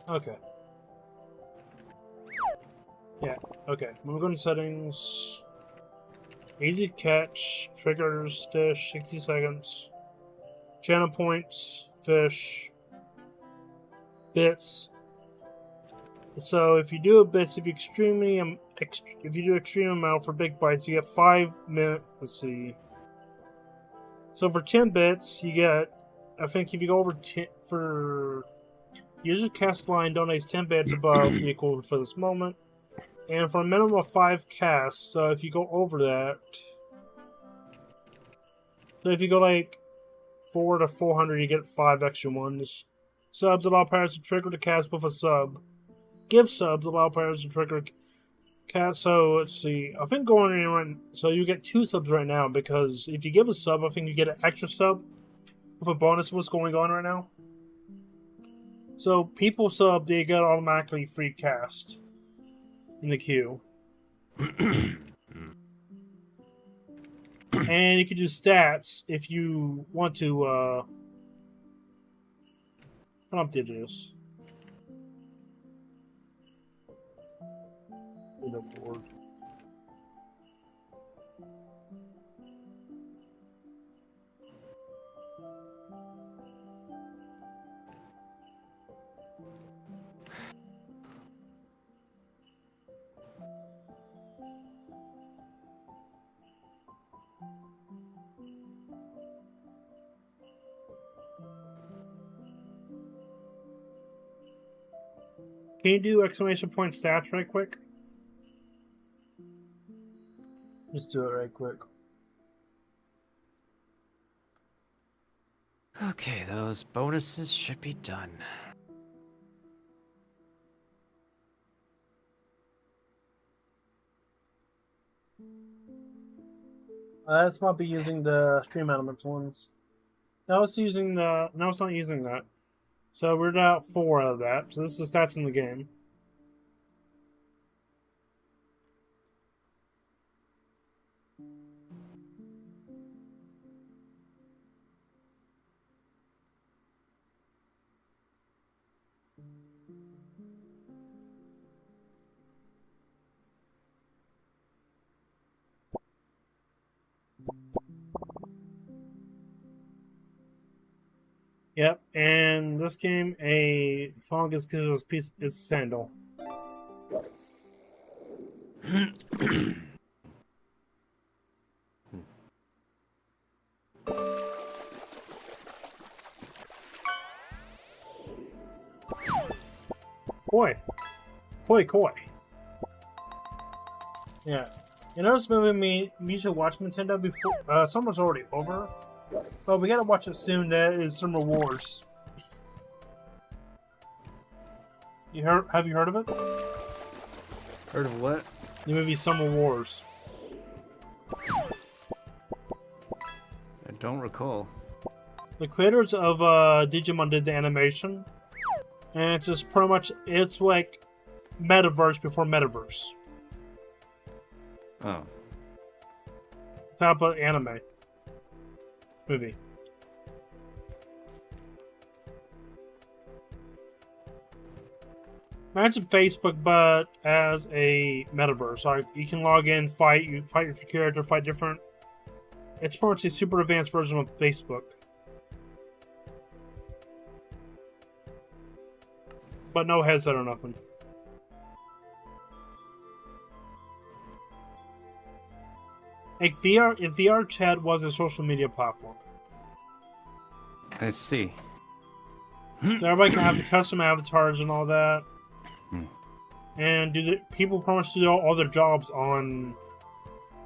Okay. Yeah, okay. I'm gonna go in settings. Easy catch. Triggers. Fish. 60 seconds. Channel points. Fish. Bits. So if you do a bits, if you do extreme amount for big bites, you get 5 minutes. Let's see. So for 10 bits, you get. I think if you go over 10 for user cast line donates 10 bits above equal for this moment, and for a minimum of 5 casts. So if you go over that, so if you go like 4 to 400, you get 5 extra ones. Subs allow players to trigger the cast with a sub. Give subs allow players to trigger cast. So let's see. I think going in right. So you get 2 subs right now because if you give a sub, I think you get an extra sub with a bonus of what's going on right now. So people sub, they get automatically free cast in the queue. And you can do stats if you want to prompt digits. Board. Can you do exclamation point stats right quick? Just do it right quick. Okay, those bonuses should be done. This might be using the stream elements ones. No, it's using the. No, it's not using that. So we're at 4 out of that. So this is the stats in the game. Yep, and this game, a fungus kills piece is sandal. Koi. Koi. Yeah. You know this movie we should watch Nintendo before summer's already over. But we gotta watch it soon. That is Summer Wars. Have you heard of it? Heard of what? The movie Summer Wars. I don't recall. The creators of Digimon did the animation. And it's just pretty much, it's like Metaverse before Metaverse. Oh. Type of anime. Movie. Imagine Facebook, but as a metaverse. Like you can log in, fight with your character, fight different. It's pretty much a super advanced version of Facebook, but no headset or nothing. Like VR, if VR chat was a social media platform. I see. So everybody can have the custom avatars and all that. And people pretty much do all their jobs on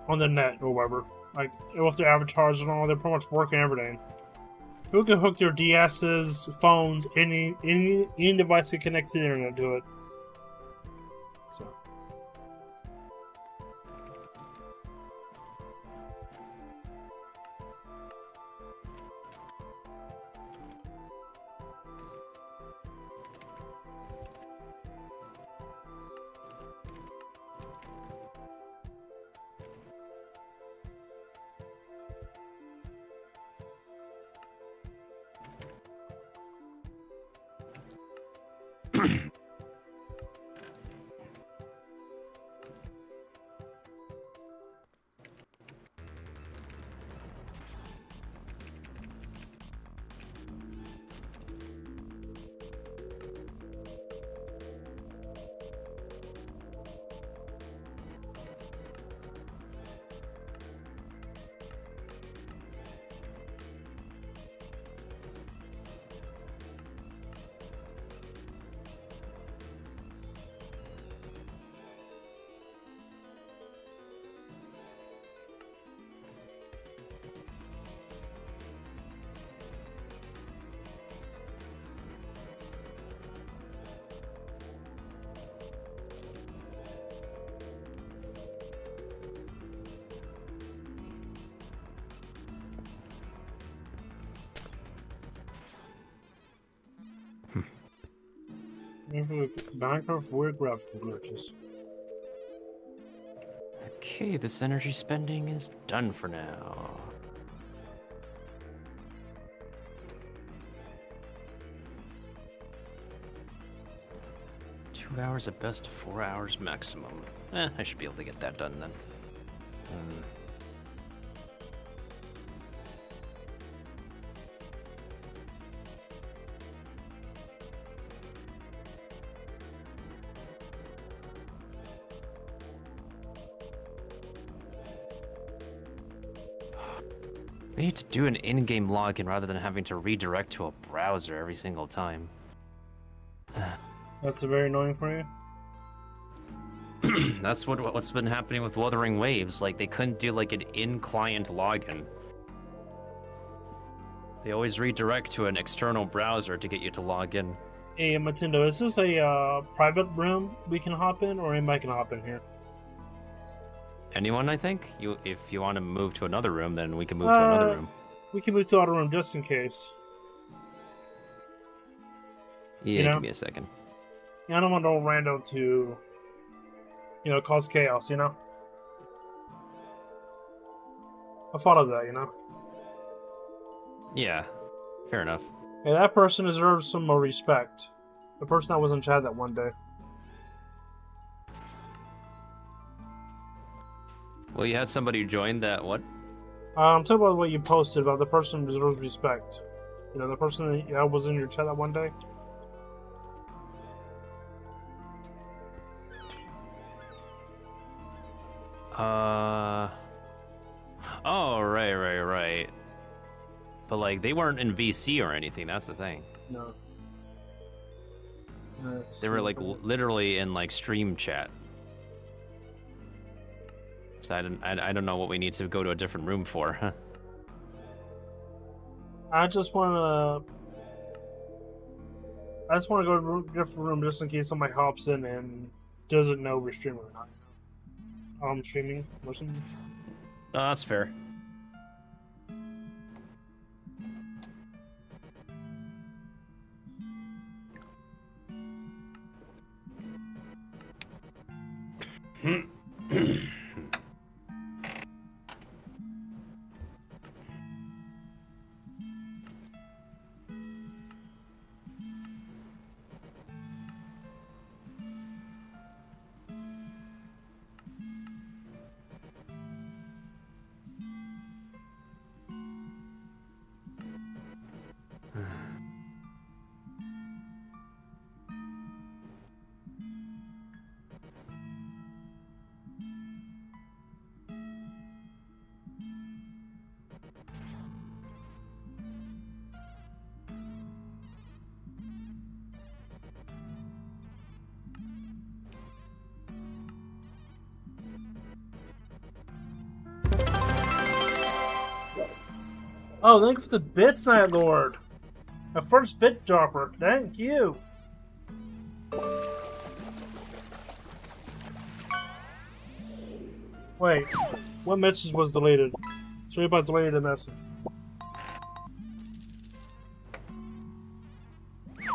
the net or whatever. Like with their avatars and all, they're pretty much working everything. People can hook their DS's, phones, any device that connects to the internet to it. Minecraft weird graphical glitches. Okay, this energy spending is done for now. Two hours at best, 4 hours maximum. I should be able to get that done then. We need to do an in-game login rather than having to redirect to a browser every single time. That's very annoying for you? That's what's been happening with Wuthering Waves. Like, they couldn't do, like, an in-client login. They always redirect to an external browser to get you to log in. Hey, Matendo, is this a private room we can hop in, or anybody can hop in here? Anyone, I think? If you want to move to another room, then we can move to another room. We can move to another room just in case. Yeah, give me a second. Yeah, I don't want no rando to, cause chaos, I thought of that, Yeah, fair enough. Hey, that person deserves some more respect. The person that was in chat that one day. Well, you had somebody join that, what? I'm talking about what you posted about the person deserves respect. The person that was in your chat that one day. Oh, right. But, like, they weren't in VC or anything, that's the thing. No. They were, like, literally in, like, stream chat. So I don't know what we need to go to a different room for. I just want to go to a different room just in case somebody hops in and doesn't know we're streaming or not. Streaming or something. Oh, that's fair. Oh, thank you for the bits, Night Lord. A first bit dropper. Thank you. Wait, what message was deleted? Sorry about deleted a message.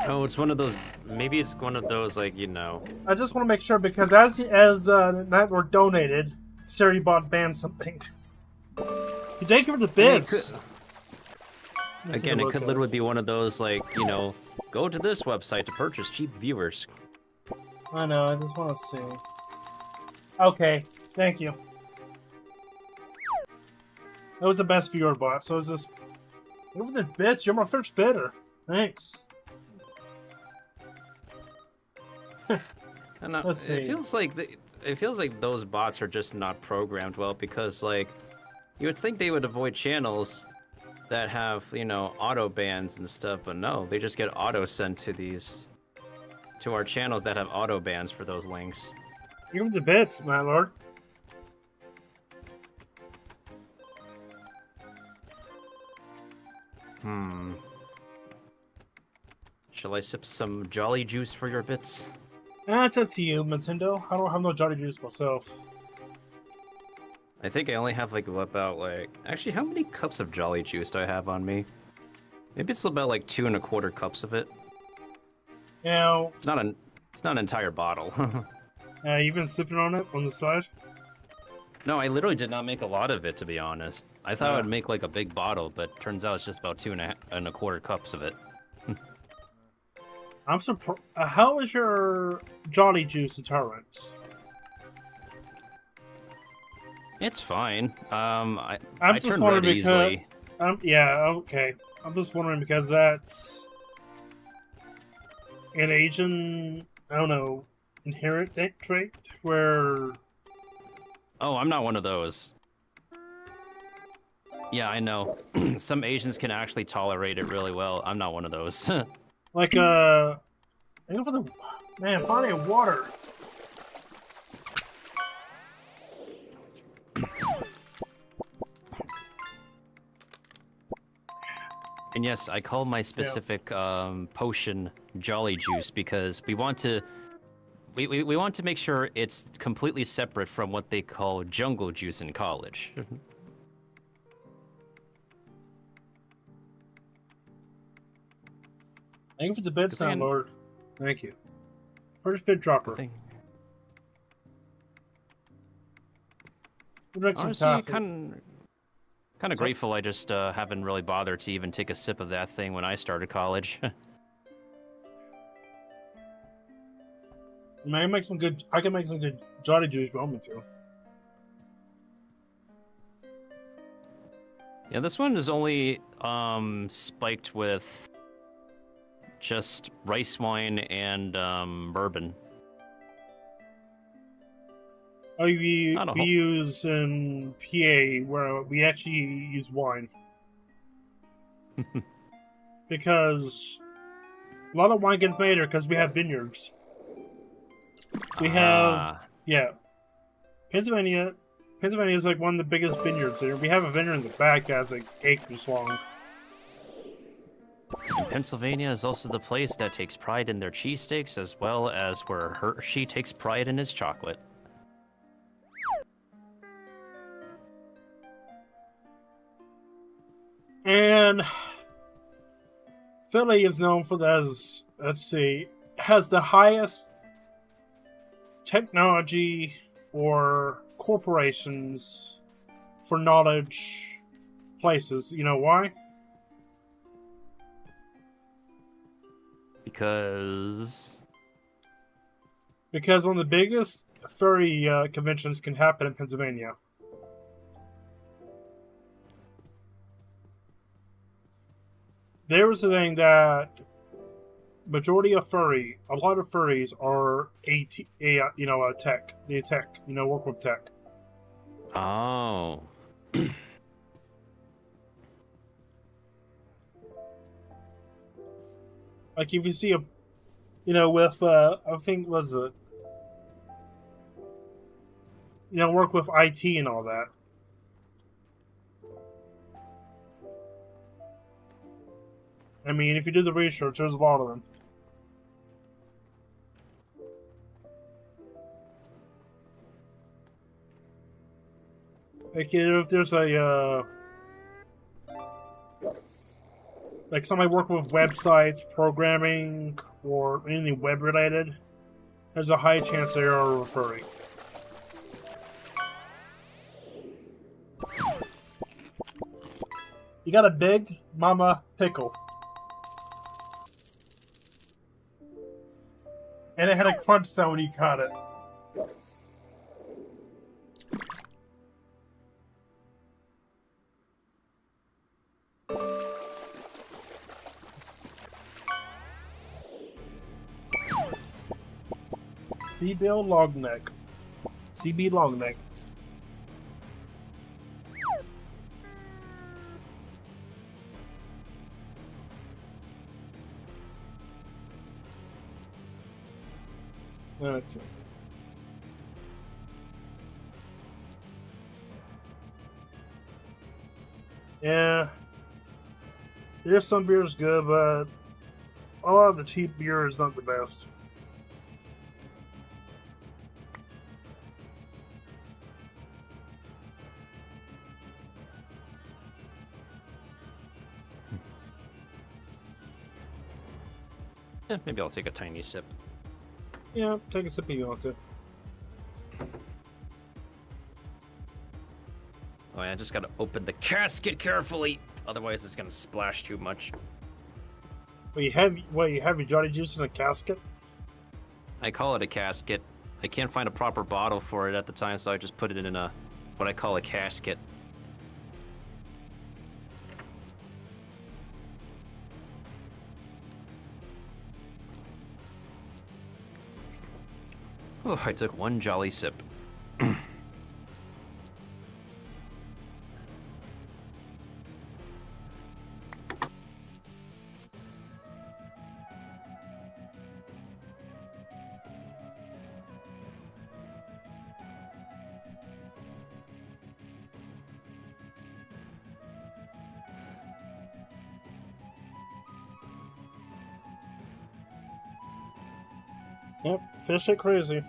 Oh, it's one of those. Maybe it's one of those, like, I just want to make sure because as Night Lord donated, Siri bot banned something. Thank you for the bits. Let's Again, take a it look could at literally be one of those, like, you know, go to this website to purchase cheap viewers. I know, I just want to see. Okay, thank you. That was the best viewer bot, so it's just... Over the bits, you're my first bidder. Thanks. And Let's see. it feels like those bots are just not programmed well because, like, you would think they would avoid channels that have, you know, auto bans and stuff, but no, they just get auto sent to our channels that have auto bans for those links. You're over the bits, my lord. Shall I sip some Jolly Juice for your bits? It's up to you, Nintendo. I don't have no Jolly Juice myself. I think I only have like about like... Actually, how many cups of Jolly Juice do I have on me? Maybe it's about like 2 1/4 cups of it. You know... It's not an entire bottle. You've been sipping on it on the side? No, I literally did not make a lot of it, to be honest. I thought I would make like a big bottle, but turns out it's just about 2 1/4 cups of it. I'm surprised. How is your Jolly Juice tolerance? It's fine. I just turn wondering red because easily. yeah, okay. I'm just wondering because that's an Asian, I don't know, inherent trait where. Oh, I'm not one of those. Yeah, I know. Some Asians can actually tolerate it really well. I'm not one of those. Like, I go for the... Man, finding water. And yes, I call my specific potion Jolly Juice because we want to... We want to make sure it's completely separate from what they call jungle juice in college. Thank you for the bits now, Lord. Thank you. First bid dropper. Honestly, kind of grateful I just haven't really bothered to even take a sip of that thing when I started college. I can make some good Jolly Juice if you want me to. Yeah, this one is only spiked with just rice wine and bourbon. Oh, we use in PA where we actually use wine. Because a lot of wine gets made here because we have vineyards. We have, yeah. Pennsylvania is like one of the biggest vineyards there. We have a vineyard in the back that's like acres long. And Pennsylvania is also the place that takes pride in their cheesesteaks as well as where Hershey takes pride in his chocolate. And Philly is known for has the highest technology or corporations for knowledge places. You know why? Because one of the biggest furry conventions can happen in Pennsylvania. There was a thing that a lot of furries are tech. They tech, work with tech. Oh. Like if you see with I think was it, work with IT and all that. I mean, if you do the research, there's a lot of them. Like if there's a like somebody working with websites, programming, or anything web related, there's a high chance they are referring. You got a big mama pickle. And it had a crunch sound when you caught it. Seabill Longneck. CB Longneck. Okay. Yeah. There's some beers good, but a lot of the cheap beer is not the best. Maybe I'll take a tiny sip. Yeah, take a sip if you want to. Oh, yeah, I just gotta open the casket carefully. Otherwise, it's gonna splash too much. Well, you have your Johnny Juice in a casket? I call it a casket. I can't find a proper bottle for it at the time, so I just put it in a what I call a casket. Oh, I took one jolly sip. Yep, fish it crazy.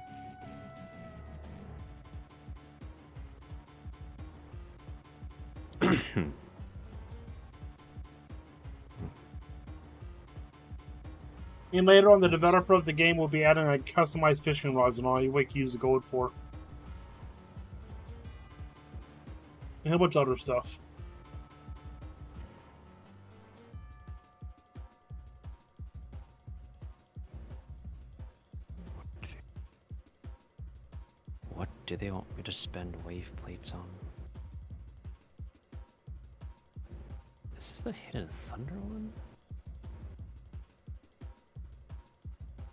And later on, the developer of the game will be adding like customized fishing rods and all you can use the gold for. And a bunch of other stuff. What do they want me to spend wave plates on? Is this the Hidden Thunder one?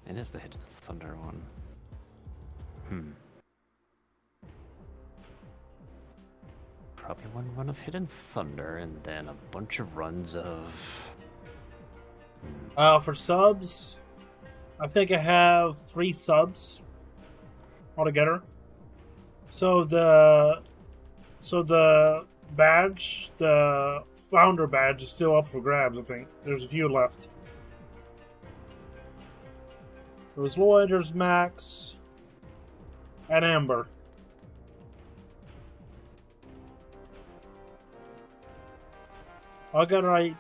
It is the Hidden Thunder one. Probably one run of Hidden Thunder and then a bunch of runs of... For subs, I think I have 3 subs altogether. So the badge, the founder badge, is still up for grabs. I think there's a few left. There was Lloyd, there's Max, and Amber. I got right.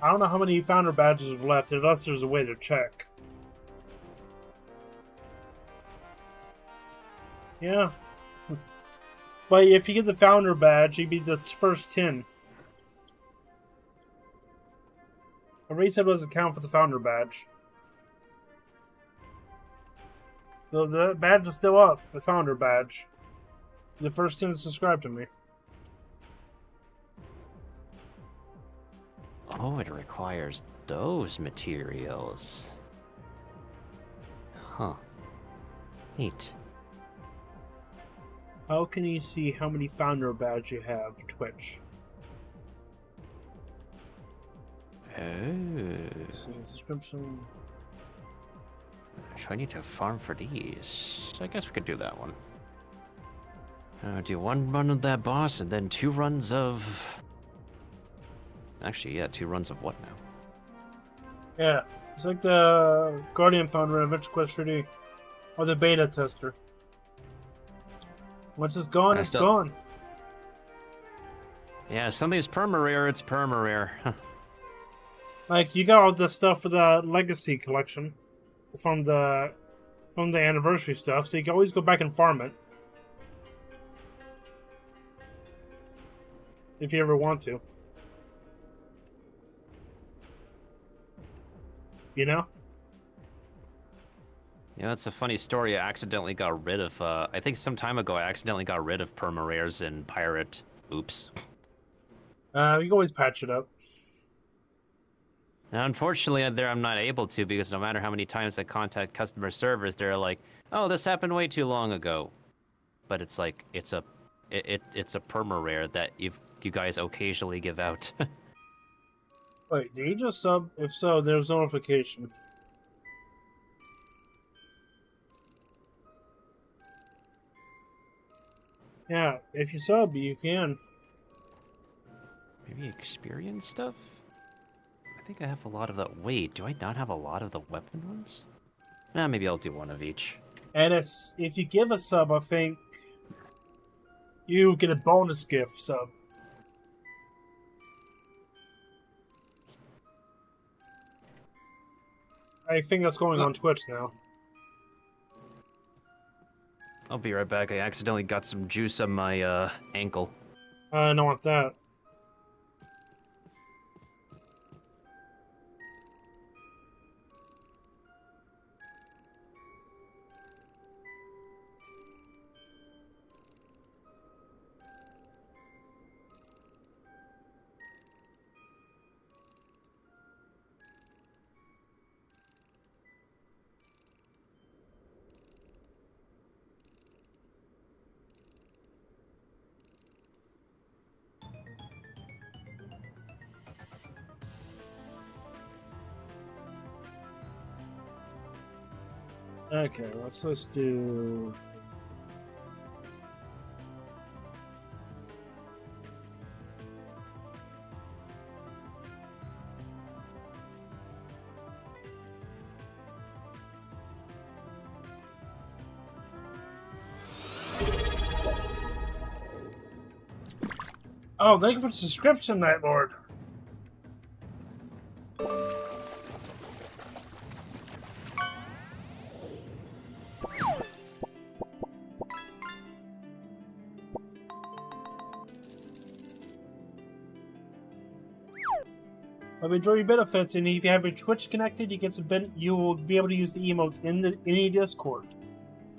I don't know how many founder badges are left, unless there's a way to check. Yeah. But if you get the founder badge, you'd be the first 10. A reset doesn't count for the founder badge. So the badge is still up, the founder badge. The first 10 subscribe to me. Oh, it requires those materials. Huh. Neat. How can you see how many founder badge you have, Twitch? Oh. Subscription. So I need to farm for these. I guess we could do that one. Do 1 run of that boss and then 2 runs of... Actually, yeah, 2 runs of what now? Yeah, it's like the Guardian Founder in Adventure Quest 3D. Or the beta tester. Once it's gone, it's gone. Yeah, if something's perma-rare, it's perma-rare. Like, you got all this stuff for the Legacy collection. From the anniversary stuff, so you can always go back and farm it. If you ever want to. You know? You know, it's a funny story. I accidentally got rid of, I think some time ago, I accidentally got rid of perma-rares in Pirate. Oops. You can always patch it up. Now, unfortunately, there I'm not able to because no matter how many times I contact customer service, they're like, "Oh, this happened way too long ago." But it's like it's a perma-rare that you guys occasionally give out. Wait, did you just sub? If so, there's notification. Yeah, if you sub, you can. Maybe experience stuff? I think I have a lot of the... Wait, do I not have a lot of the weapon ones? Maybe I'll do one of each. And it's if you give a sub, I think you get a bonus gift sub. I think that's going on Twitch now. I'll be right back. I accidentally got some juice on my ankle. I don't want that. Okay, let's do... Oh, thank you for the subscription, Night Lord. Enjoy your benefits, and if you have your Twitch connected, you will be able to use the emotes in your Discord.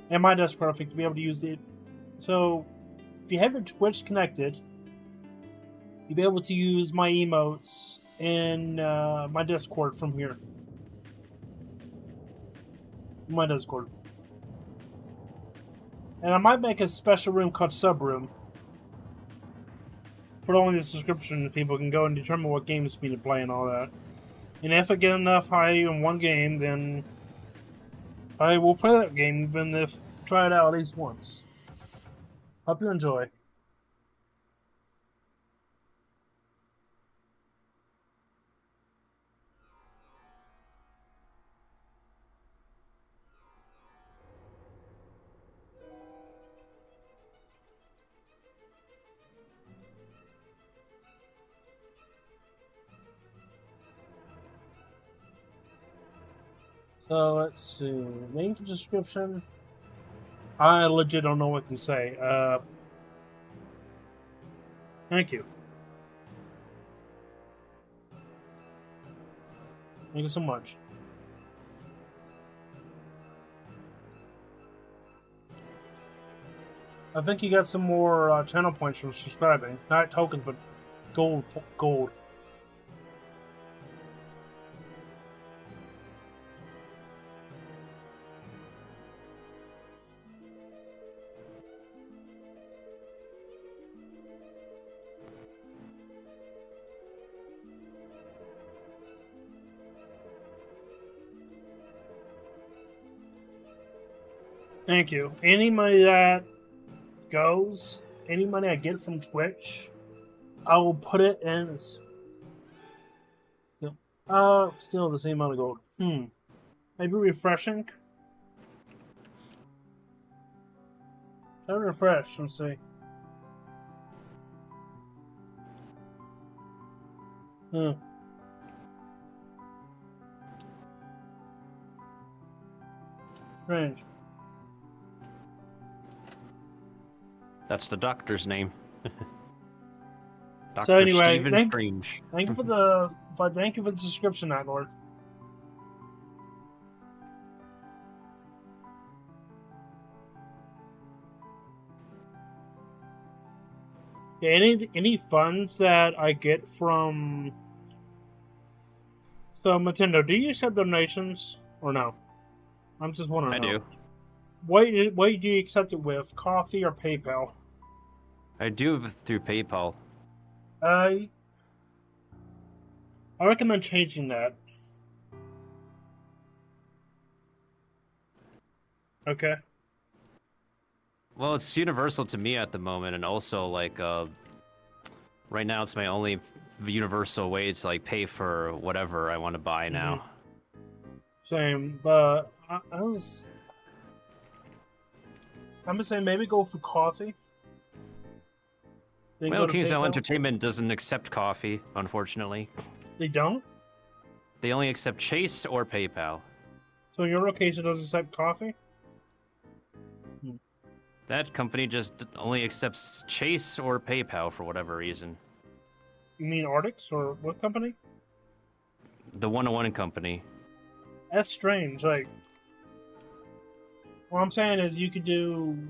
And my Discord, I think, to be able to use it. So, if you have your Twitch connected, you'll be able to use my emotes in my Discord from here. My Discord. And I might make a special room called Sub Room. For only the subscription, people can go and determine what games we need to play and all that. And if I get enough high in one game, then I will play that game, even if try it out at least once. Hope you enjoy. So let's see. Name for description. I legit don't know what to say. Thank you. Thank you so much. I think you got some more channel points from subscribing. Not tokens, but gold. Gold. Thank you. Any money that goes, any money I get from Twitch, I will put it in. Still the same amount of gold. Maybe refreshing. Try to refresh and see. Strange. That's the doctor's name. Dr. So anyway, Stephen Strange. Thank you for the subscription, Night Lord. Yeah, any funds that I get from Nintendo, do you accept donations or no? I'm just wondering. I do. What do you accept it with? Coffee or PayPal? I do through PayPal. I recommend changing that. Okay. Well, it's universal to me at the moment, and also like right now it's my only universal way to like pay for whatever I want to buy now. Same, but I'm gonna say maybe go for coffee. Then Well, go to Kingsdale PayPal. Entertainment doesn't accept coffee, unfortunately. They don't? They only accept Chase or PayPal. So in your location doesn't accept coffee? That company just only accepts Chase or PayPal for whatever reason. You mean Arctics or what company? The 101 company. That's strange. Like, what I'm saying is you could do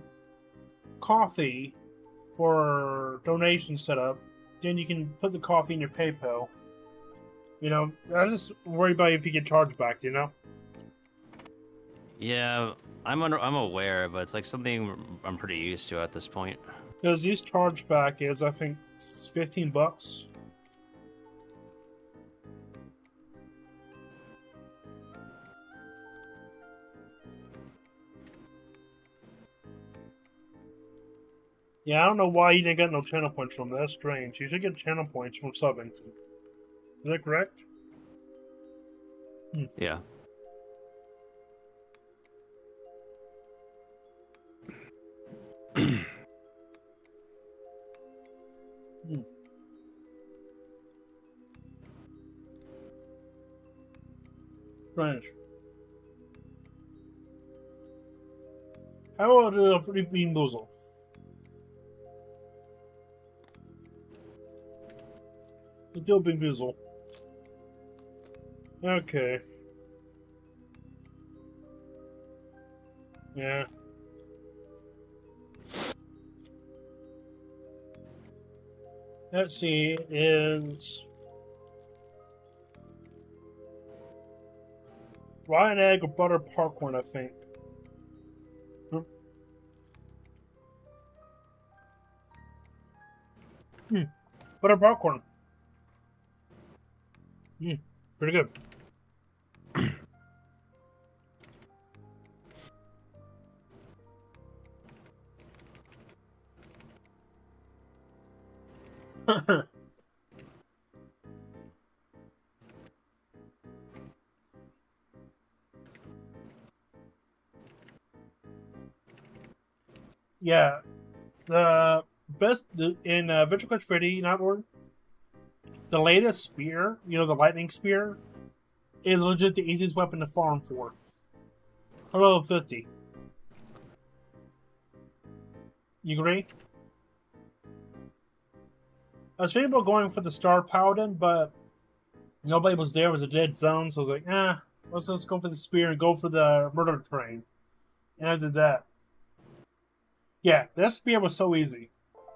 coffee for donation setup. Then you can put the coffee in your PayPal. You know, I just worry about if you get charged back. You know. Yeah, I'm aware, but it's like something I'm pretty used to at this point. Because this chargeback is, I think, $15. Yeah, I don't know why you didn't get no channel points from that. That's strange. You should get channel points from subbing. Is that correct? Yeah. Strange. How about the free bean boozle? The do bean boozle. Okay. Yeah. Let's see, is Ryan egg or butter popcorn, I think. Butter popcorn. Pretty good. Yeah, the best in Virtual Quest 3D, not word. The latest spear, you know, the lightning spear, is legit the easiest weapon to farm for. Level 50. You agree? I was thinking about going for the Star Paladin, but nobody was there. It was a dead zone, so I was like, let's just go for the spear and go for the murder train. And I did that. Yeah, that spear was so easy.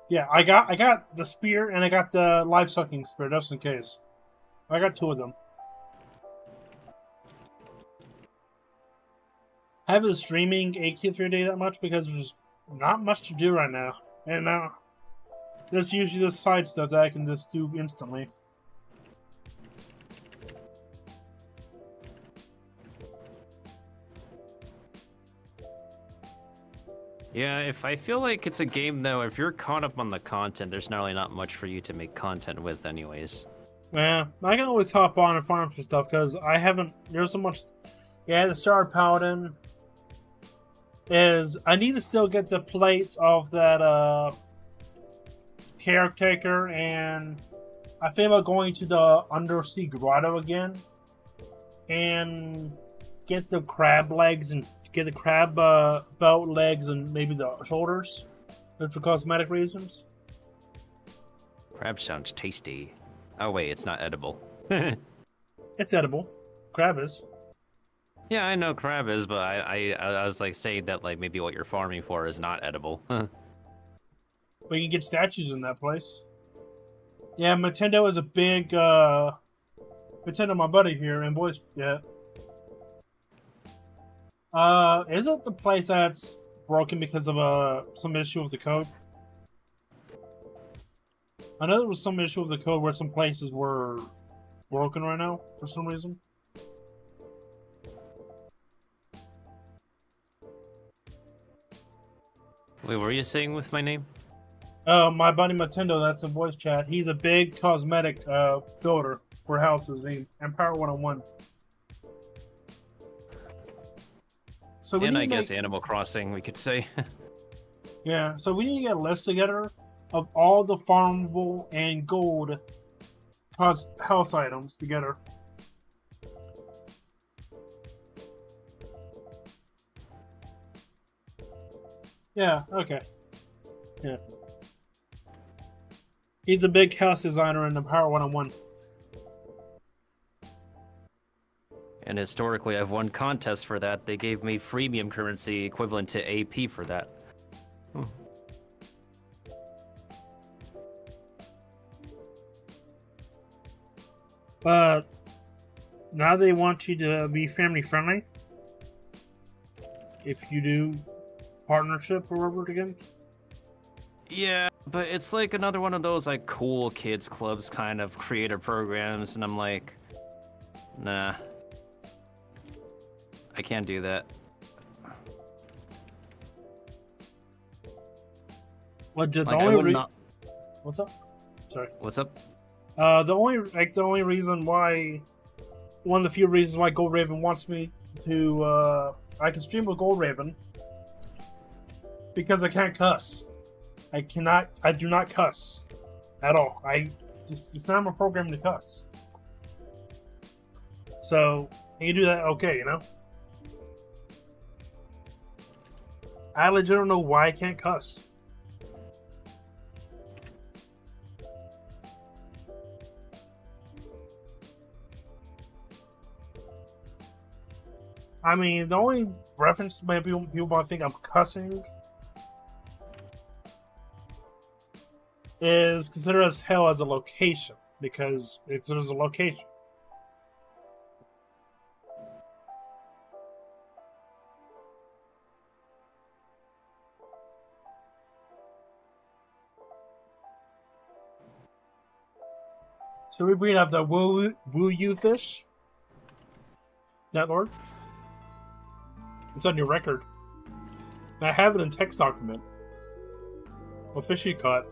Yeah, I got the spear and I got the life sucking spear just in case. I got two of them. I haven't been streaming AQ3D that much because there's not much to do right now. And there's usually the side stuff that I can just do instantly. Yeah, if I feel like it's a game though, if you're caught up on the content, there's not really not much for you to make content with anyways. Yeah, I can always hop on and farm some stuff because I haven't. There's so much. Yeah, the Star Paladin is. I need to still get the plates of that caretaker, and I think about going to the undersea grotto again and get the crab legs and get the crab belt legs and maybe the shoulders, just for cosmetic reasons. Crab sounds tasty. Oh wait, it's not edible. It's edible. Crab is. Yeah, I know crab is, but I was like saying that like maybe what you're farming for is not edible. But you can get statues in that place. Yeah, Nintendo is a big Nintendo, my buddy here, and voice. Yeah. Is it the place that's broken because of some issue with the code? I know there was some issue with the code where some places were broken right now for some reason. Wait, what were you saying with my name? My buddy Nintendo, that's in voice chat. He's a big cosmetic builder for houses in Empire 101. So and I guess Animal Crossing, we could say. Yeah, so we need to get a list together of all the farmable and gold house items together. Yeah, okay. Yeah. He's a big house designer in the Power 101. And historically, I've won contests for that. They gave me freemium currency equivalent to AP for that. But now they want you to be family friendly. If you do partnership or whatever again. Yeah, but it's like another one of those like cool kids clubs kind of creator programs, and I'm like, nah, I can't do that. What the Like, only What's up? Sorry. What's up? The only reason why, one of the few reasons why Gold Raven wants me to, I can stream with Gold Raven because I can't cuss. I do not cuss at all. It's not my program to cuss. So, you can do that okay, you know? I legit don't know why I can't cuss. I mean, the only reference maybe people might think I'm cussing is considered as hell as a location, because there's a location. So we bring up the woo you fish, Netlord. It's on your record. And I have it in text document. What fish you caught?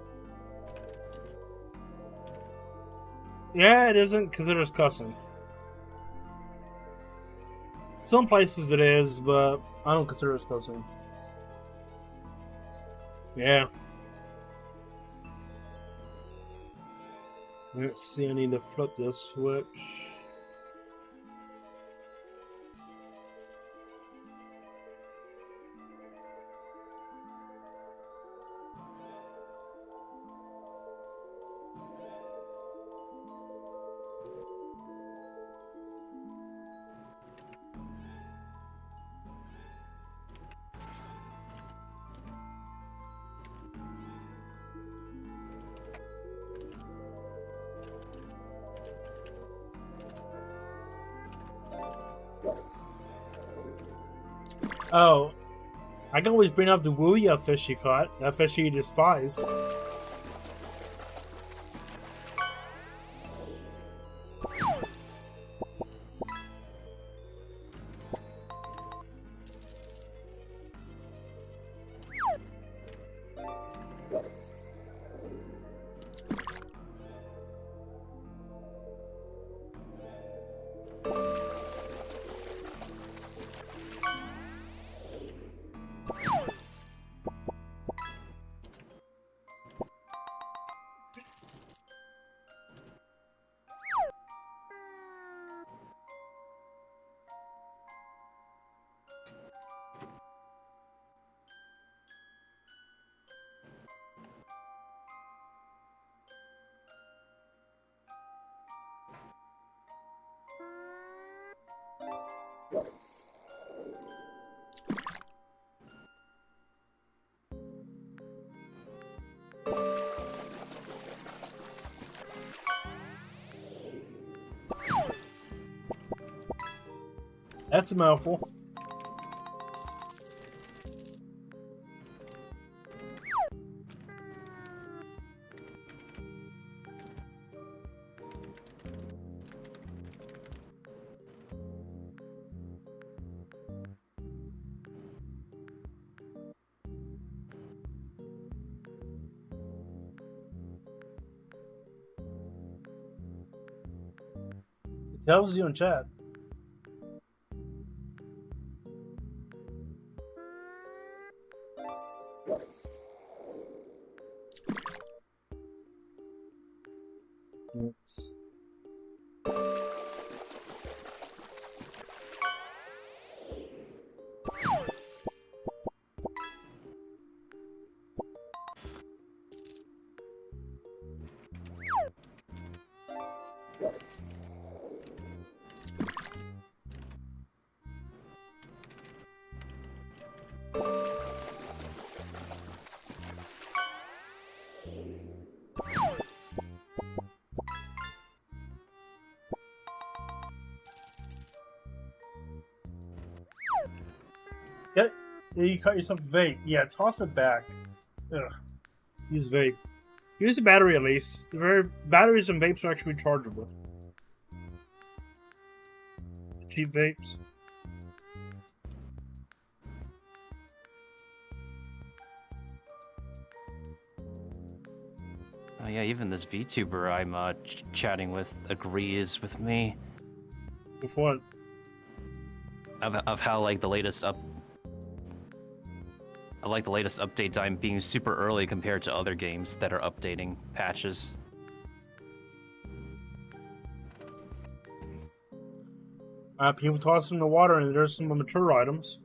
Yeah, it isn't considered as cussing. Some places it is, but I don't consider it as cussing. Yeah. Let's see, I need to flip this switch. Oh, I can always bring up the Wuya fish you caught, that fish you despise. That's a mouthful. It tells you in chat. It's... Yeah, you cut yourself a vape. Yeah, toss it back. Ugh. Use vape. Use the battery at least. The batteries and vapes are actually rechargeable. Cheap vapes. Oh yeah, even this VTuber I'm chatting with agrees with me. With what? Of how like the latest update time being super early compared to other games that are updating patches. People toss them in the water, and there's some mature items.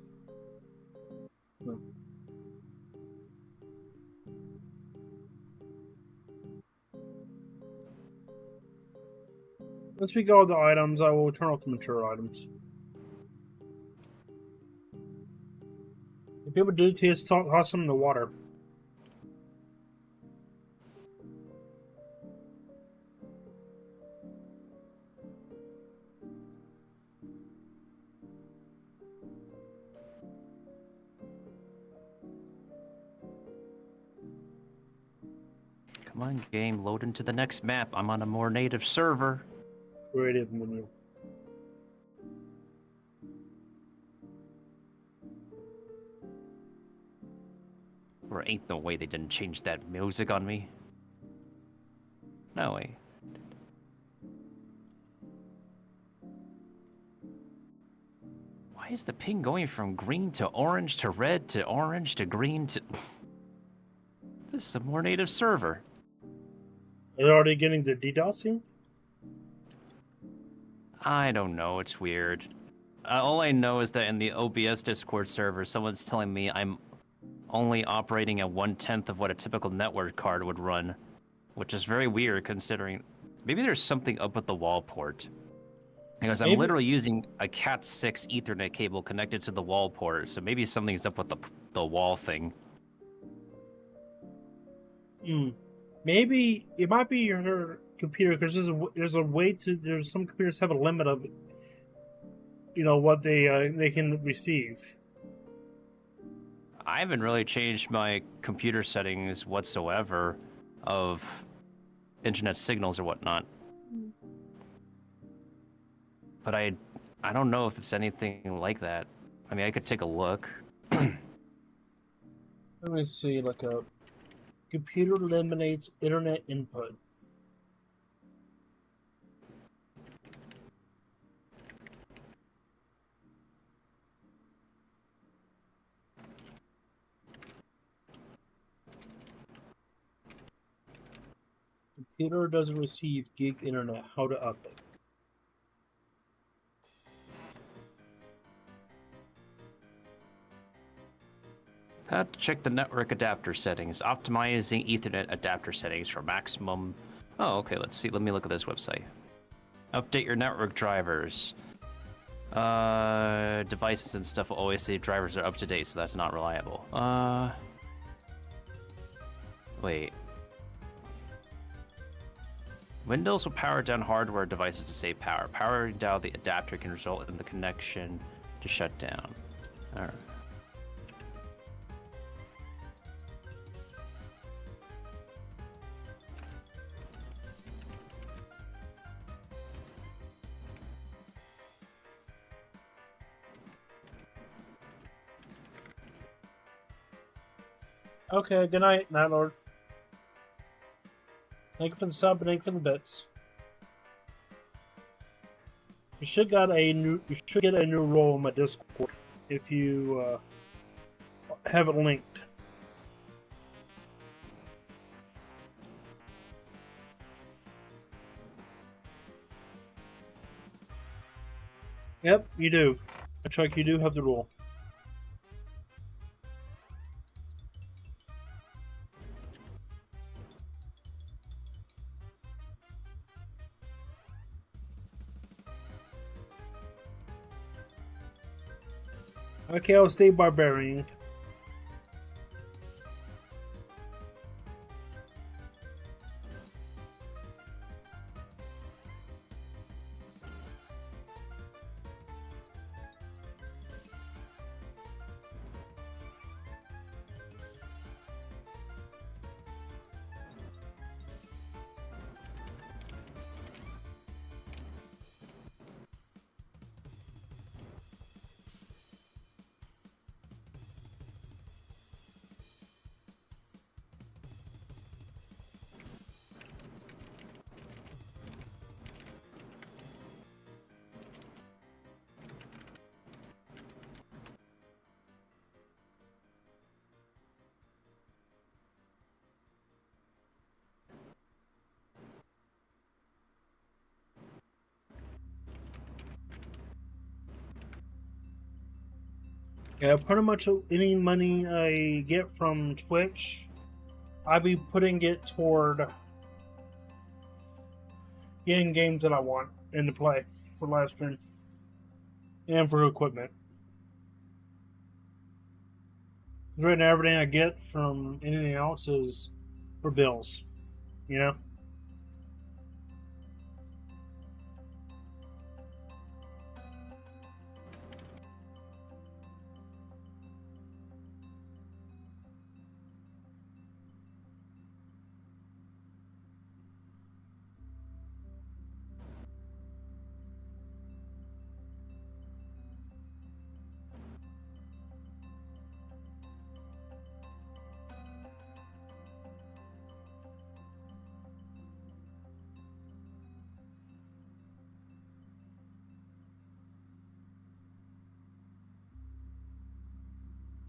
Once we go to the items, I will turn off the mature items. If people do toss them in the water. Come on, game, load into the next map. I'm on a more native server. Creative menu. Or ain't no way they didn't change that music on me. No way. Why is the ping going from green to orange to red to orange to green to... This is a more native server. Are they already getting the DDoSing? I don't know, it's weird. All I know is that in the OBS Discord server, someone's telling me I'm only operating at 1/10 of what a typical network card would run, which is very weird considering maybe there's something up with the wall port. Because I'm literally using a Cat6 Ethernet cable connected to the wall port, so maybe something's up with the wall thing. Maybe it might be your computer, because there's a way to. There's some computers have a limit of, what they can receive. I haven't really changed my computer settings whatsoever of internet signals or whatnot. But I don't know if it's anything like that. I mean, I could take a look. Let me see, like a computer eliminates internet input. Computer doesn't receive gig internet. How to up it? How to check the network adapter settings. Optimizing Ethernet adapter settings for maximum... Oh, okay, let's see. Let me look at this website. Update your network drivers. Devices and stuff will always say drivers are up to date, so that's not reliable. Wait. Windows will power down hardware devices to save power. Powering down the adapter can result in the connection to shut down. All right. Okay, good night, Night Lord. Thank you for the sub and thank you for the bits. You should get a new role in my Discord if you have it linked. Yep, you do. Chuck, you do have the role. Okay, I'll stay barbarian. Yeah, pretty much any money I get from Twitch, I'll be putting it toward getting games that I want into play for live stream and for equipment. Right now, everything I get from anything else is for bills, you know?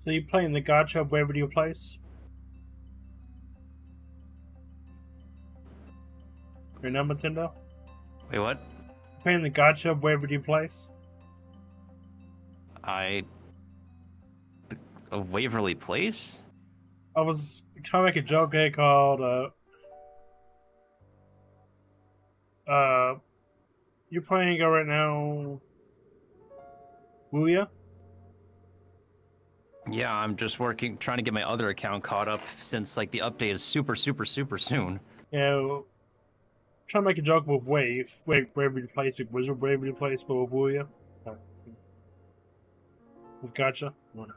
So you playing the gacha wherever you place? Right now, Nintendo? Wait, what? Playing the gacha wherever you place? Of Waverly Place? I was trying to make a joke here called, you're playing it right now, Wuya? Yeah, I'm just trying to get my other account caught up since like the update is super soon. Yeah, trying to make a joke with wherever you place it, Wizard wherever you place, but with Wuya. With gacha? Oh, no.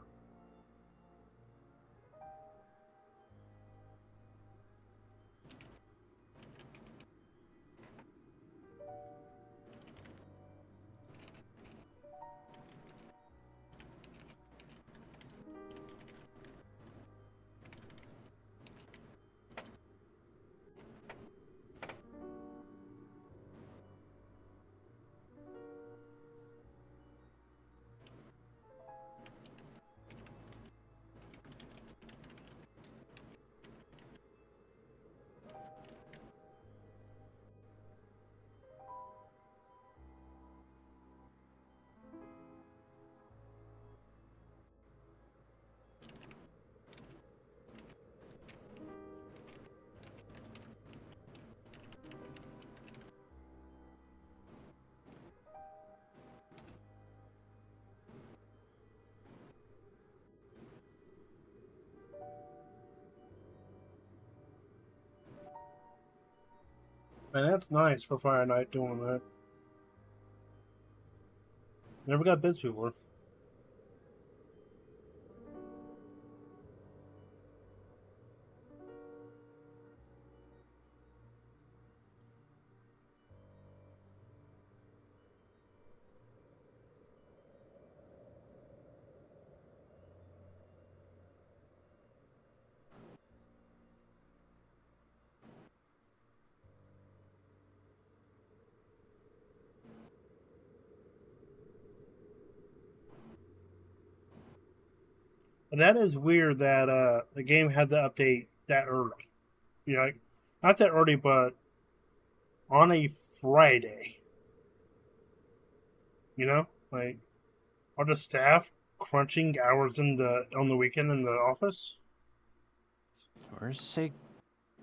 Man, that's nice for Fire Knight doing that. Never got bits before. And that is weird that the game had to update that early. You know, like, not that early, but on a Friday. You know, like, are the staff crunching hours on the weekend in the office? Where does it say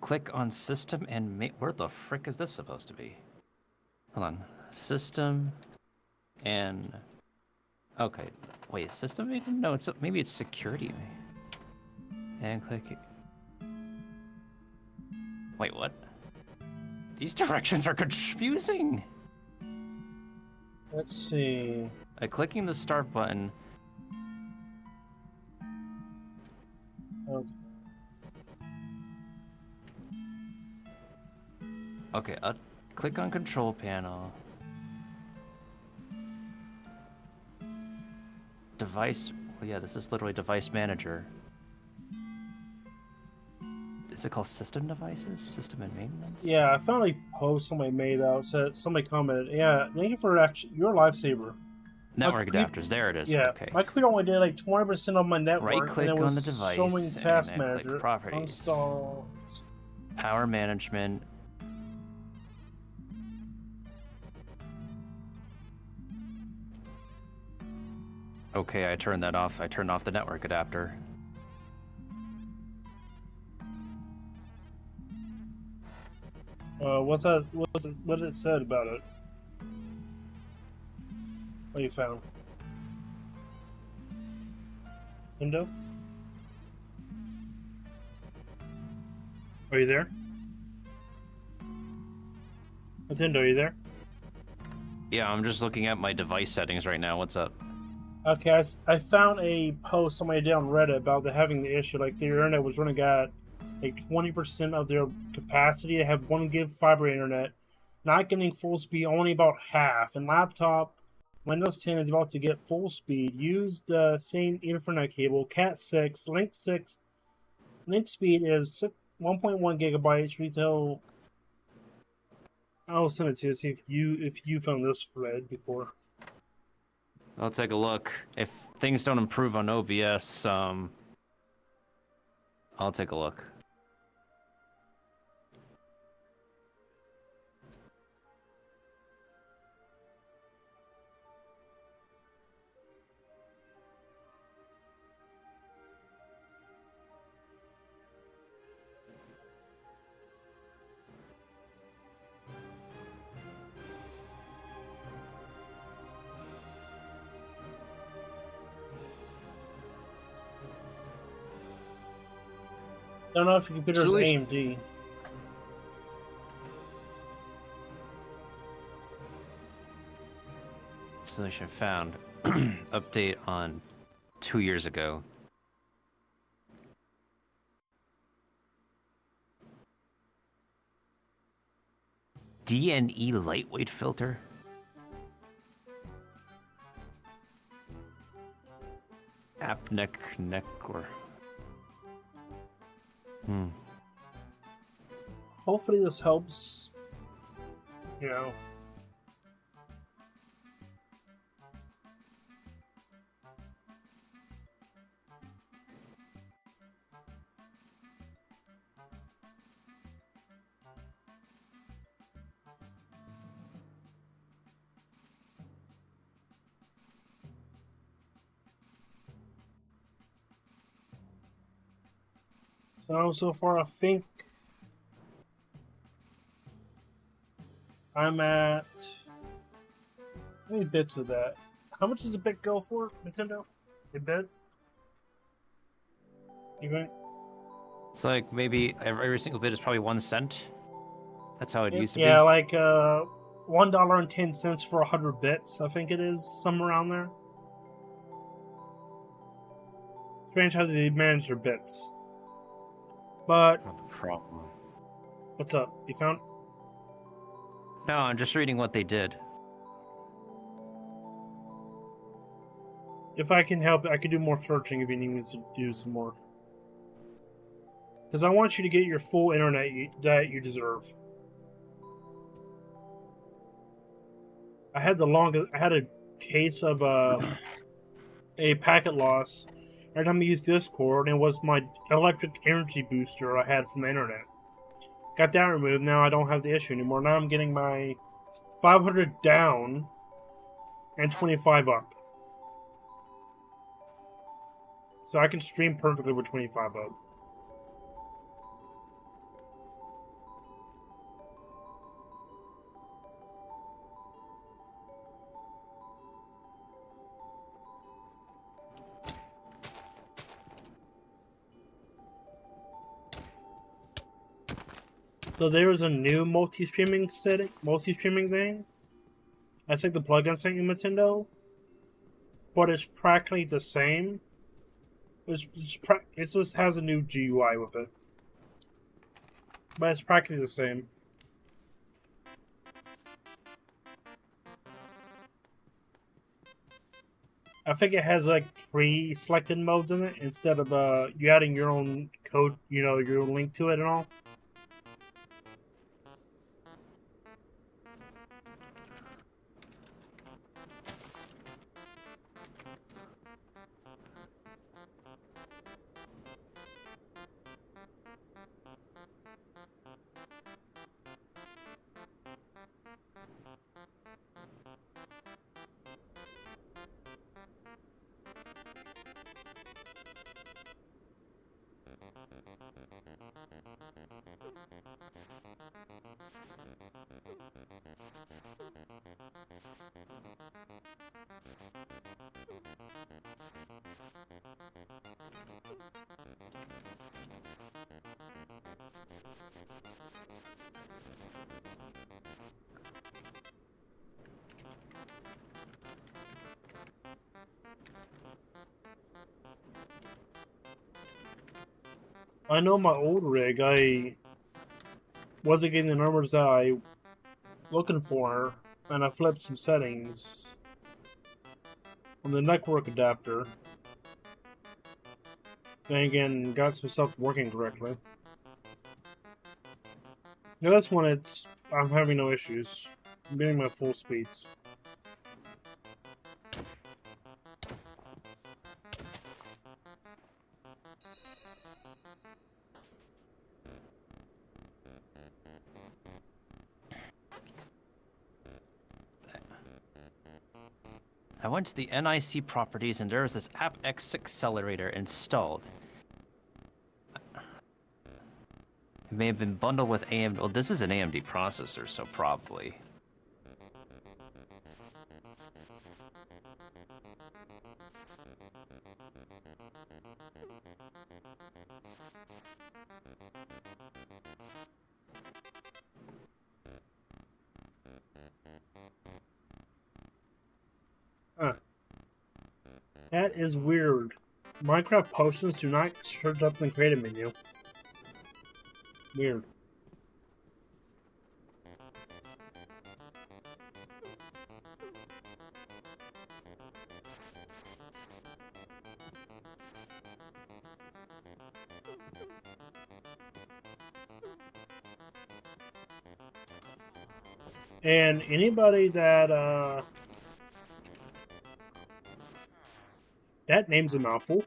click on system and where the frick is this supposed to be? Hold on. System and okay. Wait, system maybe? No, maybe it's security. And click it. Wait, what? These directions are confusing. Let's see. By clicking the start button. Okay, click on control panel. Device. Well, yeah, this is literally device manager. Is it called system devices? System and maintenance? Yeah, I found a post somebody made out. Said somebody commented, "Yeah, thank you for you're a lifesaver." Network adapters. There it is. Yeah, okay. my computer only did like 20% of my network. Right-click and it was on the device showing Task and then Manager. click Properties. Install. Power management. Okay, I turned that off. I turned off the network adapter. What's that? What it said about it? What you found? Nintendo? Are you there? Nintendo, are you there? Yeah, I'm just looking at my device settings right now. What's up? Okay, I found a post somebody did on Reddit about having the issue. Like, their internet was running at like 20% of their capacity. They have 1 gig fiber internet, not getting full speed, only about half. And laptop, Windows 10 is about to get full speed. Use the same Ethernet cable, Cat 6, Link 6. Link speed is 1.1 gigabytes. Retail. I'll send it to you. See if you found this thread before. I'll take a look. If things don't improve on OBS, I'll take a look. I don't know if your computer is AMD. Solution found. Update on 2 years ago. DNE lightweight filter. Appneck or. Hopefully this helps. You know. So far, I think I'm at. How many bits of that? How much does a bit go for, Nintendo? A bit? You think? It's like maybe every single bit is probably 1 cent. That's how it used to be. Yeah, like $1.10 for 100 bits. I think it is somewhere around there. Strange how they manage their bits. But Not the problem. What's up? You found? No, I'm just reading what they did. If I can help, I can do more searching if you need me to do some more. Because I want you to get your full internet that you deserve. I had a case of a packet loss every time I use Discord, and it was my electric energy booster I had from the internet. Got that removed, now I don't have the issue anymore. Now I'm getting my 500 down and 25 up. So I can stream perfectly with 25 up. So there's a new multi-streaming thing. That's like the plugin thing in Nintendo, but it's practically the same. It just has a new GUI with it, but it's practically the same. I think it has like pre-selected modes in it instead of you adding your own code, your own link to it and all. I know my old rig, I wasn't getting the numbers that I looking for, and I flipped some settings on the network adapter. Then again, got some stuff working correctly. Now this one, I'm having no issues. I'm getting my full speeds. I went to the NIC properties and there was this AppX accelerator installed. It may have been bundled with AMD. Well, this is an AMD processor, so probably. Huh. That is weird. Minecraft potions do not search up the creative menu. Weird. And anybody that name's a mouthful.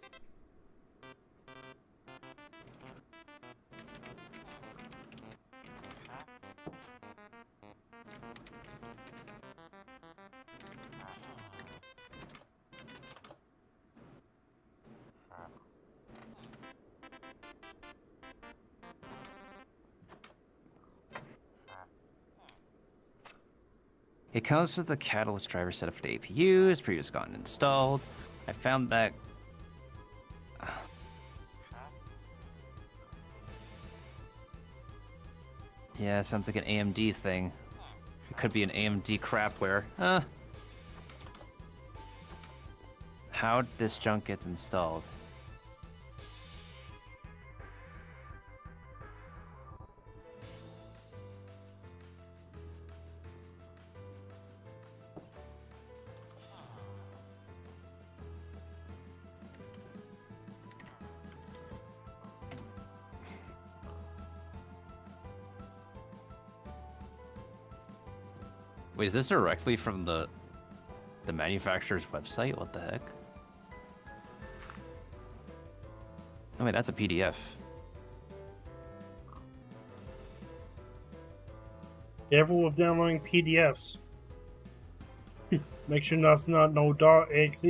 It comes with the Catalyst driver set up for the APUs, previous gotten installed. I found that. Yeah, sounds like an AMD thing. It could be an AMD crapware. How'd this junk get installed? Wait, is this directly from the manufacturer's website? What the heck? I mean, that's a PDF. Careful with downloading PDFs. Make sure that's not no .exe.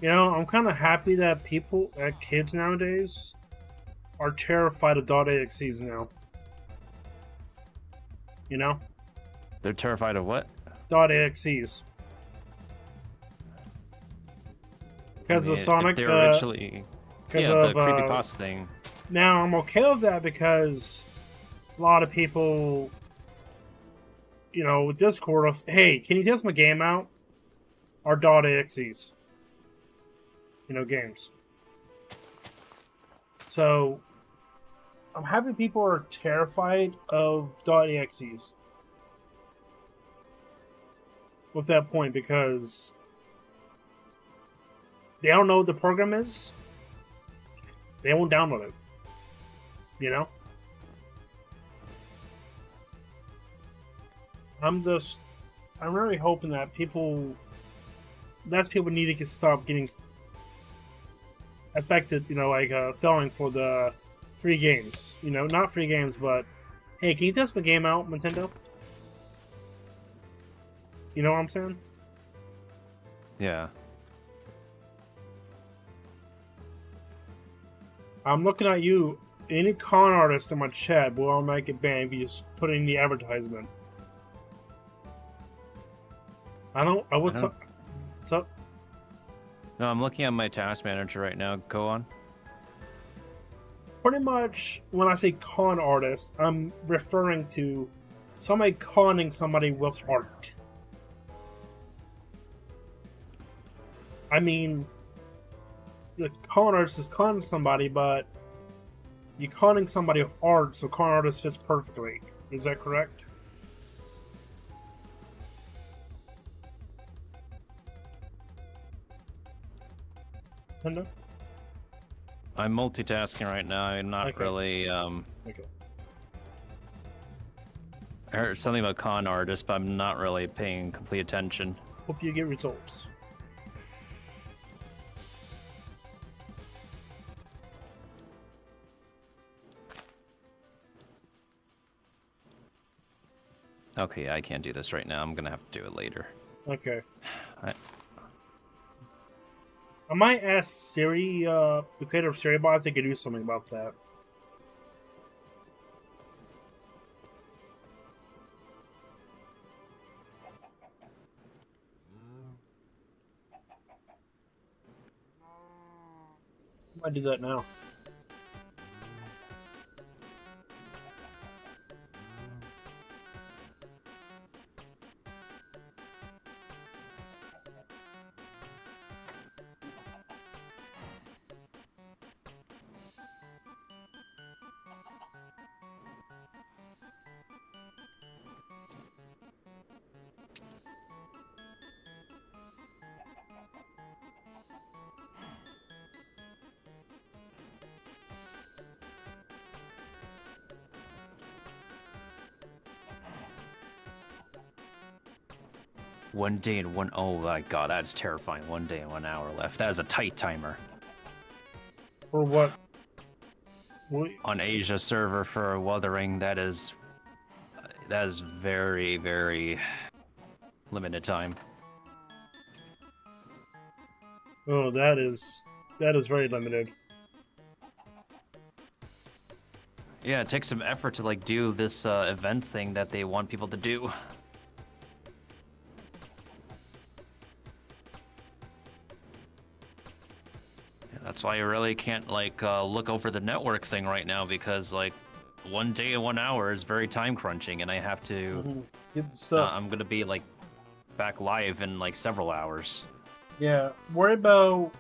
You know, I'm kind of happy that kids nowadays, are terrified of .exes now. You know? They're terrified of what? .exes. Because of Sonic, they're originally, because yeah, of the creepypasta thing. Now I'm okay with that because a lot of people, you know, with Discord, of hey, can you test my game out? Are .exes. You know, games. So I'm happy people are terrified of .exes. With that point, because they don't know what the program is, they won't download it. You know? I'm really hoping that people need to stop getting affected, you know, like falling for the free games. You know, not free games, but hey, can you test my game out, Nintendo? You know what I'm saying? Yeah. I'm looking at you. Any con artist in my chat will automatically get banned if you just put in the advertisement. What's up? What's up? No, I'm looking at my task manager right now. Go on. Pretty much, when I say con artist, I'm referring to somebody conning somebody with art. I mean, the con artist is conning somebody, but you're conning somebody with art, so con artist fits perfectly. Is that correct? Nintendo? I'm multitasking right now. I'm not really. Okay. I heard something about con artists, but I'm not really paying complete attention. Hope you get results. Okay, I can't do this right now. I'm gonna have to do it later. Okay. I might ask Siri, the creator of SiriBot, if they could do something about that. I might do that now. One day and one. Oh my god, that's terrifying. 1 day and 1 hour left. That is a tight timer. For what? On Asia server for Wuthering, that is very, very limited time. Oh, that is very limited. Yeah, it takes some effort to like do this event thing that they want people to do. That's why you really can't like look over the network thing right now, because like 1 day and 1 hour is very time crunching, and I have to. Get the stuff. I'm gonna be like back live in like several hours. Yeah, worry about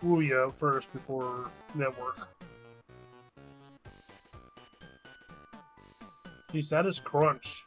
Ouya first before network. Jeez, that is crunch.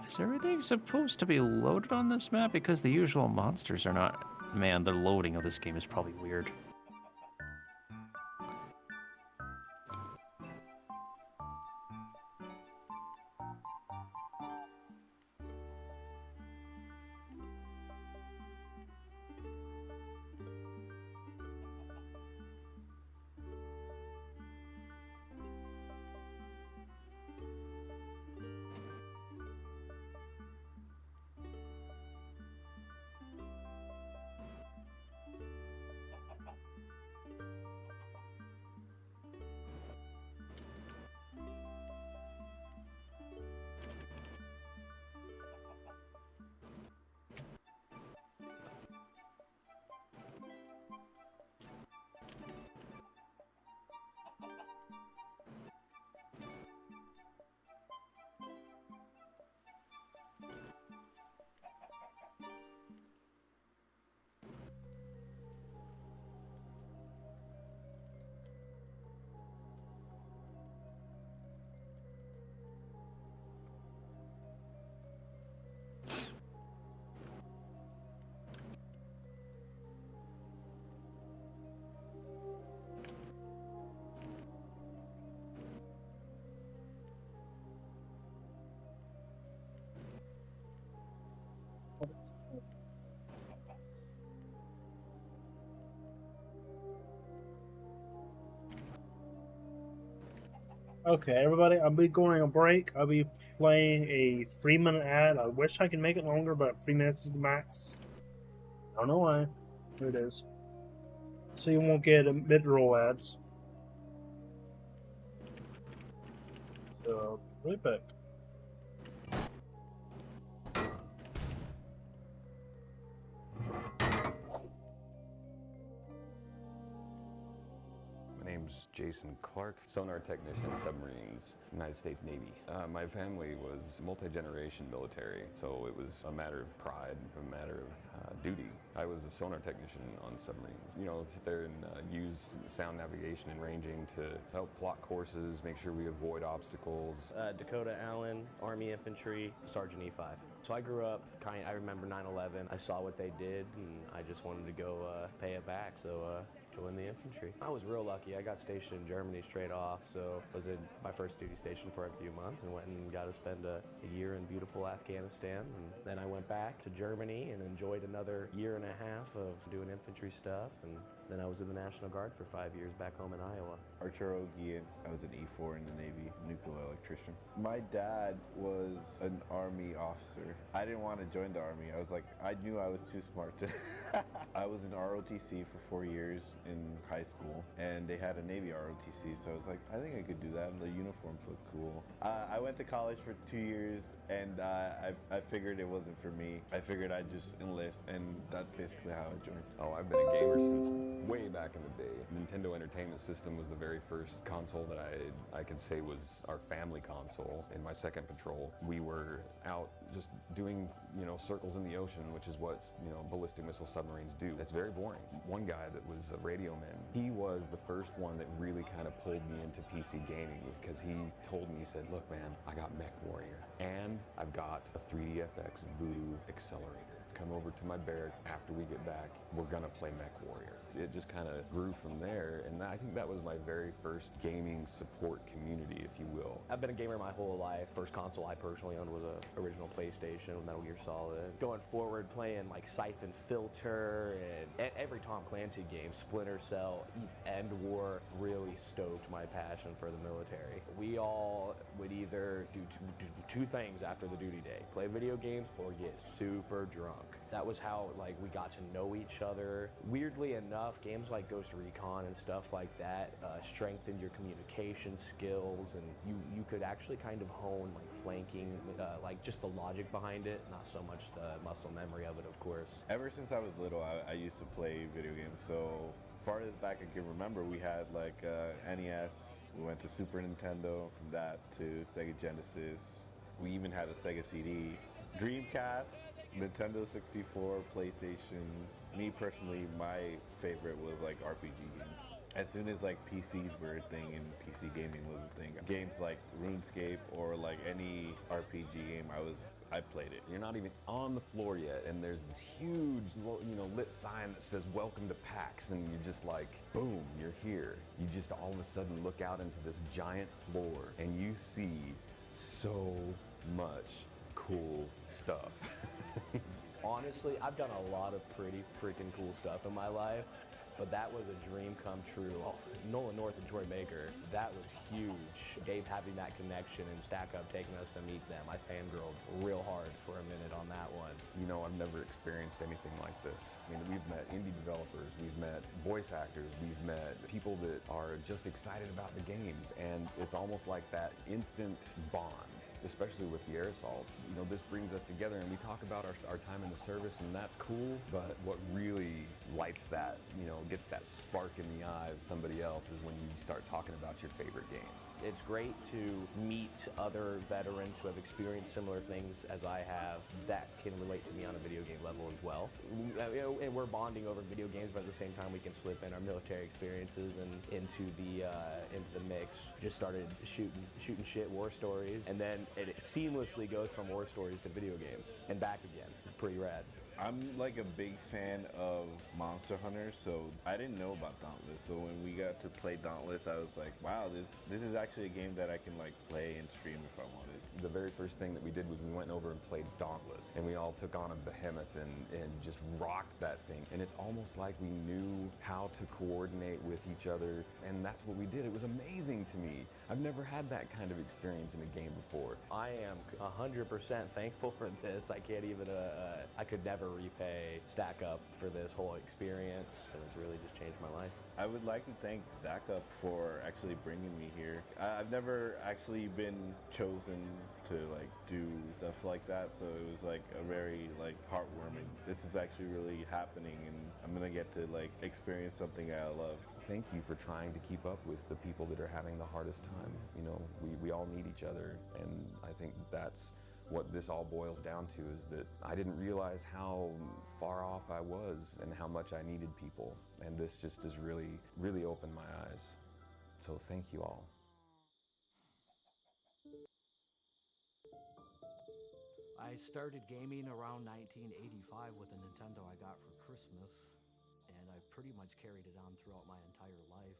Is everything supposed to be loaded on this map? Because the usual monsters are not. Man, the loading of this game is probably weird. Okay, everybody, I'll be going on a break. I'll be playing a 3-minute ad. I wish I could make it longer, but 3 minutes is the max. I don't know why. Here it is. So you won't get mid-roll ads. So, right back. My name's Jason Clark, sonar technician, submarines, United States Navy. My family was multi-generation military, so it was a matter of pride, a matter of duty. I was a sonar technician on submarines. You know, sit there and use sound navigation and ranging to help plot courses, make sure we avoid obstacles. Dakota Allen, Army Infantry, Sergeant E5. So I grew up, I remember 9/11. I saw what they did, and I just wanted to go pay it back. So joined the infantry. I was real lucky. I got stationed in Germany straight off, so was in my first duty station for a few months and went and got to spend a year in beautiful Afghanistan. And then I went back to Germany and enjoyed another year and a half of doing infantry stuff. And then I was in the National Guard for 5 years back home in Iowa. Arturo Guillen. I was an E4 in the Navy, nuclear electrician. My dad was an Army officer. I didn't want to join the Army. I was like, I knew I was too smart to. I was in ROTC for 4 years in high school, and they had a Navy ROTC, so I was like, I think I could do that. The uniforms look cool. I went to college for 2 years, and I figured it wasn't for me. I figured I'd just enlist, and that's basically how I joined. Oh, I've been a gamer since way back in the day. Nintendo Entertainment System was the very first console that I could say was our family console. In my second patrol, we were out just doing, you know, circles in the ocean, which is what, you know, ballistic missile submarines do. It's very boring. One guy that was a radio man, he was the first one that really kind of pulled me into PC gaming, because he told me, he said, look man, I got Mech Warrior and I've got a 3DFX Voodoo accelerator. Come over to my barracks after we get back. We're gonna play Mech Warrior. It just kind of grew from there, and I think that was my very first gaming support community, if you will. I've been a gamer my whole life. First console I personally owned was a original PlayStation with Metal Gear Solid. Going forward, playing like Siphon Filter and every Tom Clancy game, Splinter Cell, End War, really stoked my passion for the military. We all would either do two things after the duty day: play video games or get super drunk. That was how like we got to know each other. Weirdly enough, games like Ghost Recon and stuff like that strengthened your communication skills, and you could actually kind of hone like flanking, like just the logic behind it, not so much the muscle memory of it, of course. Ever since I was little, I used to play video games. So far as back I can remember, we had like NES, we went to Super Nintendo, from that to Sega Genesis. We even had a Sega CD, Dreamcast, Nintendo 64, PlayStation. Me personally, my favorite was like RPG games. As soon as like PCs were a thing and PC gaming was a thing, games like RuneScape or like any RPG game, I played it. You're not even on the floor yet, and there's this huge, lit sign that says "Welcome to PAX," and you're just like, boom, you're here. You just all of a sudden look out into this giant floor, and you see so much cool stuff. Honestly, I've done a lot of pretty freaking cool stuff in my life, but that was a dream come true. Oh, Nolan North and Troy Baker, that was huge. Dave having that connection and StackUp taking us to meet them. I fangirled real hard for a minute on that one. I've never experienced anything like this. We've met indie developers, we've met voice actors, we've met people that are just excited about the games, and it's almost like that instant bond. Especially with the air assaults. This brings us together, and we talk about our time in the service, and that's cool, but what really lights that, gets that spark in the eye of somebody else is when you start talking about your favorite game. It's great to meet other veterans who have experienced similar things as I have that can relate to me on a video game level as well. And we're bonding over video games, but at the same time we can slip in our military experiences and into the mix. Just started shooting shit war stories, and then it seamlessly goes from war stories to video games and back again. Pretty rad. I'm like a big fan of Monster Hunter, so I didn't know about Dauntless. So when we got to play Dauntless, I was like, wow, this is actually a game that I can like play and stream if I wanted. The very first thing that we did was we went over and played Dauntless, and we all took on a behemoth and just rocked that thing. And it's almost like we knew how to coordinate with each other, and that's what we did. It was amazing to me. I've never had that kind of experience in a game before. I am 100% thankful for this. I can't even, I could never repay StackUp for this whole experience, and it's really just changed my life. I would like to thank StackUp for actually bringing me here. I've never actually been chosen to like do stuff like that, so it was like a very like heartwarming. This is actually really happening, and I'm gonna get to like experience something I love. Thank you for trying to keep up with the people that are having the hardest time. We all need each other, and I think that's what this all boils down to, is that I didn't realize how far off I was and how much I needed people. And this just has really, really opened my eyes. So thank you all. I started gaming around 1985 with a Nintendo I got for Christmas, and I've pretty much carried it on throughout my entire life.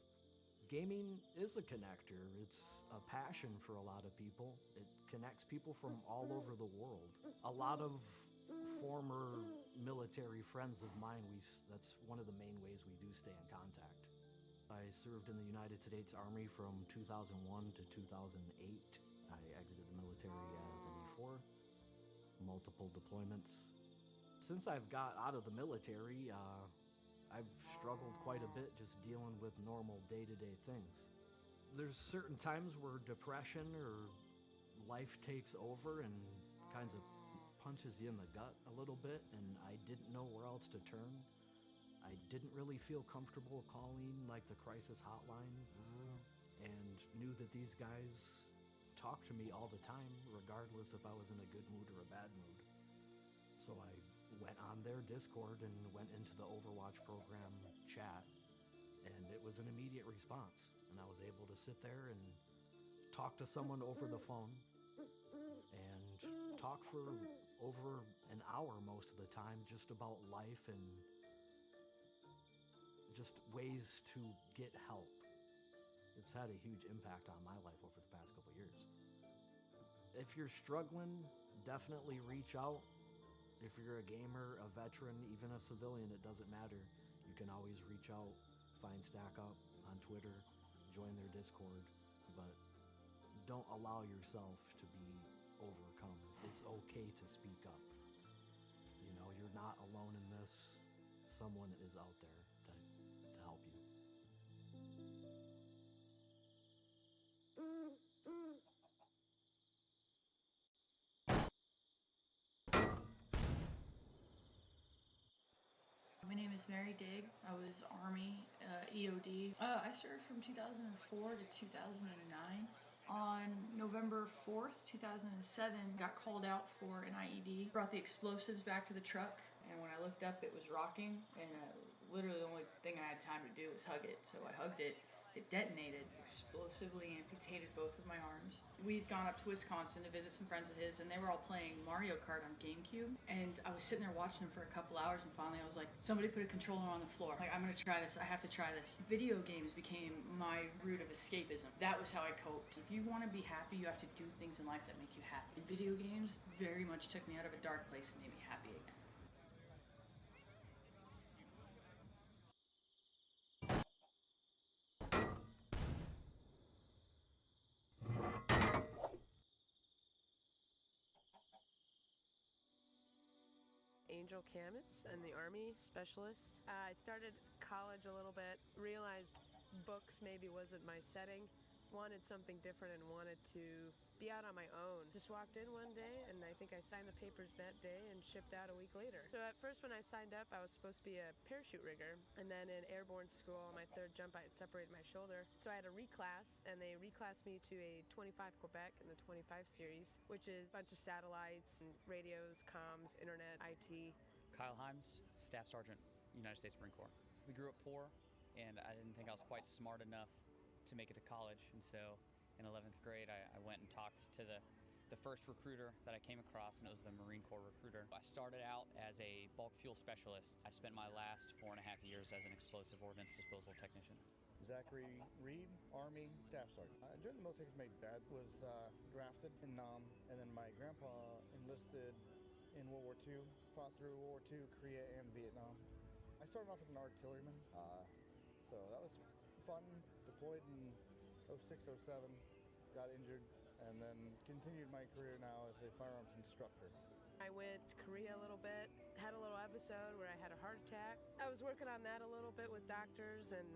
Gaming is a connector. It's a passion for a lot of people. It connects people from all over the world. A lot of former military friends of mine, that's one of the main ways we do stay in contact. I served in the United States Army from 2001 to 2008. I exited the military as an E4, multiple deployments. Since I've got out of the military, I've struggled quite a bit just dealing with normal day-to-day things. There's certain times where depression or life takes over and kinds of punches you in the gut a little bit, and I didn't know where else to turn. I didn't really feel comfortable calling like the crisis hotline, and knew that these guys talked to me all the time, regardless if I was in a good mood or a bad mood. So I went on their Discord and went into the Overwatch program chat, and it was an immediate response. And I was able to sit there and talk to someone over the phone and talk for over an hour most of the time, just about life and just ways to get help. It's had a huge impact on my life over the past couple years. If you're struggling, definitely reach out. If you're a gamer, a veteran, even a civilian, it doesn't matter. You can always reach out, find StackUp on Twitter, join their Discord, but don't allow yourself to be overcome. It's okay to speak up. You're not alone in this. Someone is out there to help you. My name is Mary Digg. I was Army EOD. I served from 2004 to 2009. On November 4th, 2007, got called out for an IED. Brought the explosives back to the truck, and when I looked up, it was rocking, and literally the only thing I had time to do was hug it. So I hugged it, It detonated, explosively amputated both of my arms. We'd gone up to Wisconsin to visit some friends of his, and they were all playing Mario Kart on GameCube. And I was sitting there watching them for a couple hours, and finally I was like, somebody put a controller on the floor. Like, I'm gonna try this. I have to try this. Video games became my route of escapism. That was how I coped. If you want to be happy, you have to do things in life that make you happy. And video games very much took me out of a dark place and made me happy again. Angel Kamets and the Army Specialist. I started college a little bit, realized books maybe wasn't my setting, wanted something different and wanted to be out on my own. Just walked in one day and I think I signed the papers that day and shipped out a week later. So at first when I signed up, I was supposed to be a parachute rigger, and then in airborne school on my third jump I had separated my shoulder. So I had a reclass, and they reclassed me to a 25 Quebec in the 25 series, which is a bunch of satellites and radios, comms, internet, IT. Kyle Himes, Staff Sergeant, United States Marine Corps. We grew up poor, and I didn't think I was quite smart enough to make it to college, and so in 11th grade I went and talked to the first recruiter that I came across, and it was the Marine Corps recruiter. I started out as a bulk fuel specialist. I spent my last 4.5 years as an explosive ordnance disposal technician. Zachary Reed, Army Staff Sergeant. During the military, my dad was drafted in Nam, and then my grandpa enlisted in World War II, fought through World War II, Korea, and Vietnam. I started off as an artilleryman, so that was fun. Deployed in 06, 07, got injured, and then continued my career now as a firearms instructor. I went to Korea a little bit, had a little episode where I had a heart attack. I was working on that a little bit with doctors, and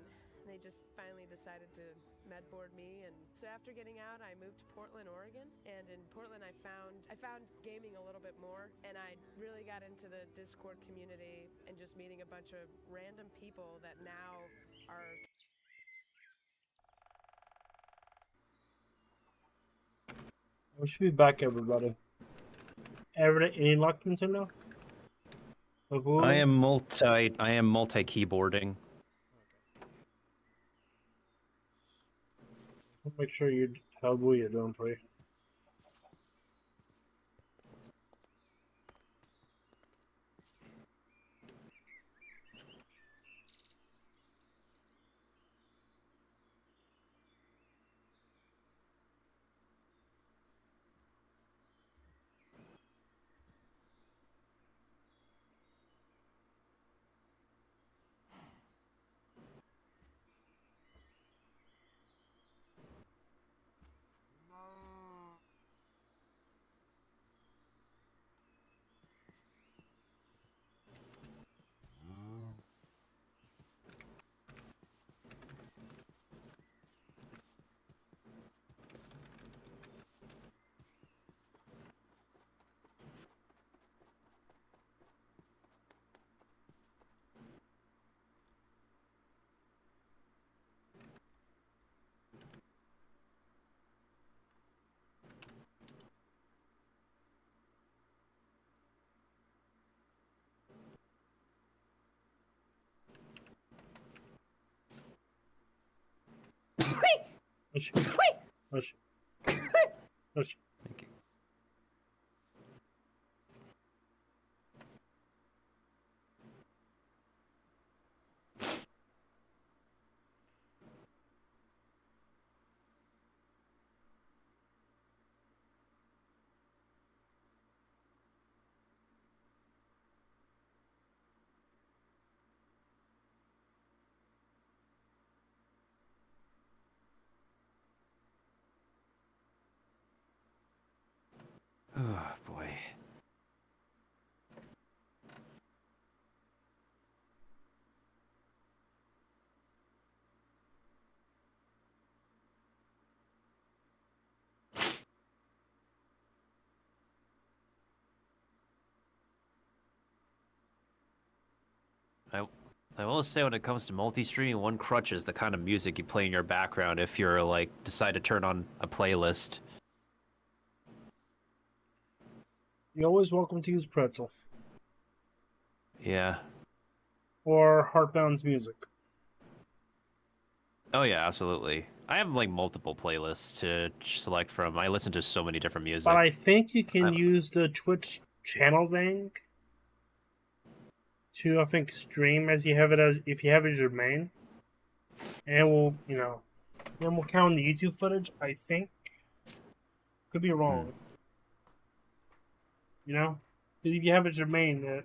they just finally decided to med board me. And so after getting out, I moved to Portland, Oregon. And in Portland, I found gaming a little bit more, and I really got into the Discord community and just meeting a bunch of random people that now are... We should be back, everybody. Any luck, Nintendo? I am multi keyboarding. Make sure you how well you're doing for you. Hush. Hush. Hush. Thank you. Oh boy. I will say when it comes to multi-streaming, one crutch is the kind of music you play in your background if you're like decide to turn on a playlist. You're always welcome to use Pretzel. Yeah. Or Heartbound's music. Oh yeah, absolutely. I have like multiple playlists to select from. I listen to so many different music. But I think you can use the Twitch channel thing to, I think, stream as you have it as if you have it as your main, and we'll, then we'll count the YouTube footage. I think could be wrong. Because if you have it as your main, yeah,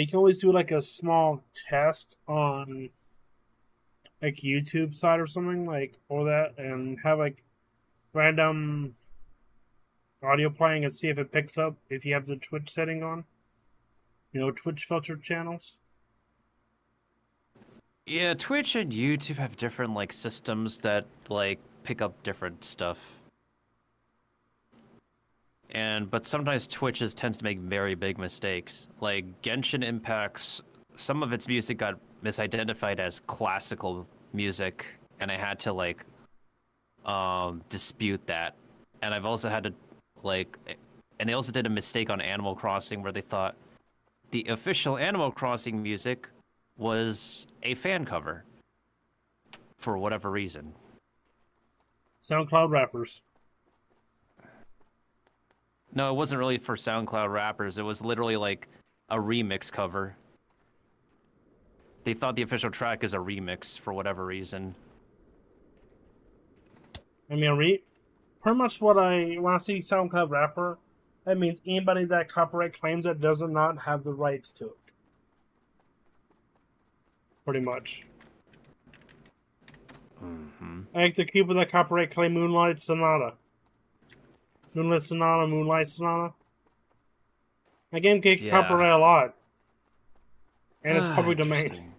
you can always do like a small test on like YouTube side or something like or that, and have like random audio playing and see if it picks up if you have the Twitch setting on. Twitch filtered channels. Yeah, Twitch and YouTube have different like systems that like pick up different stuff. But sometimes Twitch tends to make very big mistakes. Like Genshin Impact's some of its music got misidentified as classical music, and I had to like dispute that. And I've also had to and they also did a mistake on Animal Crossing where they thought the official Animal Crossing music was a fan cover for whatever reason. SoundCloud rappers. No, it wasn't really for SoundCloud rappers. It was literally like a remix cover. They thought the official track is a remix for whatever reason. I mean, pretty much when I see SoundCloud rapper, that means anybody that copyright claims it does not have the rights to it. Pretty much. Like the people that copyright claim Moonlight Sonata. Moonlight Sonata. That game gets copyright a lot. And it's public domain.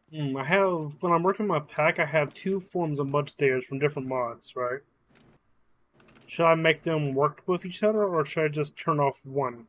When I'm working my pack, I have two forms of mud stairs from different mods, right? Should I make them work with each other, or should I just turn off one?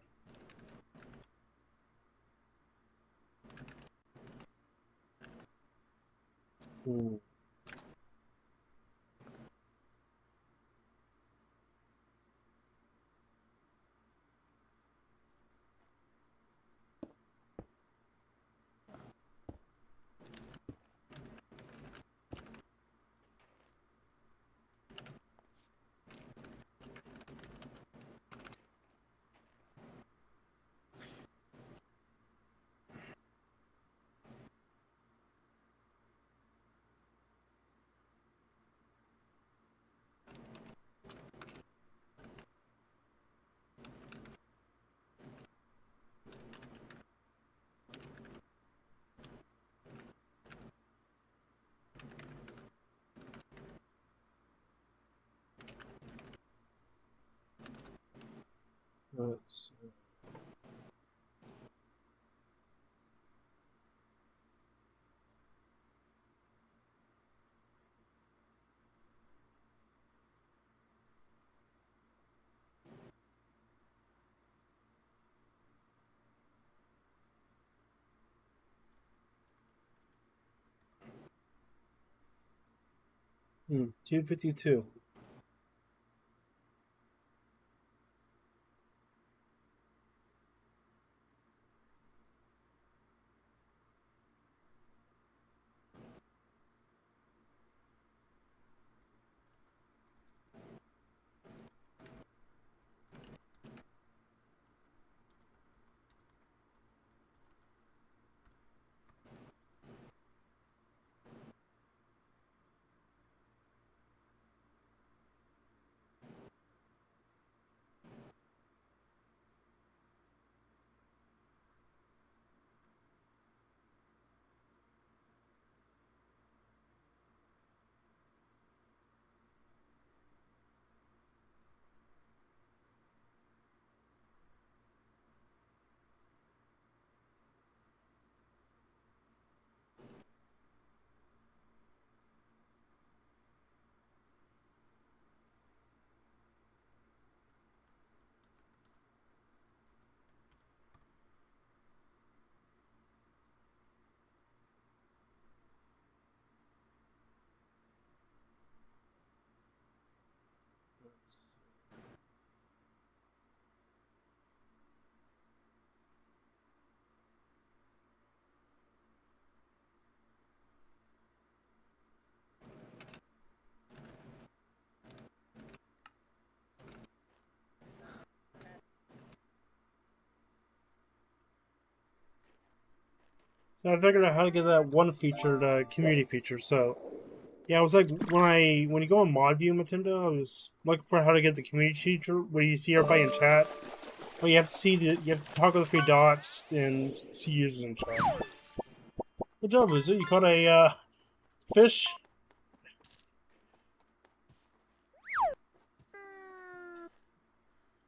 Let's see. Hmm, 252. So I figured out how to get that one feature, the community feature. So yeah, I was like when you go on mod view Nintendo, I was looking for how to get the community feature where you see everybody in chat. But you have to you have to talk with the three dots and see users in chat. Good job, Uzu. You caught a fish.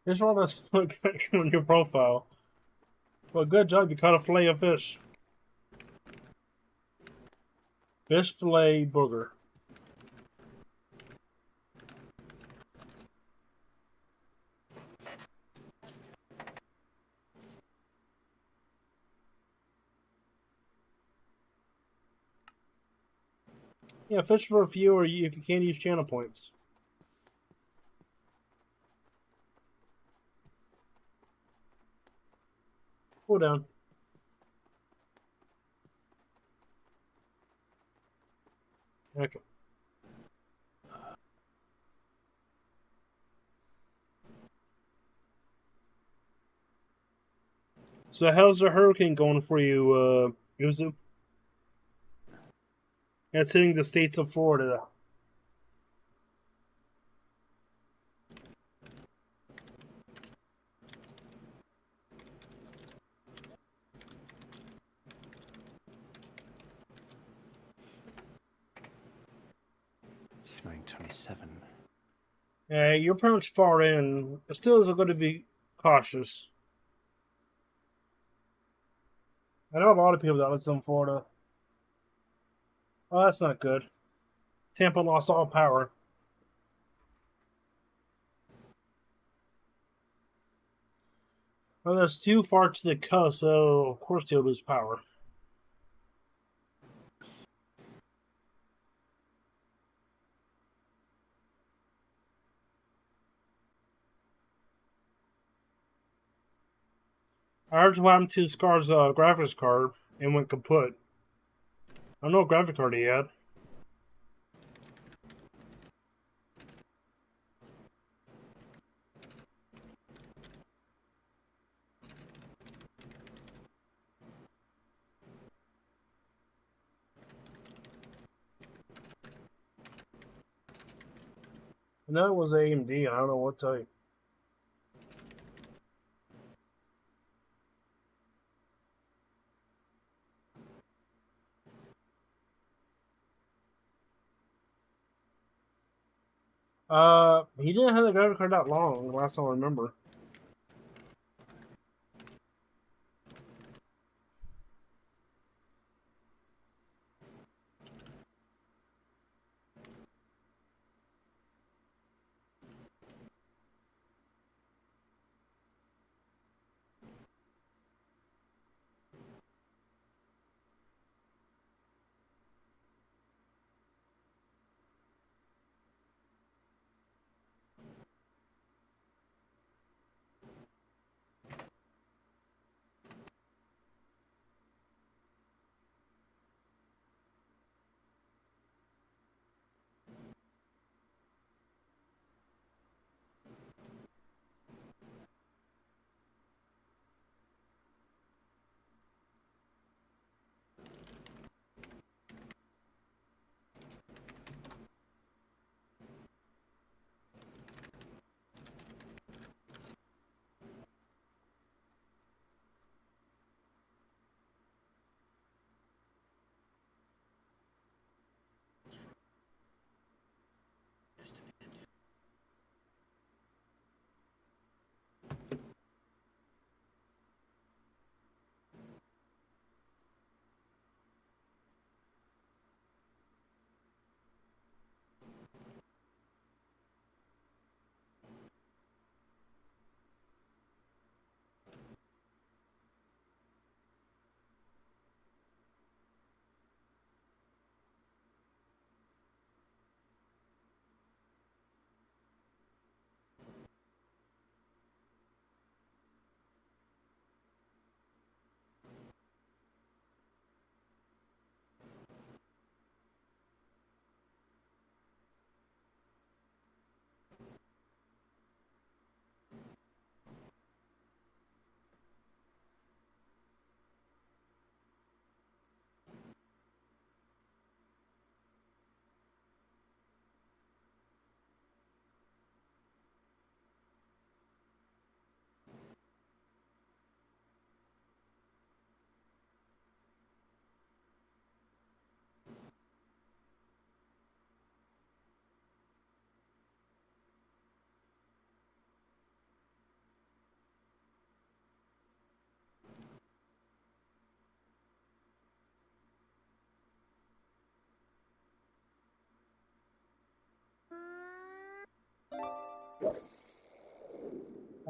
This one that's on your profile. Well, good job. You caught a fillet of fish. Fish fillet burger. Yeah, fish for a few, or if you can use channel points. Cool down. Okay. So how's the hurricane going for you, Uzu? It's hitting the states of Florida. $9.27. Yeah, you're pretty much far in. It still is going to be cautious. I know a lot of people that live in Florida. Oh, that's not good. Tampa lost all power. Well, that's too far to the coast, so of course they'll lose power. I heard what happened to Scar's graphics card and went kaput. I don't know what graphic card he had. I know it was AMD. I don't know what type. He didn't have the graphic card that long, last time I remember.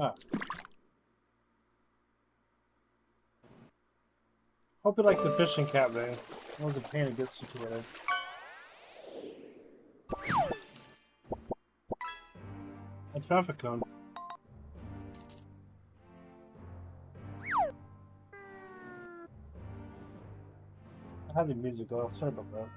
Ah. Hope you like the fishing cat thing. That was a pain to get situated. A traffic cone. I have the music off. Sorry about that.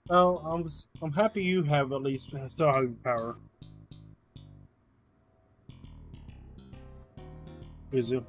Well, I'm happy you have at least still have your power. Yuzu.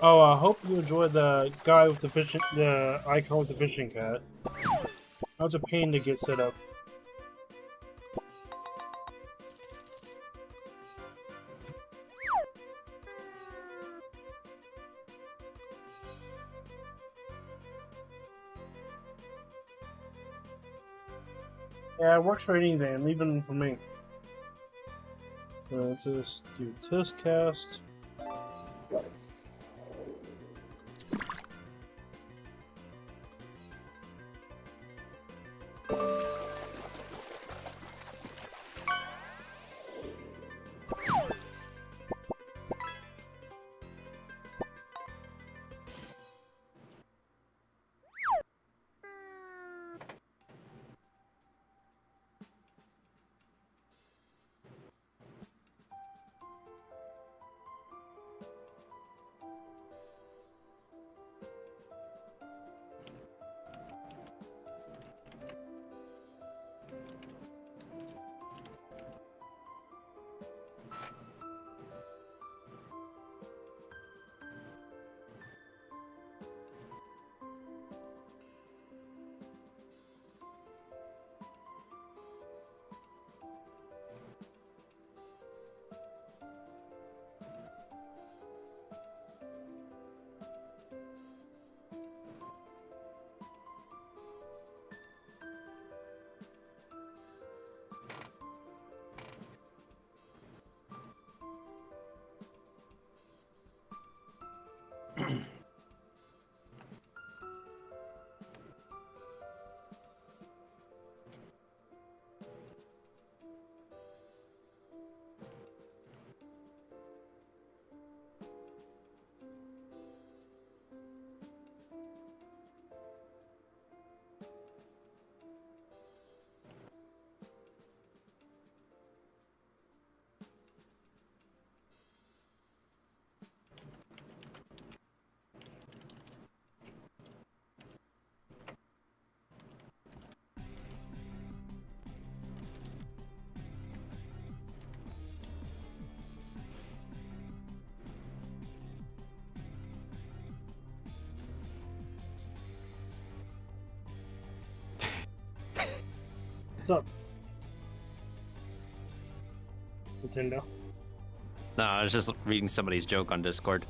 Oh, I hope you enjoyed the guy with the icon with the fishing cat. That was a pain to get set up. Yeah, it works for anything, even for me. Let's just do test cast. What's up? Nintendo. No, I was just reading somebody's joke on Discord.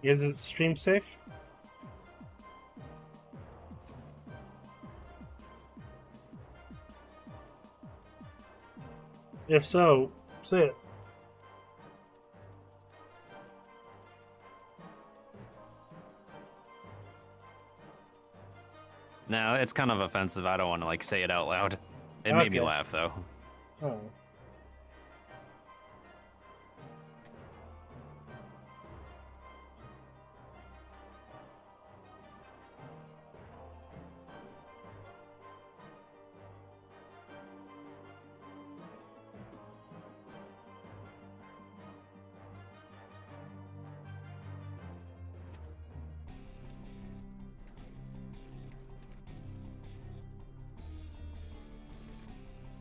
Is it stream safe? If so, say it. No, it's kind of offensive. I don't want to like say it out loud. It made me Okay. laugh though. Oh.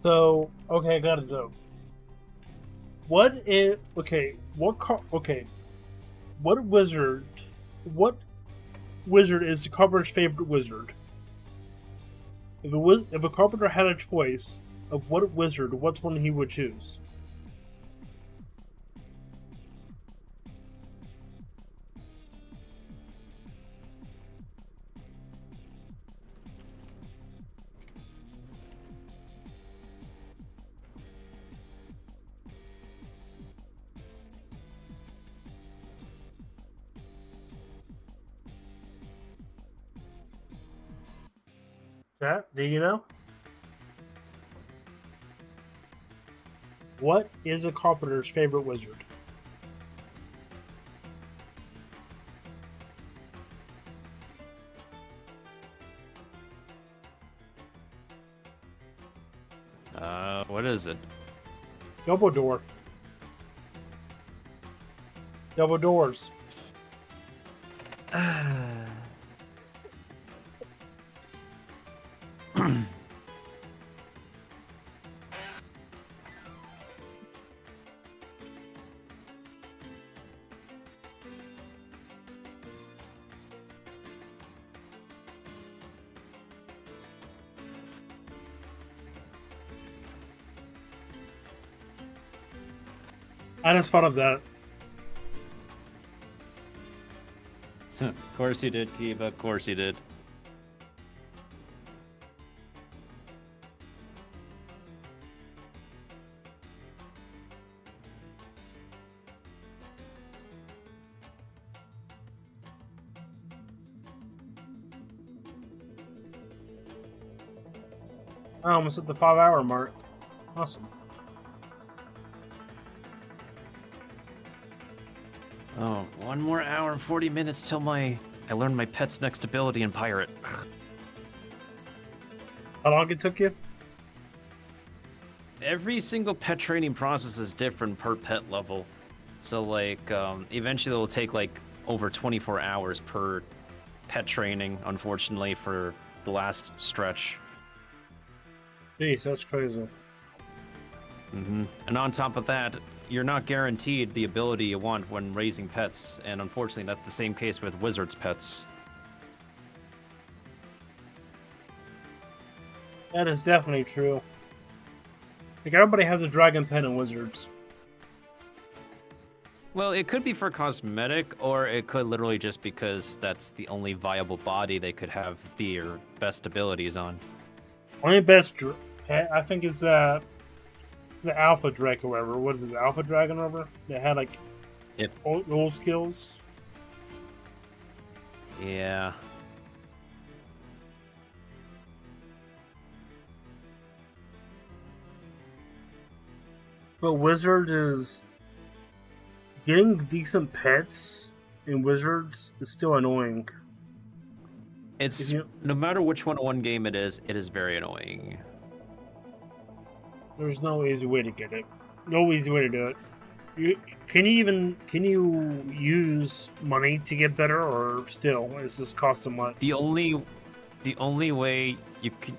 So, okay, I got a joke. What is okay? What wizard? What wizard is the carpenter's favorite wizard? If a carpenter had a choice of what wizard, what's one he would choose? Chat, do you know? What is a carpenter's favorite wizard? What is it? Double door. Double doors. I just thought of that. Of course you did, Kiva. Of course you did. I almost hit the 5-hour mark. Awesome. Oh, 1 more hour and 40 minutes till I learn my pet's next ability in Pirate. How long it took you? Every single pet training process is different per pet level. So like, eventually it'll take like over 24 hours per pet training, unfortunately, for the last stretch. Jeez, that's crazy. And on top of that, you're not guaranteed the ability you want when raising pets, and unfortunately that's the same case with wizards' pets. That is definitely true. Like, everybody has a dragon pet in Wizards. Well, it could be for cosmetic, or it could literally just because that's the only viable body they could have their best abilities on. Only best pet, I think, is the Alpha Drake or whatever. What is it, the Alpha Dragon or whatever? That had, like, old skills. Yeah. But Wizard is... Getting decent pets in Wizards is still annoying. It's no matter which one game it is very annoying. There's no easy way to get it. No easy way to do it. Can you use money to get better, or still is this cost much? The only way you can.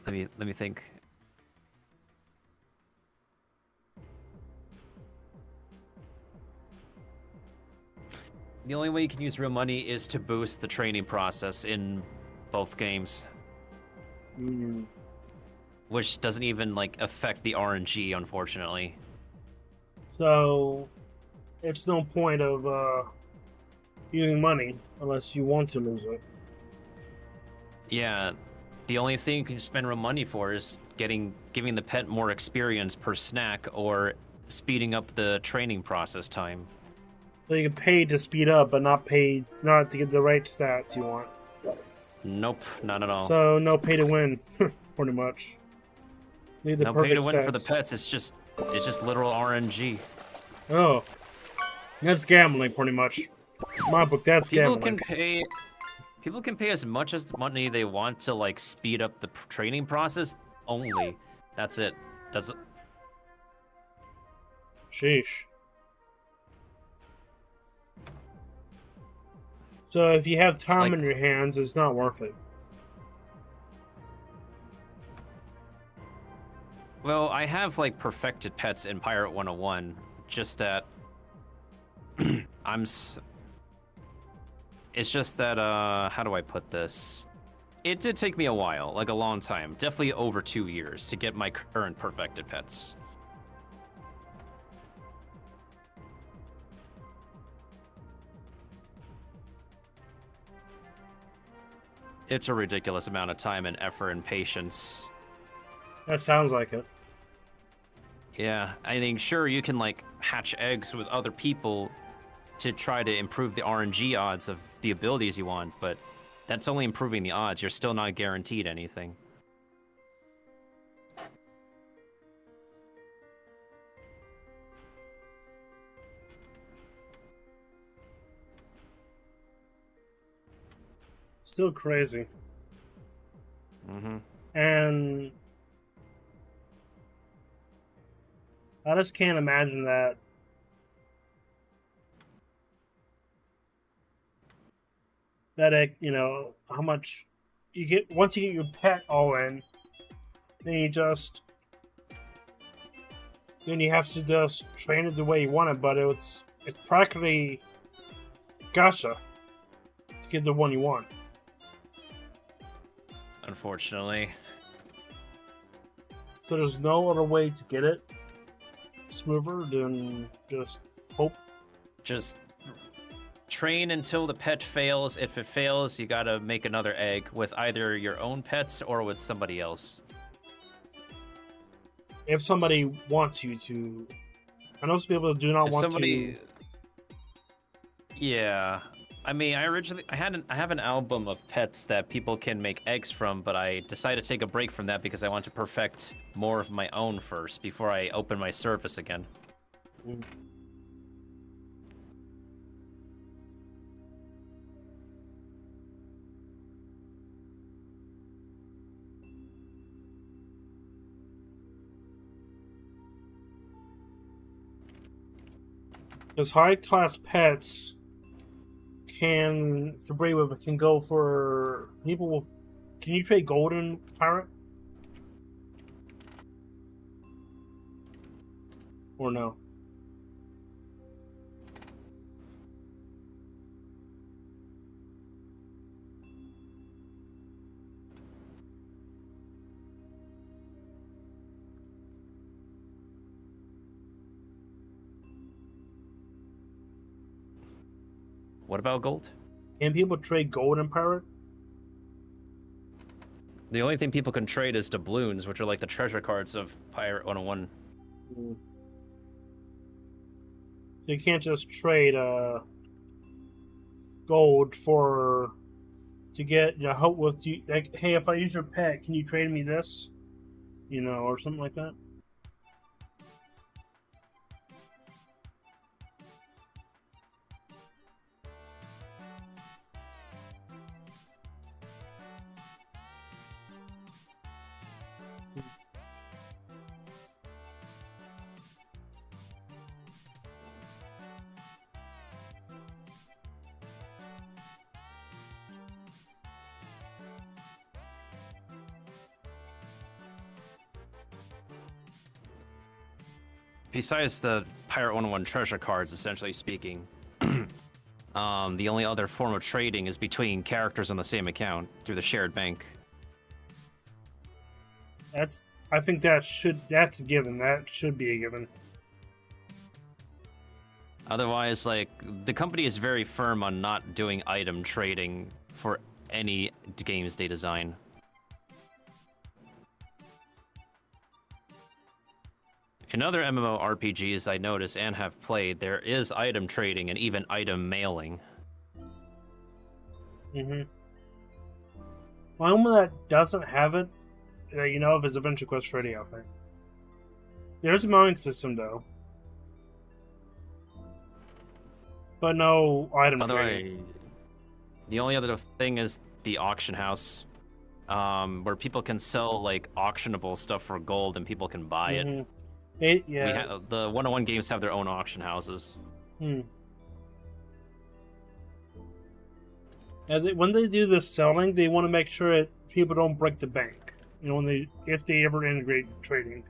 Let me think. the only way you can use real money is to boost the training process in both games. Which doesn't even like affect the RNG, unfortunately. So it's no point of using money unless you want to lose it. Yeah, the only thing you can spend real money for is giving the pet more experience per snack or speeding up the training process time. So you can pay to speed up, but not to get the right stats you want. Nope, not at all. So no pay to win, pretty much. Need the No perfect pay to win stats. for the pets. It's just literal RNG. Oh, that's gambling, pretty much. My book, that's gambling. People can pay as much as the money they want to like speed up the training process. Only, that's it. That's it. Sheesh. So if you have time in your hands, it's not worth it. Well, I have like perfected pets in Pirate 101. Just that it's just that how do I put this? It did take me a while, like a long time, definitely over 2 years to get my current perfected pets. It's a ridiculous amount of time and effort and patience. That sounds like it. Yeah, I think sure you can like hatch eggs with other people to try to improve the RNG odds of the abilities you want, but that's only improving the odds. You're still not guaranteed anything. Still crazy. Mm-hmm. And I just can't imagine that. You know, how much you get once you get your pet all in, then you have to just train it the way you want it, but it's practically gacha to get the one you want. Unfortunately. So there's no other way to get it smoother than just hope. Just train until the pet fails. If it fails, you gotta make another egg with either your own pets or with somebody else. If somebody wants you to, I know some people do not If want somebody... to. Yeah, I mean, I have an album of pets that people can make eggs from, but I decided to take a break from that because I want to perfect more of my own first before I open my service again. Because high-class pets can go for people will. Can you trade golden pirate? Or no? What about gold? Can people trade gold in pirate? The only thing people can trade is doubloons, which are like the treasure cards of Pirate 101. So you can't just trade gold to get help with like, hey, if I use your pet, can you trade me this? Or something like that. Besides the Pirate 101 treasure cards, essentially speaking, The only other form of trading is between characters on the same account through the shared bank. I think that's a given. That should be a given. Otherwise, like, the company is very firm on not doing item trading for any games they design. In other MMORPGs I notice and have played, there is item trading and even item mailing. Mm-hmm. The only one that doesn't have it, that you know of, is Adventure Quest Radio, I think. There's a mailing system, though. But no item trading. The only other thing is the auction house, where people can sell, like, auctionable stuff for gold and people can buy it. Yeah. The 101 games have their own auction houses. And when they do this selling, they want to make sure that people don't break the bank. You know, if they ever integrate trading.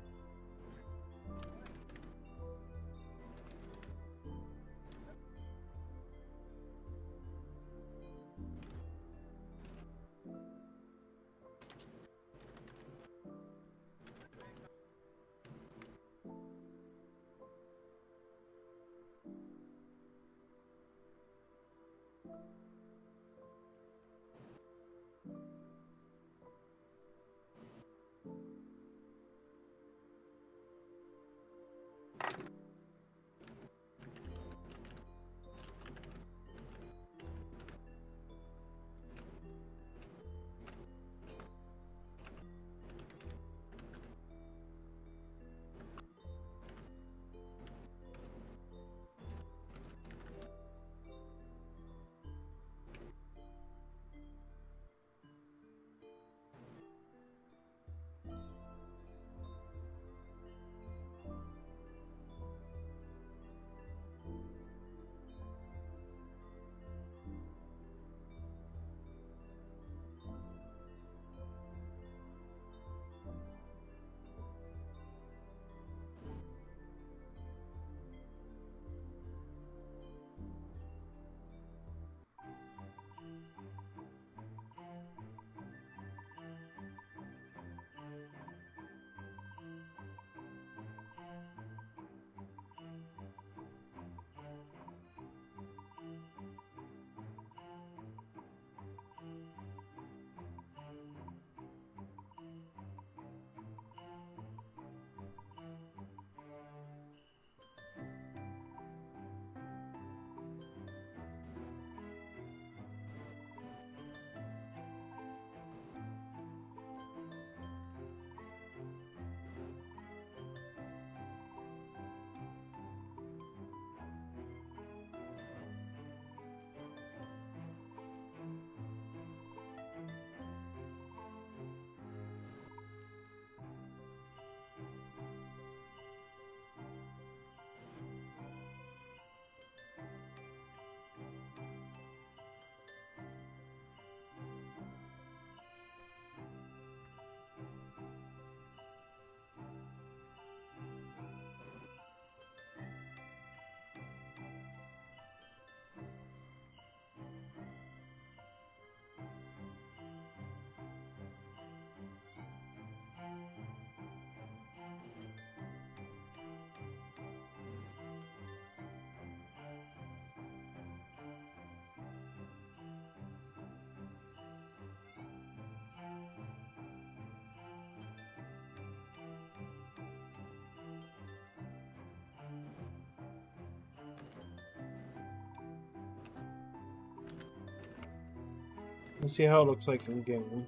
Let's see how it looks like in game.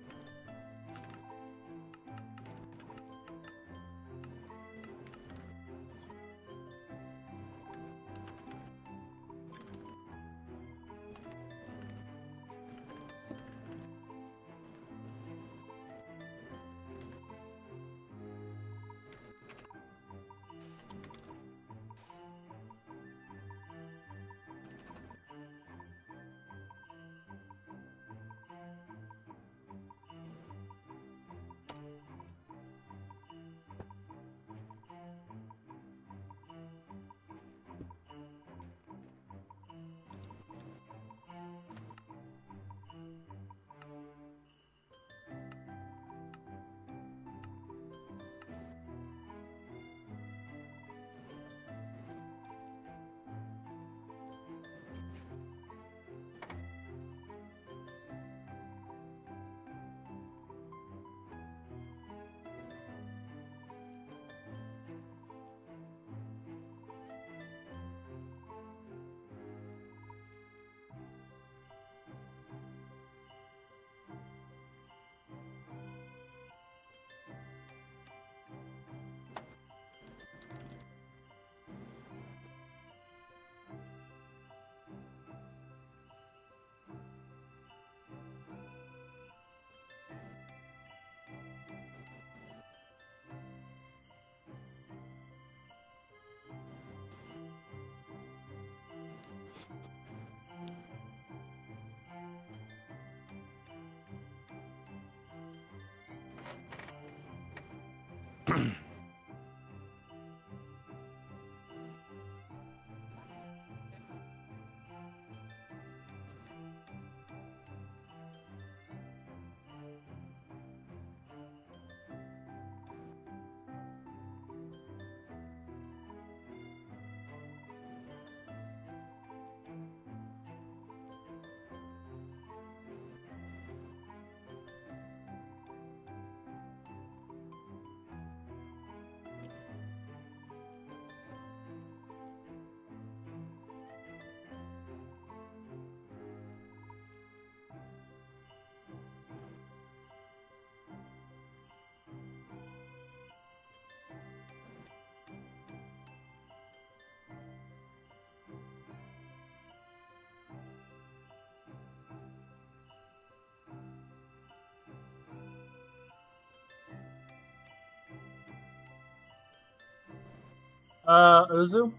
Uzu,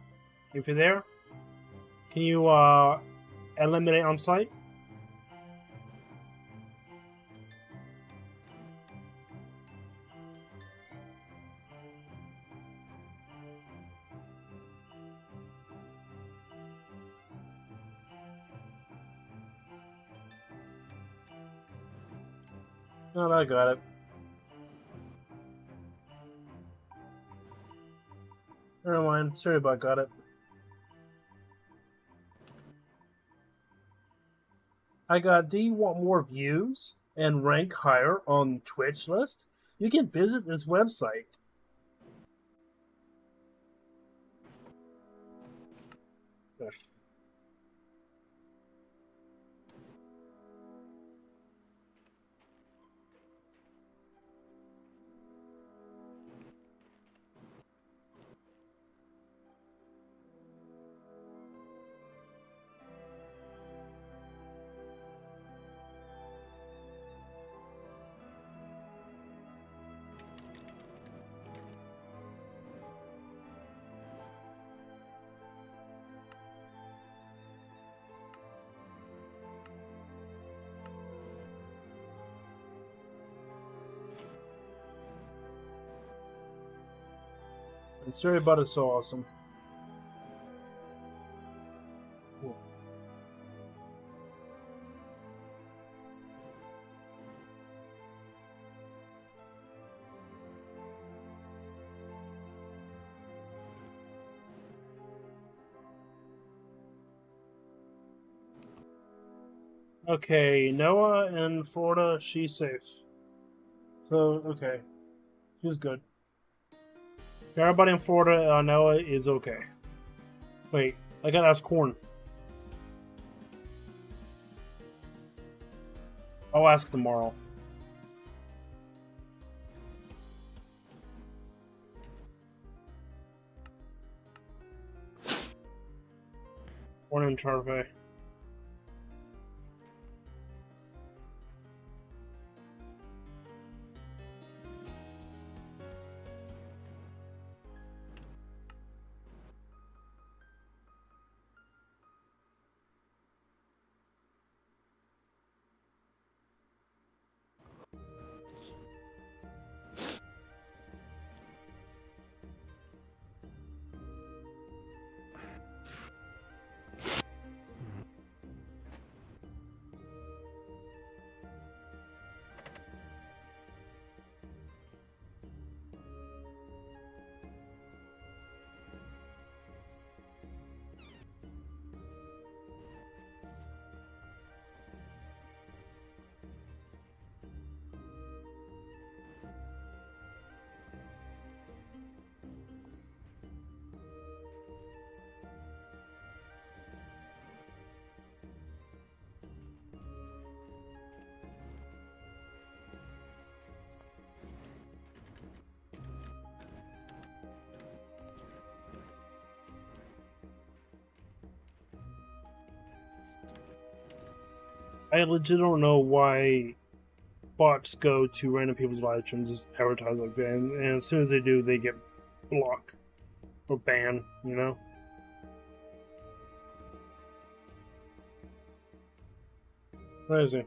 if you're there, can you eliminate on site? No, I got it. Never mind. Sorry about got it. I got, do you want more views and rank higher on Twitch list? You can visit this website. Ugh. The story about is so awesome. Cool. Okay, Noah in Florida, she's safe. So, okay. She's good. Everybody in Florida, Noah is okay. Wait, I gotta ask Corn. I'll ask tomorrow. Corn and Charvey. I legit don't know why bots go to random people's live streams just advertise like that, and as soon as they do, they get blocked or banned, you know? Where is he?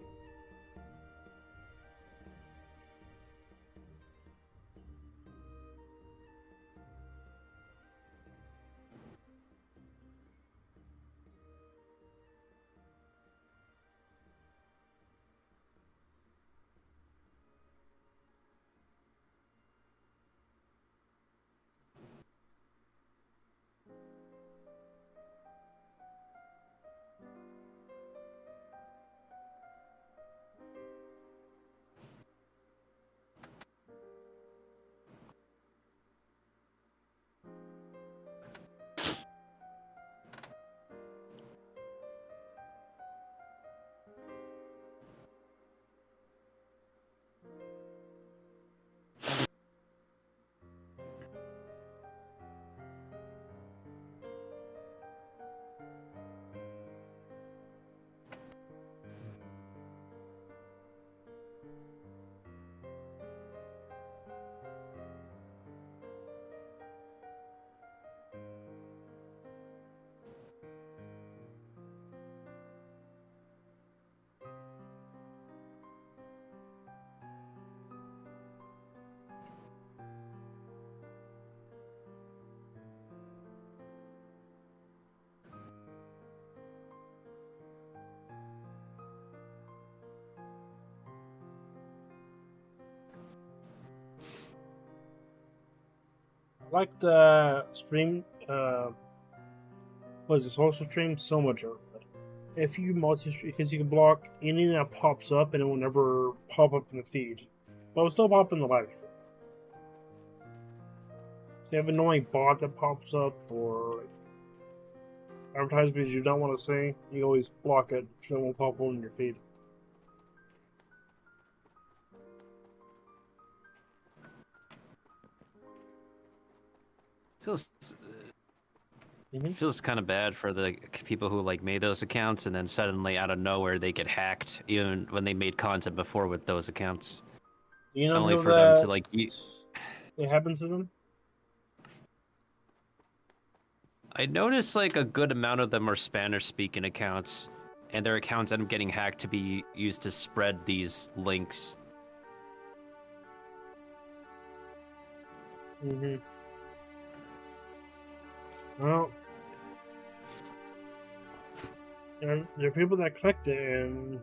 like the stream, was the social stream so much better. If you multi-stream, because you can block anything that pops up and it will never pop up in the feed. But it will still pop in the live stream. So you have an annoying bot that pops up or advertisements you don't want to see, you always block it so it won't pop up in your feed. Feels kind of bad for the people who like made those accounts and then suddenly out of nowhere they get hacked, even when they made content before with those accounts. You know, only for them to like. It happens to them. I noticed like a good amount of them are Spanish-speaking accounts, and their accounts end up getting hacked to be used to spread these links. Mm-hmm. Well, there are people that clicked it, and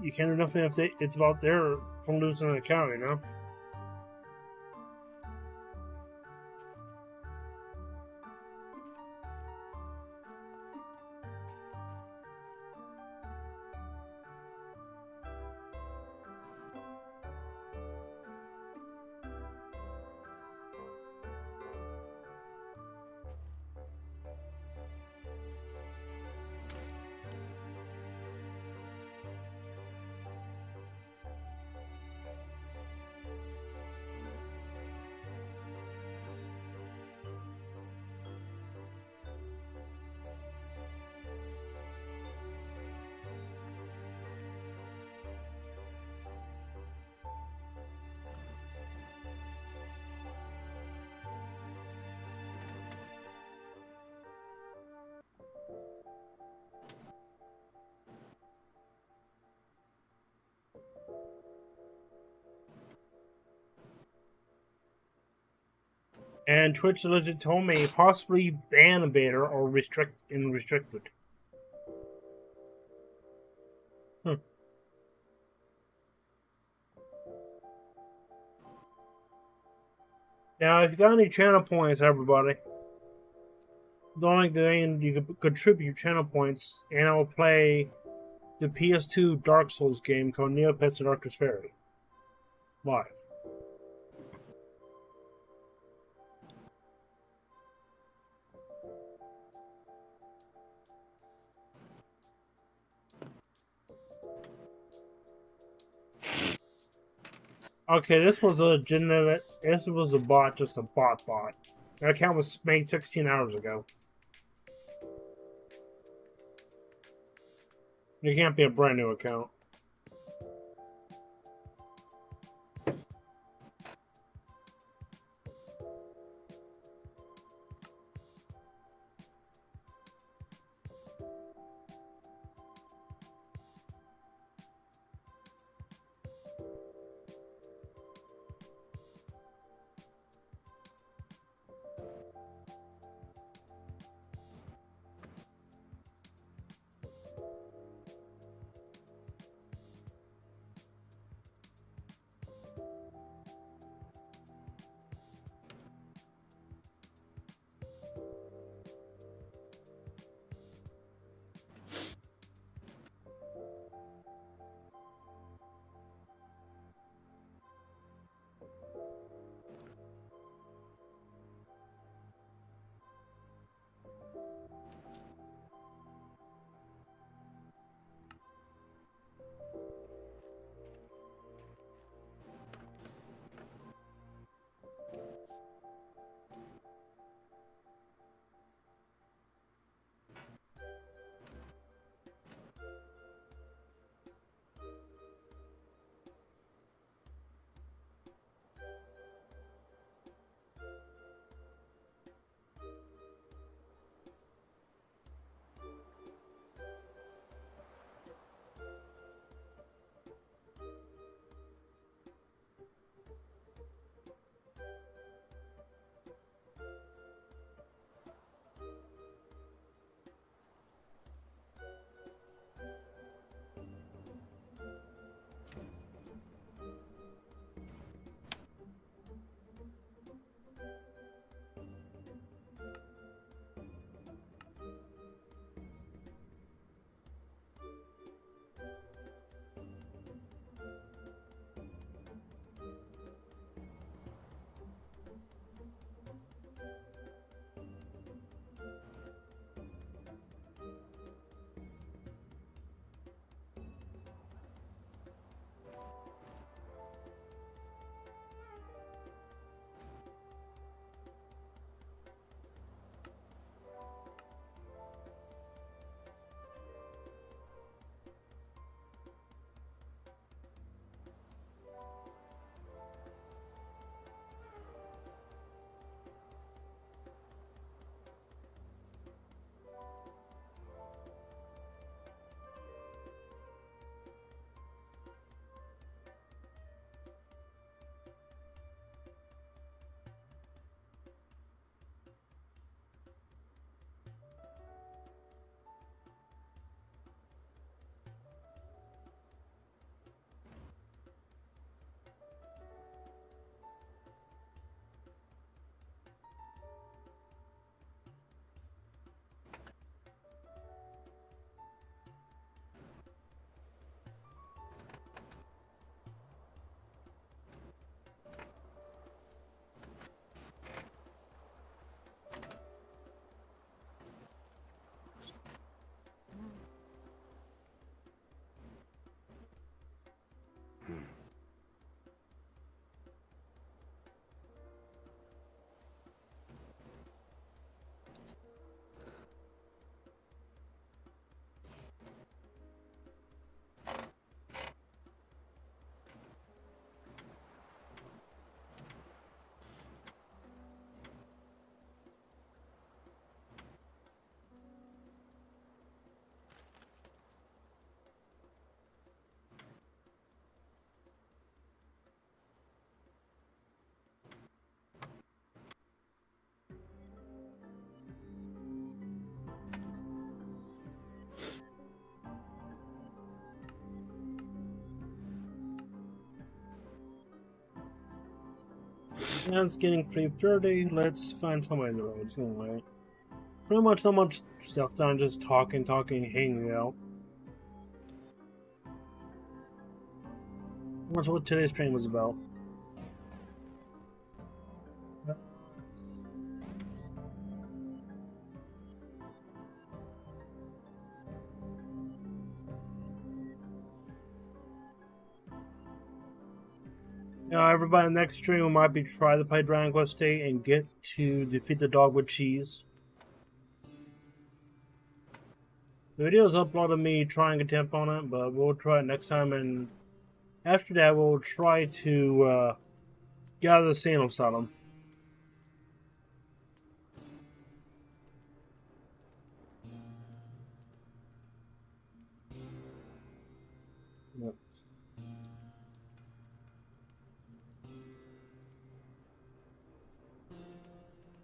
you can't do nothing if it's about their from losing an account, you know. And Twitch legit told me possibly ban a banner or restricted. Now, if you got any channel points, everybody, the only thing you can contribute channel points, and I will play the PS2 Dark Souls game called Neopets the Darkest Fairy live. Okay, this was a legitimate. This was a bot, just a bot. That account was made 16 hours ago. It can't be a brand new account. Yeah, it's getting 3:30. Let's find somebody in the road. It's getting late. Pretty much so much stuff done, just talking, hanging out. That's what today's stream was about. Everybody, next stream we might be try to play Dragon Quest VIII and get to defeat the dog with cheese. The video's uploaded me trying a attempt on it, but we'll try it next time, and after that we'll try to get out of the sand asylum. Yep.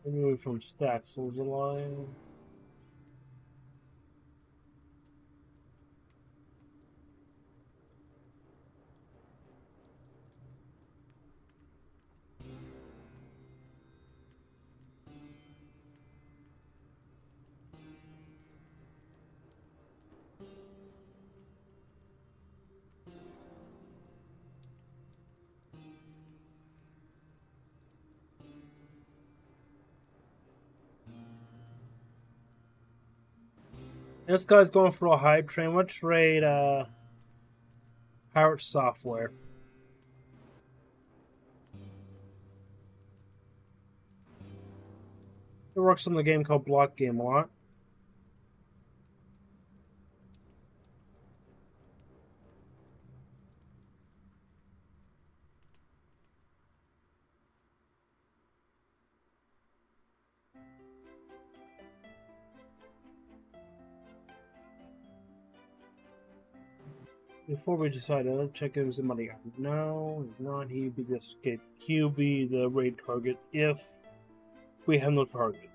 Maybe from Staxel's alive. This guy's going for a hype train. Let's raid Pirate Software. It works on the game called Block Game a lot. Before we decide, let's check if somebody out. No, if not, he'll be the raid target if we have no target.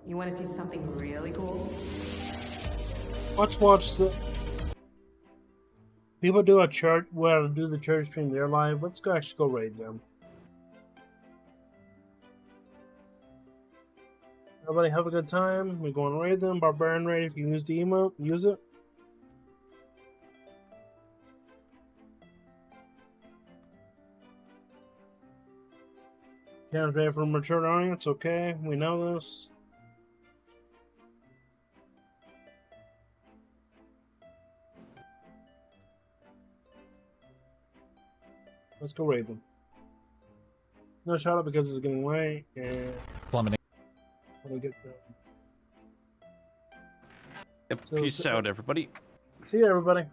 You want to see something really cool? Let's watch the people do a church. Well, do the church stream there live. Let's go actually go raid them. Everybody have a good time. We're going to raid them. Barbarian raid. If you use the emote, use it. Cam's ready for mature audience. Okay, we know this. Let's go raid them. No shout out because it's getting late and plummeting. Let me get that. Yep, peace out, everybody. See you, everybody.